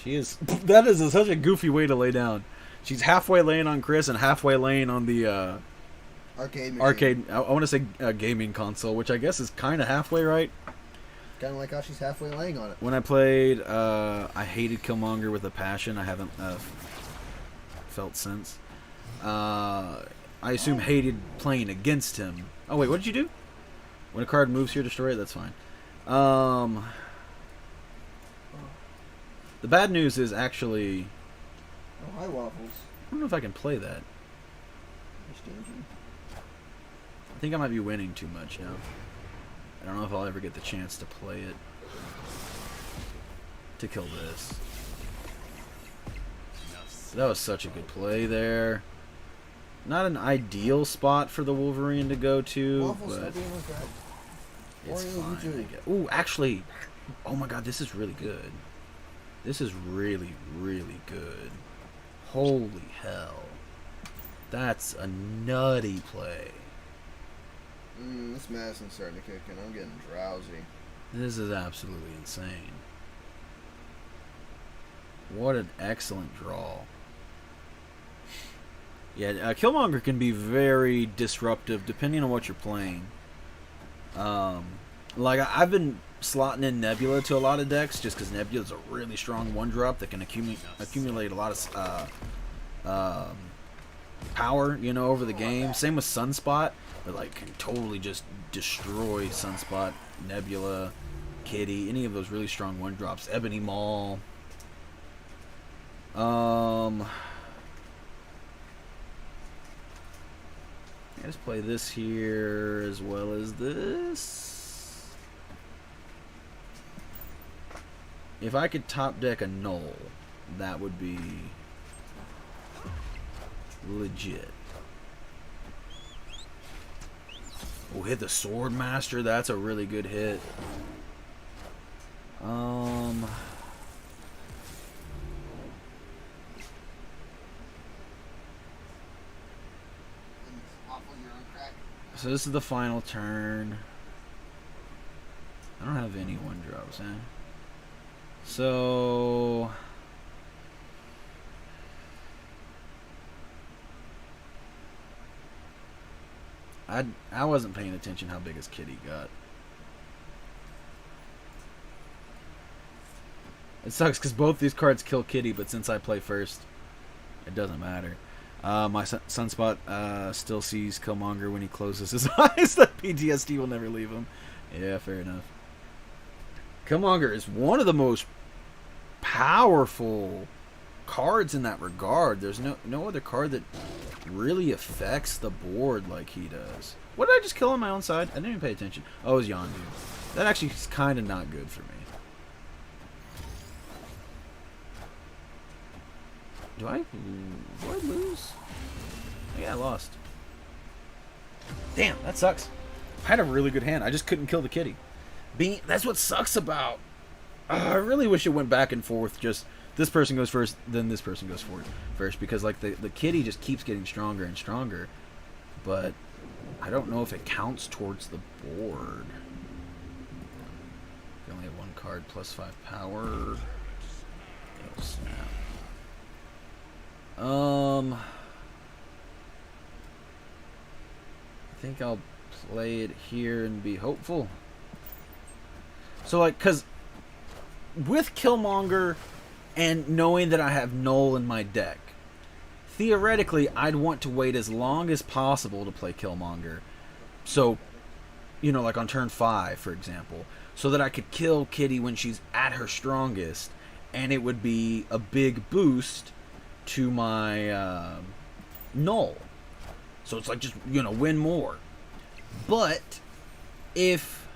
She is... That is such a goofy way to lay down. She's halfway laying on Chris and halfway laying on the... Arcade. I want to say gaming console, which I guess is kind of halfway, right? Kind of like how she's halfway laying on it. When I played, I hated Killmonger with a passion. I haven't felt since. I assume hated playing against him. Oh wait, what did you do? When a card moves here, destroy it. That's fine. The bad news is actually... Oh, hi, Waffles. I don't know if I can play that. I think I might be winning too much now. I don't know if I'll ever get the chance to play it. To kill this. That was such a good play there. Not an ideal spot for the Wolverine to go to, Waffles, but it's Oreo, fine. Ooh, actually, oh my god, this is really good. This is really, really good. Holy hell. That's a nutty play. This medicine's starting to kick in. I'm getting drowsy. This is absolutely insane. What an excellent draw. Yeah, Killmonger can be very disruptive depending on what you're playing. Like, I've been slotting in Nebula to a lot of decks just because Nebula's a really strong 1-drop that can accumulate a lot of power, you know, over the game. Same with Sunspot, but like can totally just destroy Sunspot, Nebula, Kitty, any of those really strong 1-drops. Ebony Maw. Let's play this here as well as this. If I could top deck a Null, that would be legit. We'll hit the Swordmaster. That's a really good hit. So this is the final turn. I don't have any 1-drops, eh? So I wasn't paying attention how big his kitty got. It sucks because both these cards kill kitty, but since I play first, it doesn't matter. My Sunspot still sees Killmonger when he closes his eyes. That PTSD will never leave him. Yeah, fair enough. Killmonger is one of the most powerful cards in that regard. There's no other card that really affects the board like he does. What did I just kill on my own side? I didn't even pay attention. Oh, it was Yondu. That actually is kind of not good for me. Do I lose? Yeah, I lost. Damn, that sucks. I had a really good hand. I just couldn't kill the kitty. That's what sucks about. I really wish it went back and forth. Just this person goes first, then this person goes first, because like the kitty just keeps getting stronger and stronger. But I don't know if it counts towards the board. You only have one card plus 5 power. Oh, snap. I think I'll play it here and be hopeful. So, like, because with Killmonger and knowing that I have Null in my deck, theoretically, I'd want to wait as long as possible to play Killmonger. So, you know, like on turn 5, for example, so that I could kill Kitty when she's at her strongest, and it would be a big boost to my Null. So it's like just, you know, win more. But if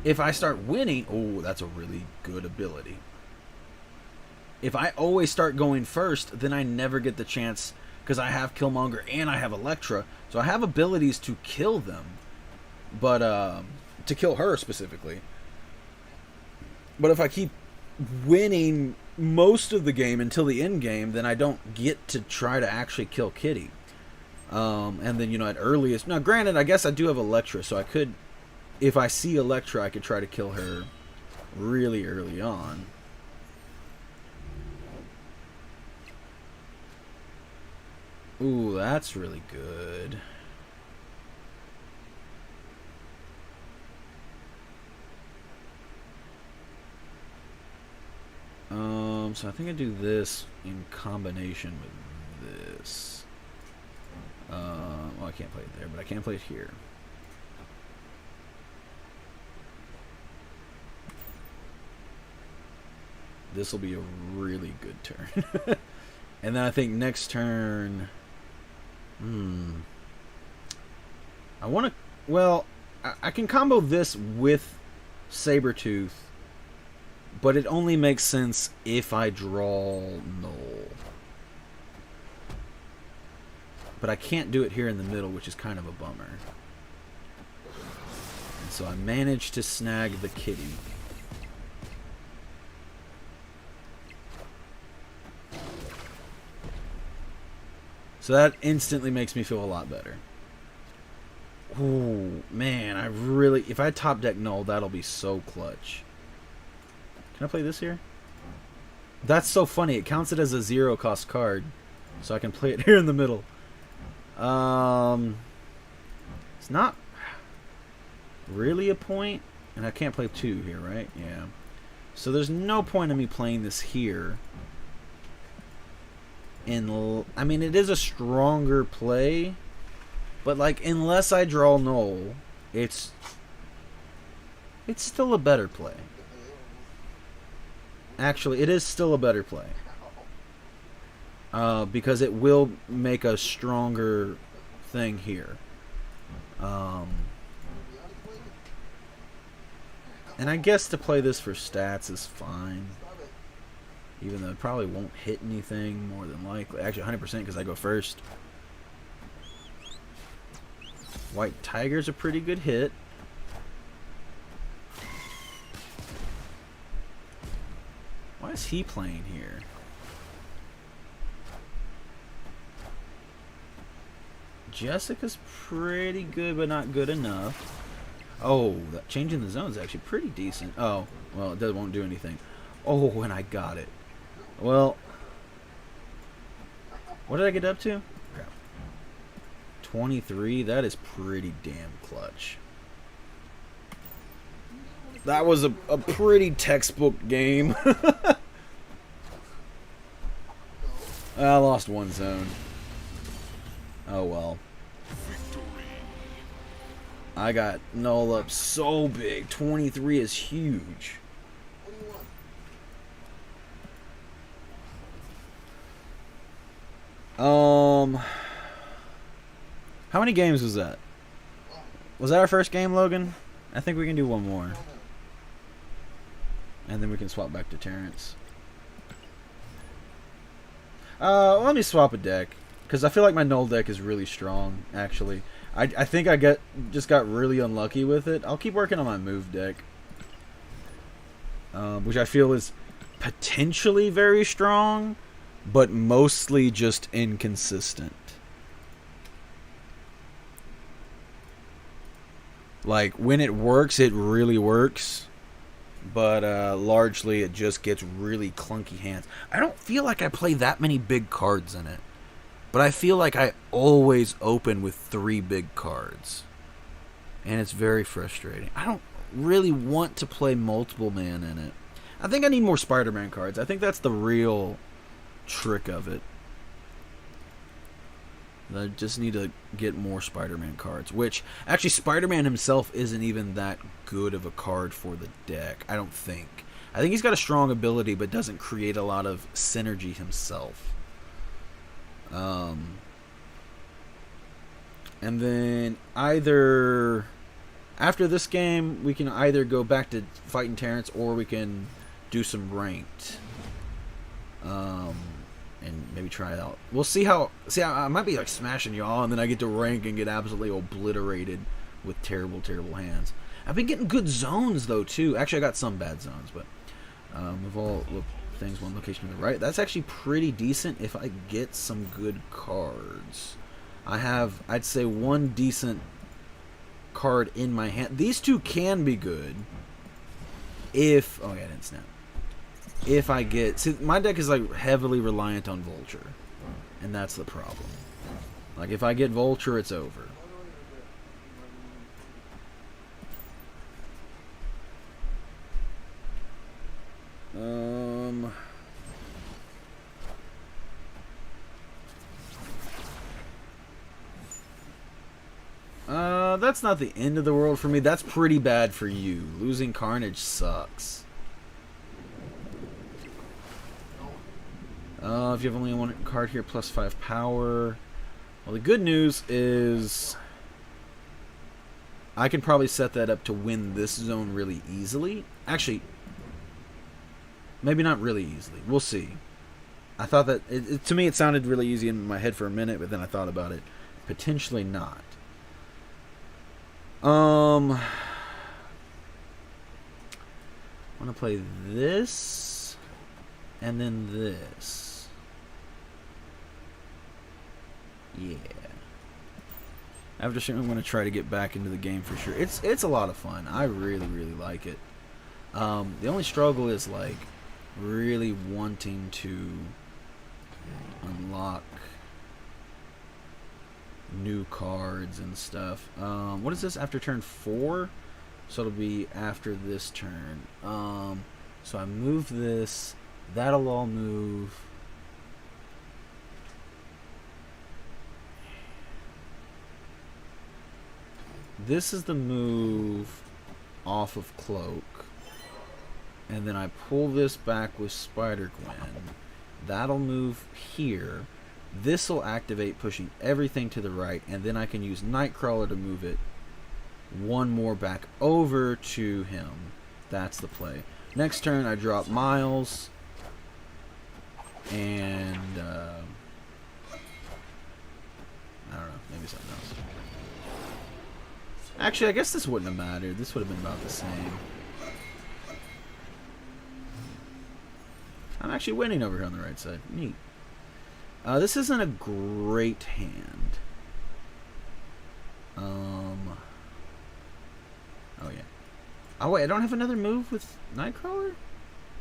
I start winning, oh, that's a really good ability. If I always start going first, then I never get the chance, because I have Killmonger and I have Elektra, so I have abilities to kill them, but to kill her specifically. But if I keep winning most of the game until the end game, then I don't get to try to actually kill Kitty. And then, you know, at earliest, now granted, I guess I do have Elektra, so I could, if I see Elektra, I could try to kill her really early on. Ooh, that's really good. So I think I do this in combination with this. Well, I can't play it there, but I can play it here. This will be a really good turn. And then I think next turn... I want to... Well, I can combo this with Sabretooth, but it only makes sense if I draw Null. But I can't do it here in the middle, which is kind of a bummer. And so I managed to snag the Kitty. So that instantly makes me feel a lot better. Ooh, man, I really... If I top deck Null, that'll be so clutch. Can I play this here? That's so funny. It counts it as a 0-cost card. So I can play it here in the middle. It's not really a point. And I can't play 2 here, right? Yeah. So there's no point in me playing this here. I mean, it is a stronger play. But, like, unless I draw Null, it's still a better play. Actually, it is still a better play. Because it will make a stronger thing here. And I guess to play this for stats is fine. Even though it probably won't hit anything more than likely. Actually, 100% because I go first. White Tiger's a pretty good hit. Why is he playing here? Jessica's pretty good, but not good enough. Oh, that changing the zone is actually pretty decent. Oh, well, it won't do anything. Oh, and I got it. Well, what did I get up to? Crap. 23. That is pretty damn clutch. That was a pretty textbook game. I lost one zone. Oh well. I got null up so big. 23 is huge. How many games was that? Was that our first game, Logan? I think we can do one more. And then we can swap back to Terrence. Let me swap a deck. Because I feel like my null deck is really strong, actually. I think I just got really unlucky with it. I'll keep working on my move deck. Which I feel is potentially very strong, but mostly just inconsistent. Like, when it works, it really works. But largely, it just gets really clunky hands. I don't feel like I play that many big cards in it. But I feel like I always open with 3 big cards. And it's very frustrating. I don't really want to play multiple man in it. I think I need more Spider-Man cards. I think that's the real trick of it. I just need to get more Spider-Man cards. Which, actually, Spider-Man himself isn't even that good of a card for the deck. I don't think. I think he's got a strong ability, but doesn't create a lot of synergy himself. And then either after this game, we can either go back to fighting Terrence, or we can do some ranked. And maybe try it out. We'll see how... See, I might be like smashing y'all, and then I get to rank and get absolutely obliterated with terrible, terrible hands. I've been getting good zones, though, too. Actually, I got some bad zones, but... we've all looked things one location to the right. That's actually pretty decent if I get some good cards. I have, I'd say, one decent card in my hand. These two can be good if... Oh, yeah, I didn't snap. If I get... See, my deck is, like, heavily reliant on Vulture. And that's the problem. Like, if I get Vulture, it's over. That's not the end of the world for me. That's pretty bad for you. Losing Carnage sucks. If you have only one card here, plus 5 power. Well, the good news is I can probably set that up to win this zone really easily. Actually, maybe not really easily. We'll see. I thought that... to me, it sounded really easy in my head for a minute, but then I thought about it. Potentially not. I want to play this, and then this. Yeah. After shooting, I'm going to try to get back into the game for sure. It's a lot of fun. I really, really like it. The only struggle is, like, really wanting to unlock new cards and stuff. What is this? After turn 4? So it'll be after this turn. So I move this. That'll all move. This is the move off of Cloak. And then I pull this back with Spider-Gwen. That'll move here. This will activate, pushing everything to the right, and then I can use Nightcrawler to move it one more back over to him. That's the play. Next turn, I drop Miles, and I don't know, maybe something else. Actually, I guess this wouldn't have mattered. This would have been about the same. I'm actually winning over here on the right side. Neat. This isn't a great hand. Oh yeah. Oh wait, I don't have another move with Nightcrawler?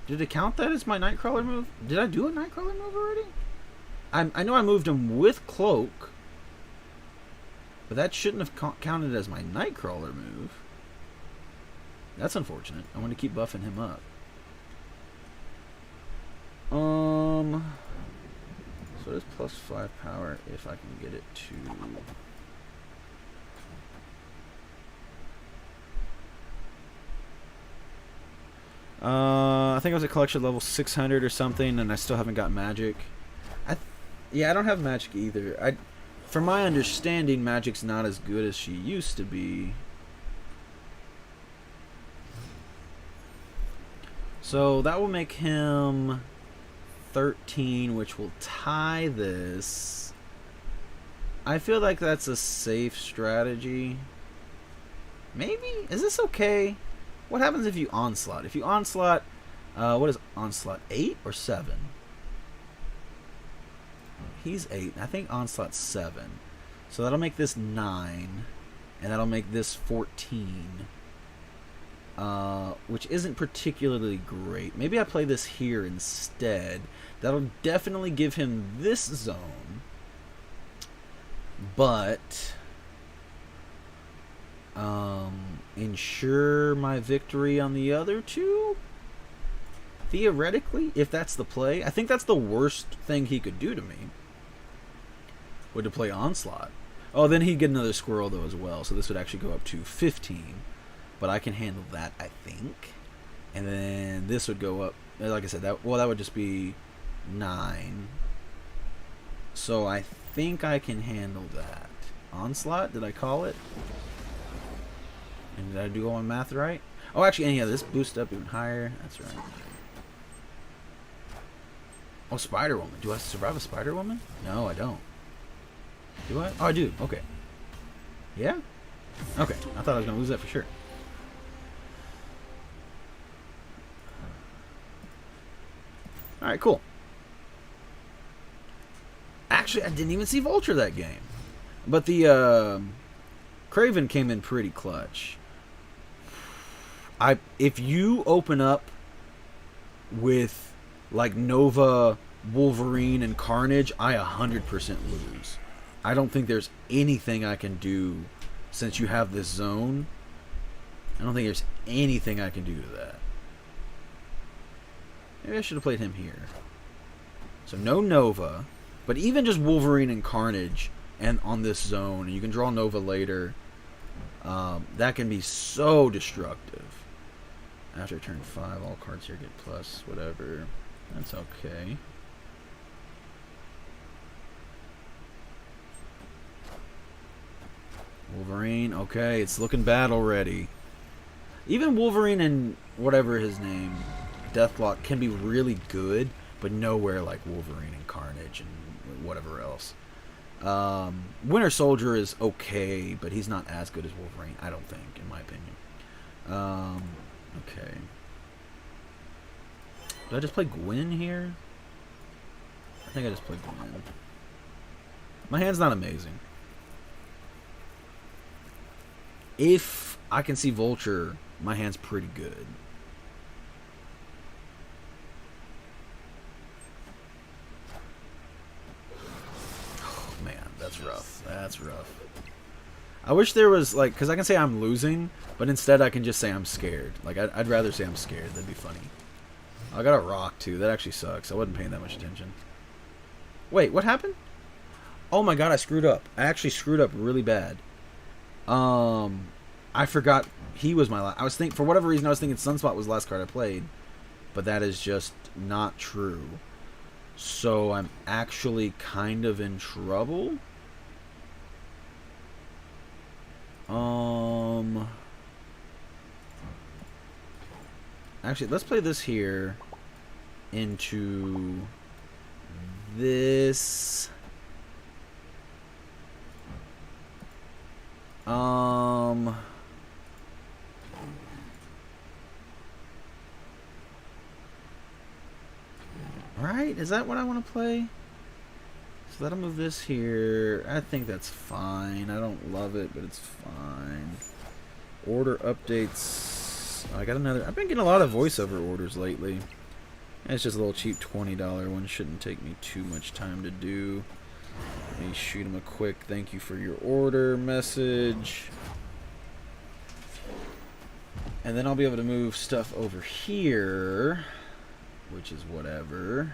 Did it count that as my Nightcrawler move? Did I do a Nightcrawler move already? I know I moved him with Cloak. But that shouldn't have counted as my Nightcrawler move. That's unfortunate. I want to keep buffing him up. So it is +5 power if I can get it to... I think I was at collection level 600 or something, and I still haven't got magic. Yeah, I don't have magic either. From my understanding, magic's not as good as she used to be. So that will make him 13, which will tie this. I feel like that's a safe strategy. Maybe? Is this okay? What happens if you onslaught? If you onslaught, what is onslaught? 8 or 7? He's 8. I think onslaught's 7. So that'll make this 9. And that'll make this 14. Which isn't particularly great. Maybe I play this here instead. That'll definitely give him this zone. But... ensure my victory on the other two? Theoretically, if that's the play. I think that's the worst thing he could do to me. Would to play Onslaught. Oh, then he'd get another squirrel though as well. So this would actually go up to 15. But I can handle that, I think. And then this would go up. Like I said, that would just be 9. So I think I can handle that. Onslaught? Did I call it? And did I do all my math right? Oh, actually, yeah, this boosts up even higher. That's right. Oh, Spider-Woman. Do I survive a Spider-Woman? No, I don't. Do I? Oh, I do. Okay. Yeah? Okay. I thought I was going to lose that for sure. Alright, cool. Actually, I didn't even see Vulture that game. But the Kraven came in pretty clutch. If you open up with like Nova, Wolverine, and Carnage, I 100% lose. I don't think there's anything I can do since you have this zone. I don't think there's anything I can do to that. Maybe I should have played him here. So no Nova, but even just Wolverine and Carnage and on this zone, and you can draw Nova later. That can be so destructive. After turn 5, all cards here get plus, whatever. That's okay. Wolverine, okay, it's looking bad already. Even Wolverine and whatever his name, Deathlock, can be really good, but nowhere like Wolverine and Carnage and whatever else. Winter Soldier is okay, but he's not as good as Wolverine, I don't think, in my opinion. Okay. Did I just play Gwen here? I think I just played Gwen. My hand's not amazing. If I can see Vulture, my hand's pretty good. Oh man, that's rough. That's rough. I wish there was, like, because I can say I'm losing, but instead I can just say I'm scared. Like, I'd rather say I'm scared. That'd be funny. I got a rock, too. That actually sucks. I wasn't paying that much attention. Wait, what happened? Oh my god, I screwed up. I actually screwed up really bad. I forgot he was my last... I was thinking, for whatever reason, I was thinking Sunspot was the last card I played. But that is just not true. So I'm actually kind of in trouble. Actually, let's play this here into this. Right? Is that what I want to play? So that'll move this here. I think that's fine. I don't love it, but it's fine. Order updates. I got another. I've been getting a lot of voiceover orders lately. It's just a little cheap $20 one. Shouldn't take me too much time to do. Let me shoot him a quick thank you for your order message. And then I'll be able to move stuff over here, which is whatever.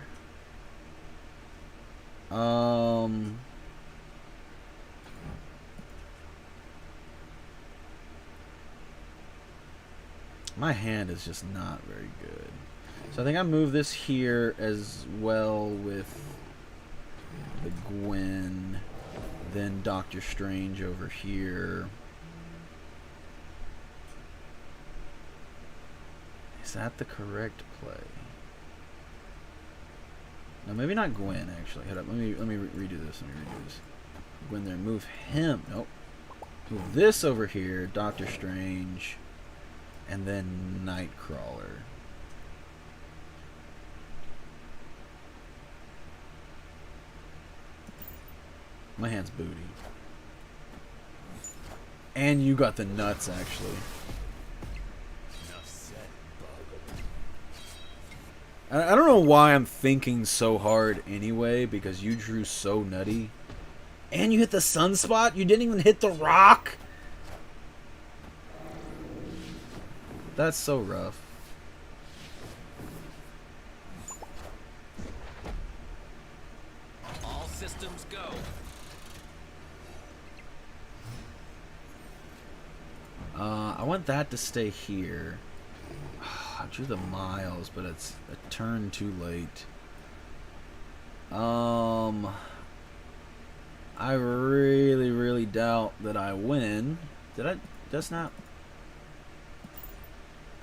My hand is just not very good. So I think I move this here as well with the Gwen, then Doctor Strange over here. Is that the correct play? No, maybe not Gwen actually. Hold up, let me redo this. Gwen there, move him. Nope. Move this over here, Doctor Strange, and then Nightcrawler. My hand's booty. And you got the nuts, actually. I don't know why I'm thinking so hard anyway, because you drew so nutty. And you hit the sunspot? You didn't even hit the rock? That's so rough. All systems go. I want that to stay here. I drew the miles, but it's a turn too late. I really doubt that I win. Did I? That's not.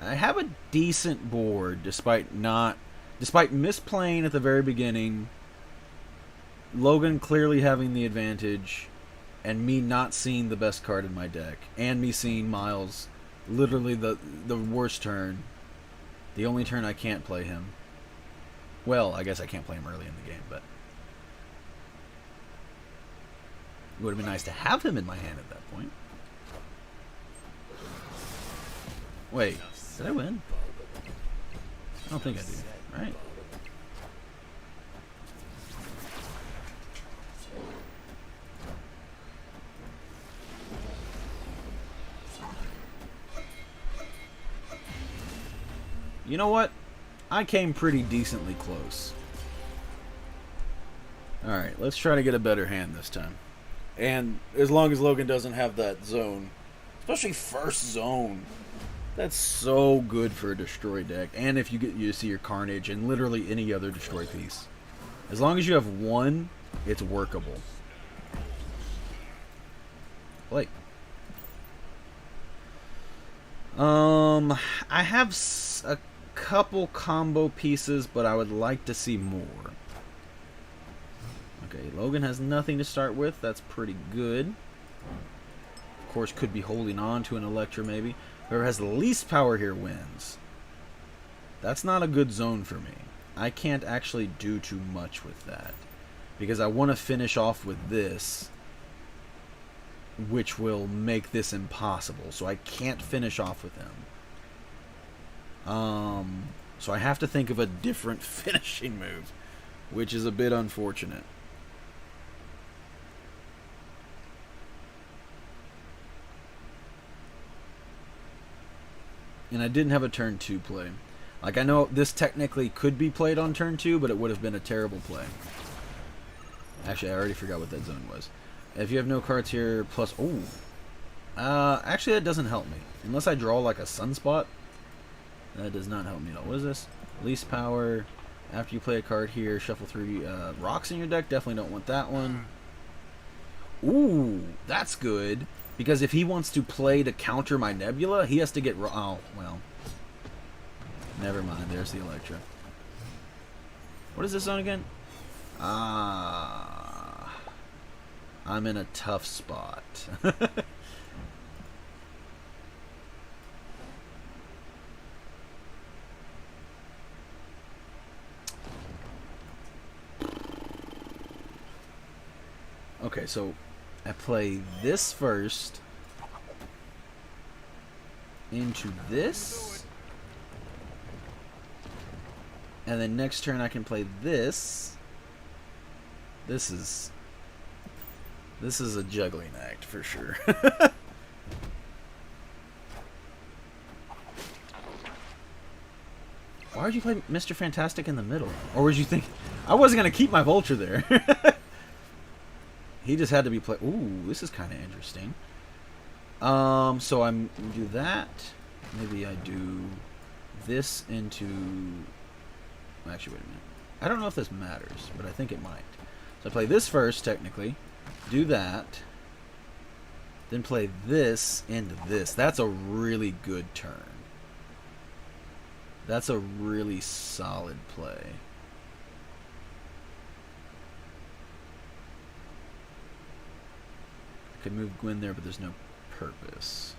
I have a decent board, despite misplaying at the very beginning. Logan clearly having the advantage, and me not seeing the best card in my deck, and me seeing Miles, literally the worst turn. The only turn I can't play him. Well, I guess I can't play him early in the game, but it would have been nice to have him in my hand at that point. Wait, did I win? I don't think I do, right? You know what? I came pretty decently close. Alright, let's try to get a better hand this time. And as long as Logan doesn't have that zone, especially first zone, that's so good for a destroy deck. And if you get you see your Carnage and literally any other destroy piece. As long as you have one, it's workable. Blake. I have a couple combo pieces, but I would like to see more. Okay, Logan has nothing to start with. That's pretty good. Of course, could be holding on to an Electra maybe. Whoever has the least power here wins. That's not a good zone for me. I can't actually do too much with that, because I want to finish off with this, which will make this impossible. So I can't finish off with him. So I have to think of a different finishing move, which is a bit unfortunate. And I didn't have a turn 2 play. Like, I know this technically could be played on turn 2, but it would have been a terrible play. Actually, I already forgot what that zone was. If you have no cards here, plus... Oh! Actually, that doesn't help me. Unless I draw, like, a sunspot. That does not help me at all. What is this? Least power. After you play a card here, shuffle 3 rocks in your deck. Definitely don't want that one. Ooh! That's good. Because if he wants to play to counter my Nebula, he has to get... Oh, well. Never mind. There's the Electra. What is this zone again? I'm in a tough spot. Okay, so I play this first into this, and then next turn I can play this. This is This is a juggling act for sure. Why would you play Mr. Fantastic in the middle? Or was you think I wasn't gonna keep my vulture there? He just had to be played. Ooh, this is kind of interesting. So I'm do that. Maybe I do this into. Actually, wait a minute. I don't know if this matters, but I think it might. So I play this first, technically. Do that. Then play this into this. That's a really good turn. That's a really solid play. I could move Gwyn there, but there's no purpose.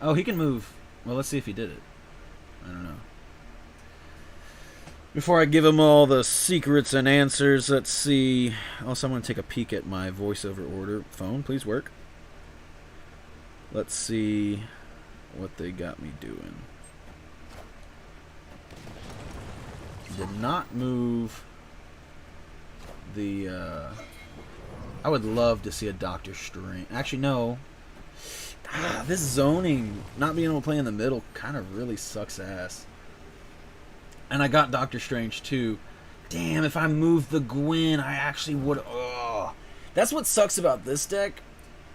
Oh, he can move. Well, let's see if he did it. I don't know. Before I give him all the secrets and answers, let's see. Also, I'm going to take a peek at my voiceover order. Phone, please work. Let's see what they got me doing. Did not move the... I would love to see a Doctor Strange. Actually, no. This zoning, not being able to play in the middle, kind of really sucks ass. And I got Doctor Strange too. Damn, if I moved the Gwyn, I actually would. Oh, that's what sucks about this deck,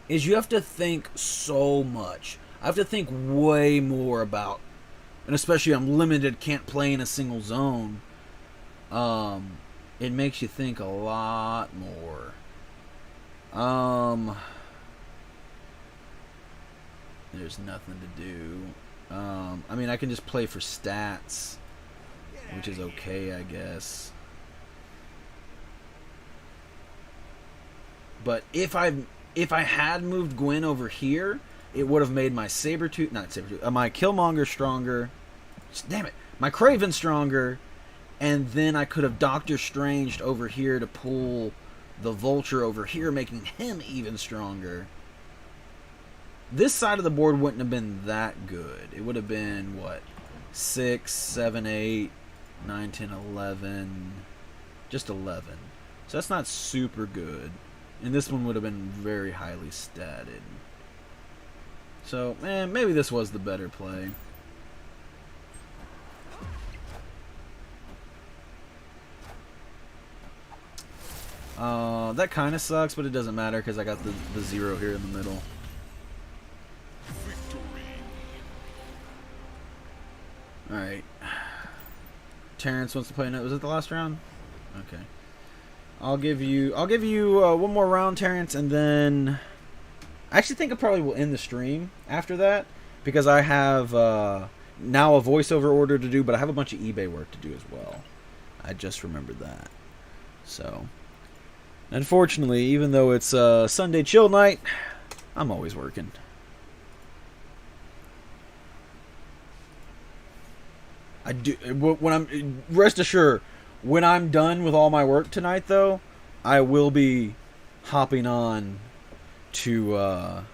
is you have to think so much. I have to think way more about, and especially I'm limited, can't play in a single zone. It makes you think a lot more. There's nothing to do. I mean, I can just play for stats, which is okay, I guess. But if I had moved Gwyn over here, it would have made my my Killmonger stronger. Damn it, my Kraven stronger, and then I could have Doctor Stranged over here to pull the Vulture over here, making him even stronger. This side of the board wouldn't have been that good. It would have been, what, 6, 7, 8, 9, 10, 11. Just 11. So that's not super good. And this one would have been very highly statted. So, maybe this was the better play. That kind of sucks, but it doesn't matter because I got the 0 here in the middle. Alright. Terrence wants to play another. Was it the last round? Okay. I'll give you one more round, Terrence, and then I actually think I probably will end the stream after that because I have now a voiceover order to do, but I have a bunch of eBay work to do as well. I just remembered that. So, unfortunately, even though it's Sunday chill night, I'm always working. I do when I'm rest assured when I'm done with all my work tonight though, I will be hopping on to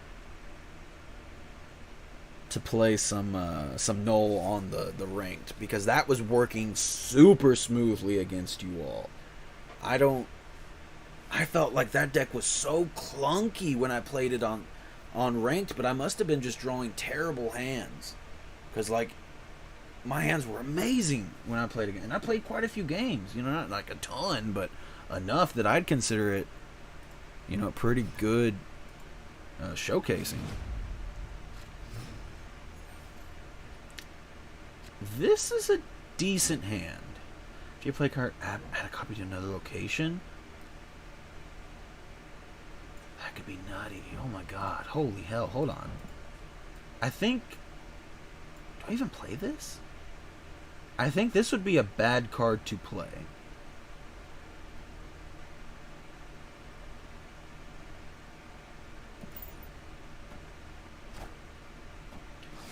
play some Null on the ranked because that was working super smoothly against you all. I felt like that deck was so clunky when I played it on ranked, but I must have been just drawing terrible hands because like my hands were amazing when I played again. And I played quite a few games, not like a ton, but enough that I'd consider it, a pretty good showcasing. This is a decent hand. If you play a card, add a copy to another location. That could be nutty. Oh my god. Holy hell. Hold on. I think... Do I even play this? I think this would be a bad card to play.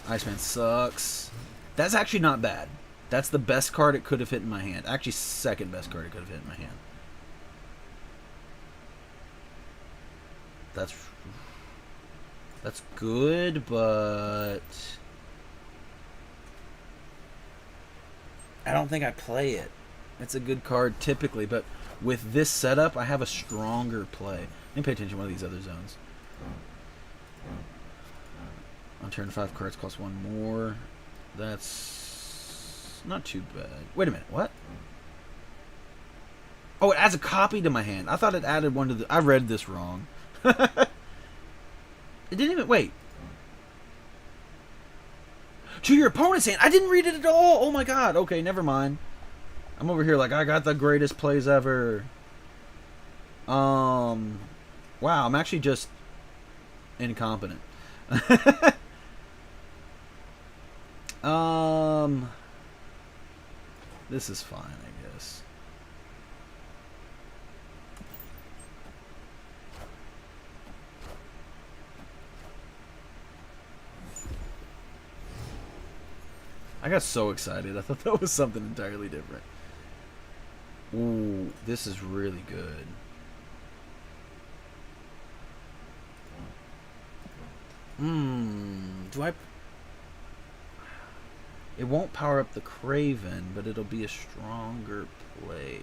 Iceman sucks. That's actually not bad. That's the best card it could have hit in my hand. Actually, second best card it could have hit in my hand. That's good, but I don't think I play it. It's a good card typically, but with this setup, I have a stronger play. Let me pay attention to one of these other zones. On turn 5, cards cost 1 more. That's not too bad. Wait a minute, what? Oh, it adds a copy to my hand. I thought it added one to the... I read this wrong. It didn't even... Wait. To your opponent's hand. I didn't read it at all. Oh my god. Okay, never mind. I'm over here like, I got the greatest plays ever. Wow, I'm actually just incompetent. This is fine, I guess. I got so excited. I thought that was something entirely different. Ooh, this is really good. Do I... It won't power up the Craven, but it'll be a stronger play.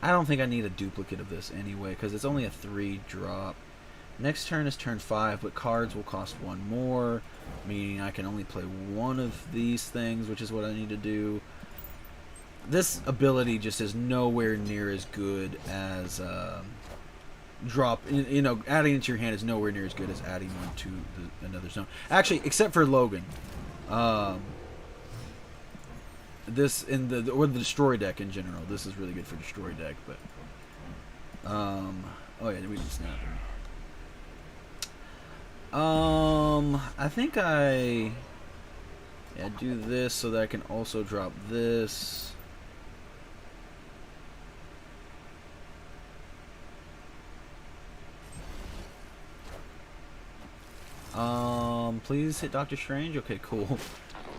I don't think I need a duplicate of this anyway, because it's only a 3-drop. Next turn is turn 5, but cards will cost 1 more, meaning I can only play one of these things, which is what I need to do. This ability just is nowhere near as good as you know, adding it to your hand is nowhere near as good as adding one to another zone. Actually, except for Logan. This or the destroy deck in general. This is really good for destroy deck, but oh yeah, we can snap him. I think I do this so that I can also drop this. Please hit Doctor Strange. Okay, cool.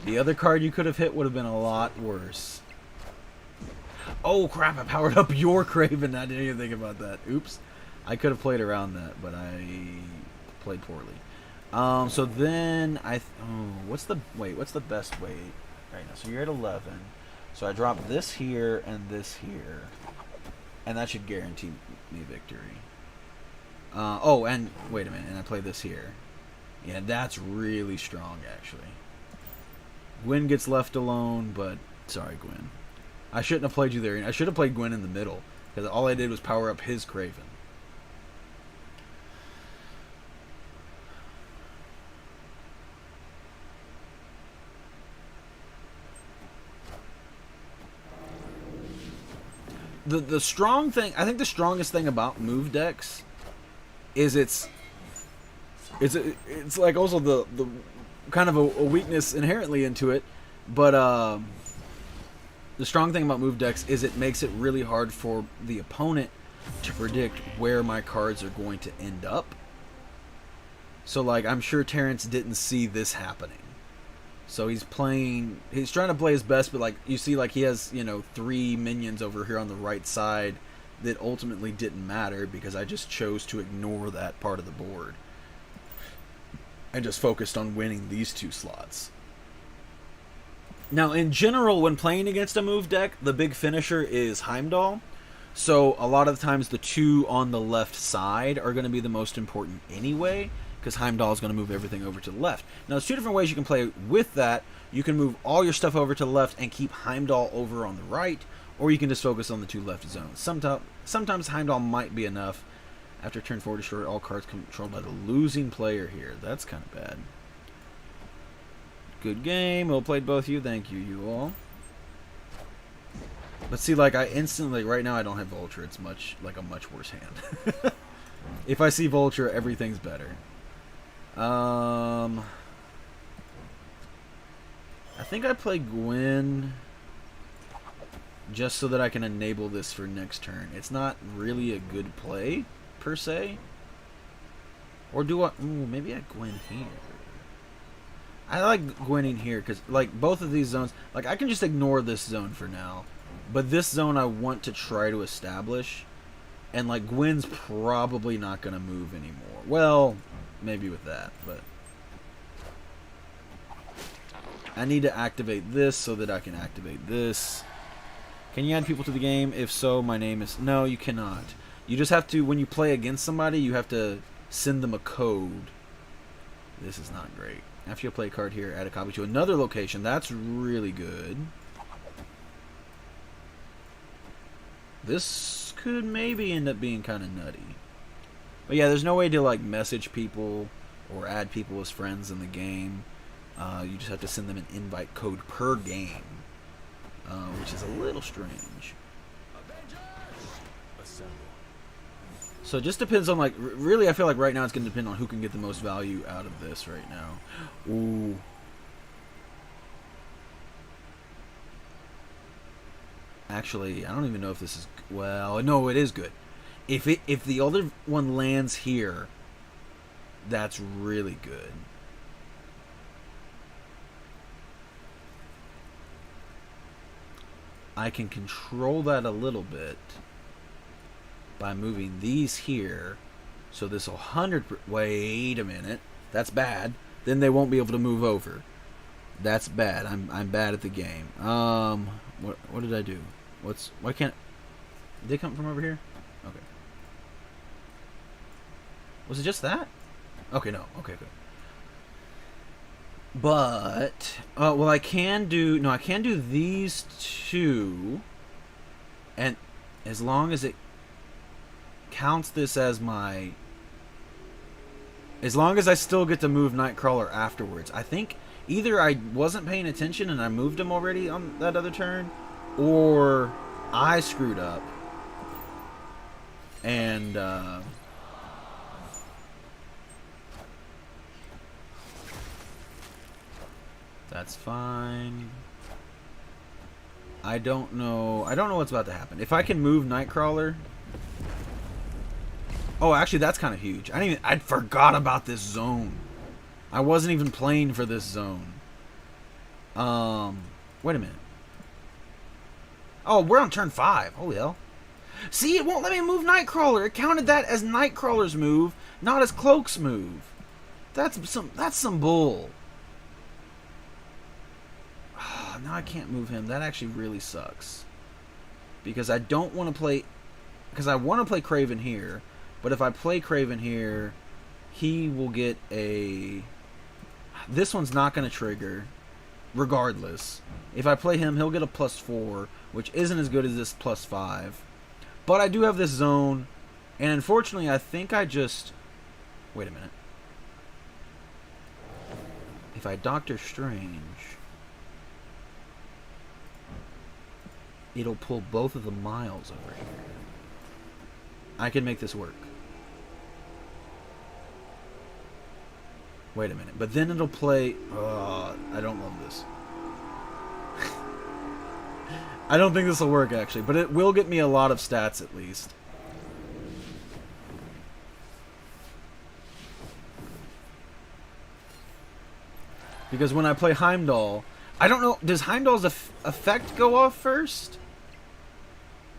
The other card you could have hit would have been a lot worse. Oh crap, I powered up your Craven. I didn't even think about that. Oops. I could have played around that, but I played poorly. So then what's the best way right now? So you're at 11. So I drop this here and this here. And that should guarantee me victory. Oh, and wait a minute, and I play this here. Yeah, that's really strong, actually. Gwen gets left alone, but sorry, Gwen. I shouldn't have played you there. I should have played Gwen in the middle, because all I did was power up his Craven. The strong thing, I think the strongest thing about move decks is it's like also the kind of a weakness inherently into it, but the strong thing about move decks is it makes it really hard for the opponent to predict where my cards are going to end up. So like I'm sure Terrence didn't see this happening. So he's trying to play his best, but like you see like he has, 3 minions over here on the right side that ultimately didn't matter because I just chose to ignore that part of the board. I just focused on winning these 2 slots. Now, in general, when playing against a move deck, the big finisher is Heimdall. So, a lot of the times, the 2 on the left side are going to be the most important anyway, because Heimdall is going to move everything over to the left. Now, there's 2 different ways you can play with that. You can move all your stuff over to the left and keep Heimdall over on the right, or you can just focus on the 2 left zones. Sometimes Heimdall might be enough. After turn 4, destroy all cards controlled by the losing player here. That's kind of bad. Good game. Well played, both of you. Thank you, you all. But see, like, I instantly, right now I don't have Vulture. It's a much worse hand. If I see Vulture, everything's better. I think I play Gwen just so that I can enable this for next turn. It's not really a good play, per se. Or do I... Ooh, maybe I Gwen here. I like Gwenning here, because, like, both of these zones... Like, I can just ignore this zone for now. But this zone I want to try to establish. And, like, Gwen's probably not going to move anymore. Well, maybe with that, but... I need to activate this so that I can activate this. Can you add people to the game? If so, my name is... No, you cannot. You just have to, when you play against somebody, you have to send them a code. This is not great. After you play a card here, add a copy to another location. That's really good. This could maybe end up being kind of nutty. But yeah, there's no way to like message people or add people as friends in the game. You just have to send them an invite code per game, which is a little strange. So it just depends on, like, really I feel like right now it's going to depend on who can get the most value out of this right now. Ooh. Actually, I don't even know if this is... Well, no, it is good. If the other one lands here, that's really good. I can control that a little bit by moving these here, so this will 100... Wait a minute, that's bad. Then they won't be able to move over. That's bad. I'm bad at the game. What did I do? Why can't... Did they come from over here? Okay. Was it just that? Okay, no. Okay, good. But well, I can do... No, I can do these two, and as long as it counts this as my... As long as I still get to move Nightcrawler afterwards. I think either I wasn't paying attention and I moved him already on that other turn, or I screwed up. And that's fine. I don't know what's about to happen. If I can move Nightcrawler... Oh, actually, that's kind of huge. I forgot about this zone. I wasn't even playing for this zone. Wait a minute. Oh, we're on turn 5. Holy hell. See, it won't let me move Nightcrawler. It counted that as Nightcrawler's move, not as Cloak's move. That's some bull. Now I can't move him. That actually really sucks. Because I don't want to play... Because I want to play Kraven here. But if I play Kraven here, he will get a... This one's not going to trigger, regardless. If I play him, he'll get a +4, which isn't as good as this +5. But I do have this zone, and unfortunately, I think I just... Wait a minute. If I Doctor Strange, it'll pull both of the Miles over here. I can make this work. Wait a minute. But then it'll play... I don't love this. I don't think this will work, actually. But it will get me a lot of stats, at least. Because when I play Heimdall... I don't know... Does Heimdall's effect go off first?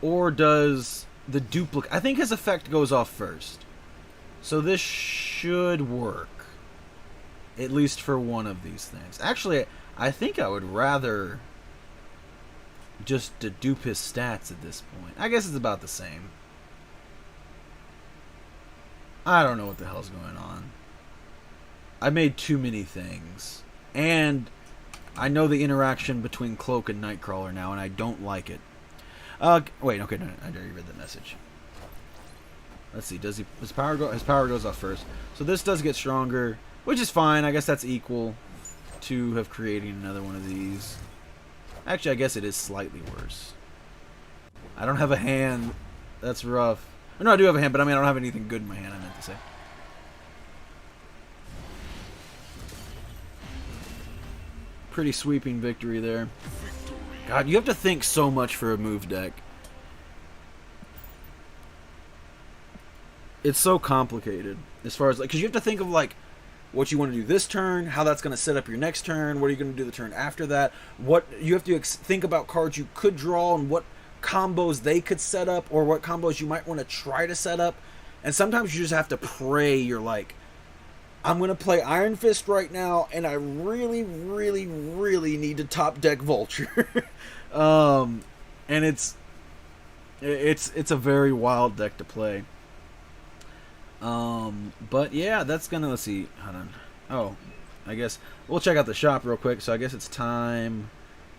Or does the duplicate... I think his effect goes off first. So this should work. At least for one of these things. Actually, I think I would rather just dedupe his stats at this point. I guess it's about the same. I don't know what the hell's going on. I made too many things. And I know the interaction between Cloak and Nightcrawler now, and I don't like it. Wait, okay, no, I already read the message. Let's see, does his power go? His power goes off first. So this does get stronger, which is fine. I guess that's equal to have created another one of these. Actually, I guess it is slightly worse. I don't have a hand. That's rough. No, I do have a hand, but I mean, I don't have anything good in my hand, I meant to say. Pretty sweeping victory there. God, you have to think so much for a move deck. It's so complicated as far as, like, because you have to think of, like, what you want to do this turn, how that's going to set up your next turn, what are you going to do the turn after that, what you have to think about cards you could draw and what combos they could set up or what combos you might want to try to set up. And sometimes you just have to pray. You're like, I'm going to play Iron Fist right now, and I really, really, really need to top deck Vulture. and it's a very wild deck to play. But yeah, that's gonna, let's see, hold on. Oh, I guess we'll check out the shop real quick. So I guess it's time.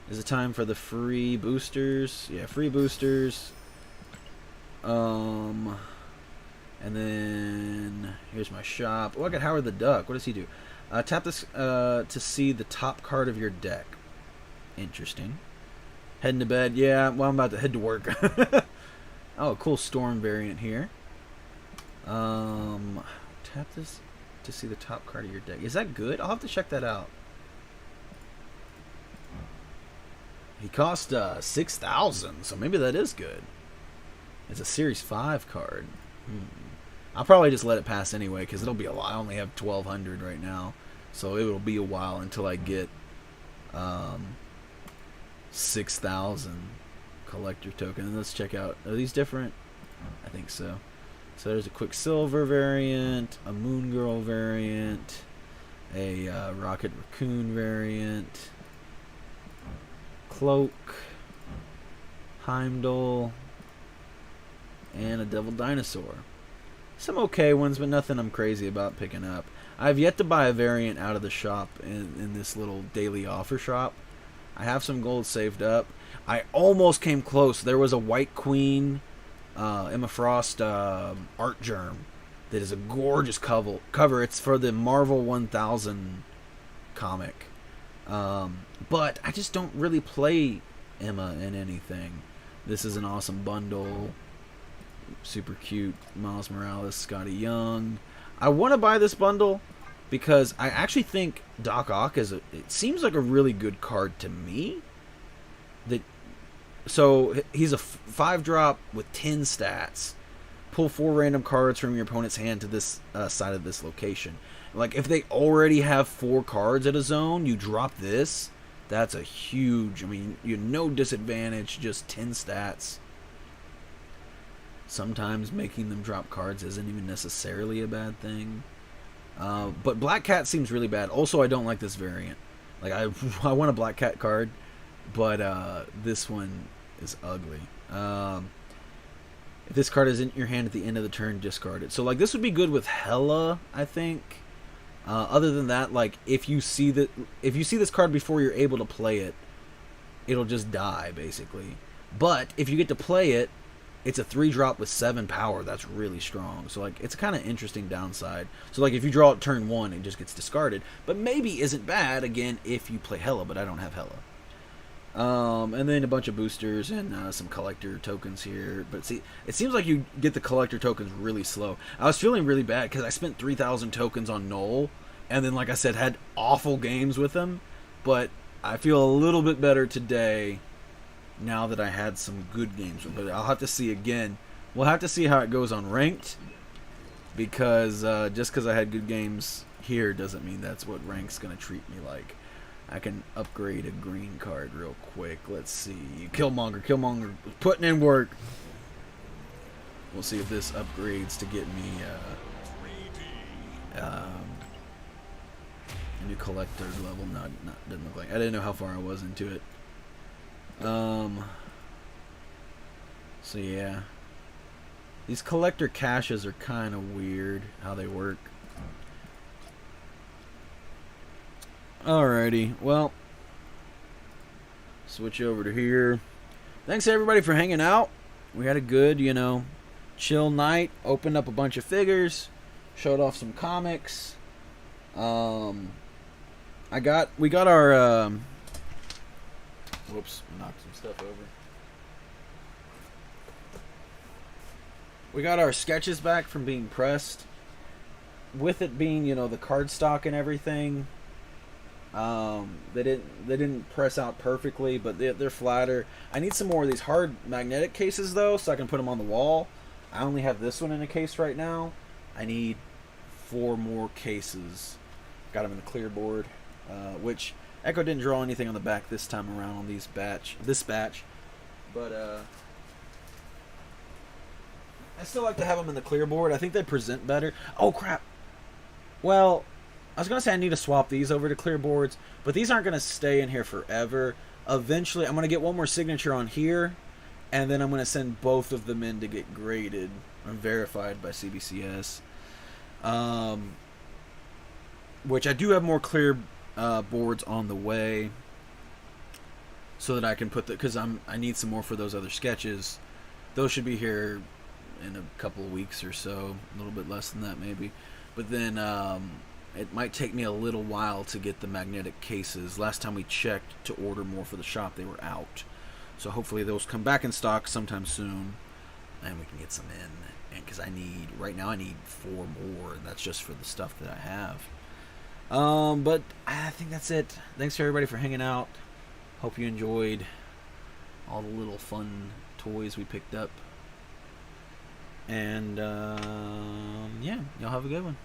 Is it time for the free boosters? Yeah, free boosters. And then here's my shop. Oh, I got Howard the Duck. What does he do? Tap this to see the top card of your deck. Interesting. Heading to bed. Yeah, well, I'm about to head to work. Oh, cool Storm variant here. Tap this to see the top card of your deck. Is that good? I'll have to check that out. He cost 6,000, so maybe that is good. It's a Series 5 card. I'll probably just let it pass anyway, because it'll be a lot. I only have 1,200 right now, so it'll be a while until I get 6,000 collector token. And let's check out, are these different? I think so. So there's a Quicksilver variant, a Moon Girl variant, a Rocket Raccoon variant, Cloak, Heimdall, and a Devil Dinosaur. Some okay ones, but nothing I'm crazy about picking up. I've yet to buy a variant out of the shop in this little daily offer shop. I have some gold saved up. I almost came close. There was a White Queen Emma Frost art germ that is a gorgeous cover. It's for the Marvel 1000 comic. But I just don't really play Emma in anything. This is an awesome bundle. Super cute Miles Morales, Scotty Young. I want to buy this bundle because I actually think Doc Ock it seems like a really good card to me. So he's a 5-drop with 10 stats. Pull 4 random cards from your opponent's hand to this side of this location. Like, if they already have 4 cards at a zone, you drop this. That's a huge, I mean, you no disadvantage, just 10 stats. Sometimes making them drop cards isn't even necessarily a bad thing. But Black Cat seems really bad. Also, I don't like this variant. Like, I want a Black Cat card, but this one is ugly. If this card is in your hand at the end of the turn, discard it. So, like, this would be good with Hela, I think. Other than that, like, if you see this card before you're able to play it, it'll just die, basically. But if you get to play it, it's a 3-drop with 7 power. That's really strong. So, like, it's a kind of interesting downside. So, like, if you draw it turn 1, it just gets discarded. But maybe isn't bad, again, if you play Hela, but I don't have Hela. And then a bunch of boosters and some collector tokens here. But see, it seems like you get the collector tokens really slow. I was feeling really bad because I spent 3,000 tokens on Knoll. And then, like I said, had awful games with him. But I feel a little bit better today now that I had some good games with him. But I'll have to see again. We'll have to see how it goes on ranked. Because just because I had good games here doesn't mean that's what rank's going to treat me like. I can upgrade a green card real quick. Let's see. Killmonger putting in work. We'll see if this upgrades to get me a new collector level. No, doesn't look like. I didn't know how far I was into it. So yeah. These collector caches are kind of weird how they work. Alrighty, well, switch over to here. Thanks everybody for hanging out. We had a good, chill night. Opened up a bunch of figures, showed off some comics. We got our whoops, knocked some stuff over. We got our sketches back from being pressed. With it being, the cardstock and everything. They didn't press out perfectly, but they're flatter. I need some more of these hard magnetic cases though, so I can put them on the wall. I only have this one in a case right now. I need 4 more cases. Got them in the clear board, which Echo didn't draw anything on the back this time around on this batch. But I still like to have them in the clear board. I think they present better. Oh crap! Well, I was going to say I need to swap these over to clear boards, but these aren't going to stay in here forever. Eventually, I'm going to get one more signature on here, and then I'm going to send both of them in to get graded and verified by CBCS. Which I do have more clear boards on the way, so that I can put because I need some more for those other sketches. Those should be here in a couple of weeks or so, a little bit less than that maybe. But then it might take me a little while to get the magnetic cases. Last time we checked to order more for the shop, they were out. So hopefully those come back in stock sometime soon, and we can get some in. And because right now I need 4 more, and that's just for the stuff that I have. But I think that's it. Thanks to everybody for hanging out. Hope you enjoyed all the little fun toys we picked up. And yeah, y'all have a good one.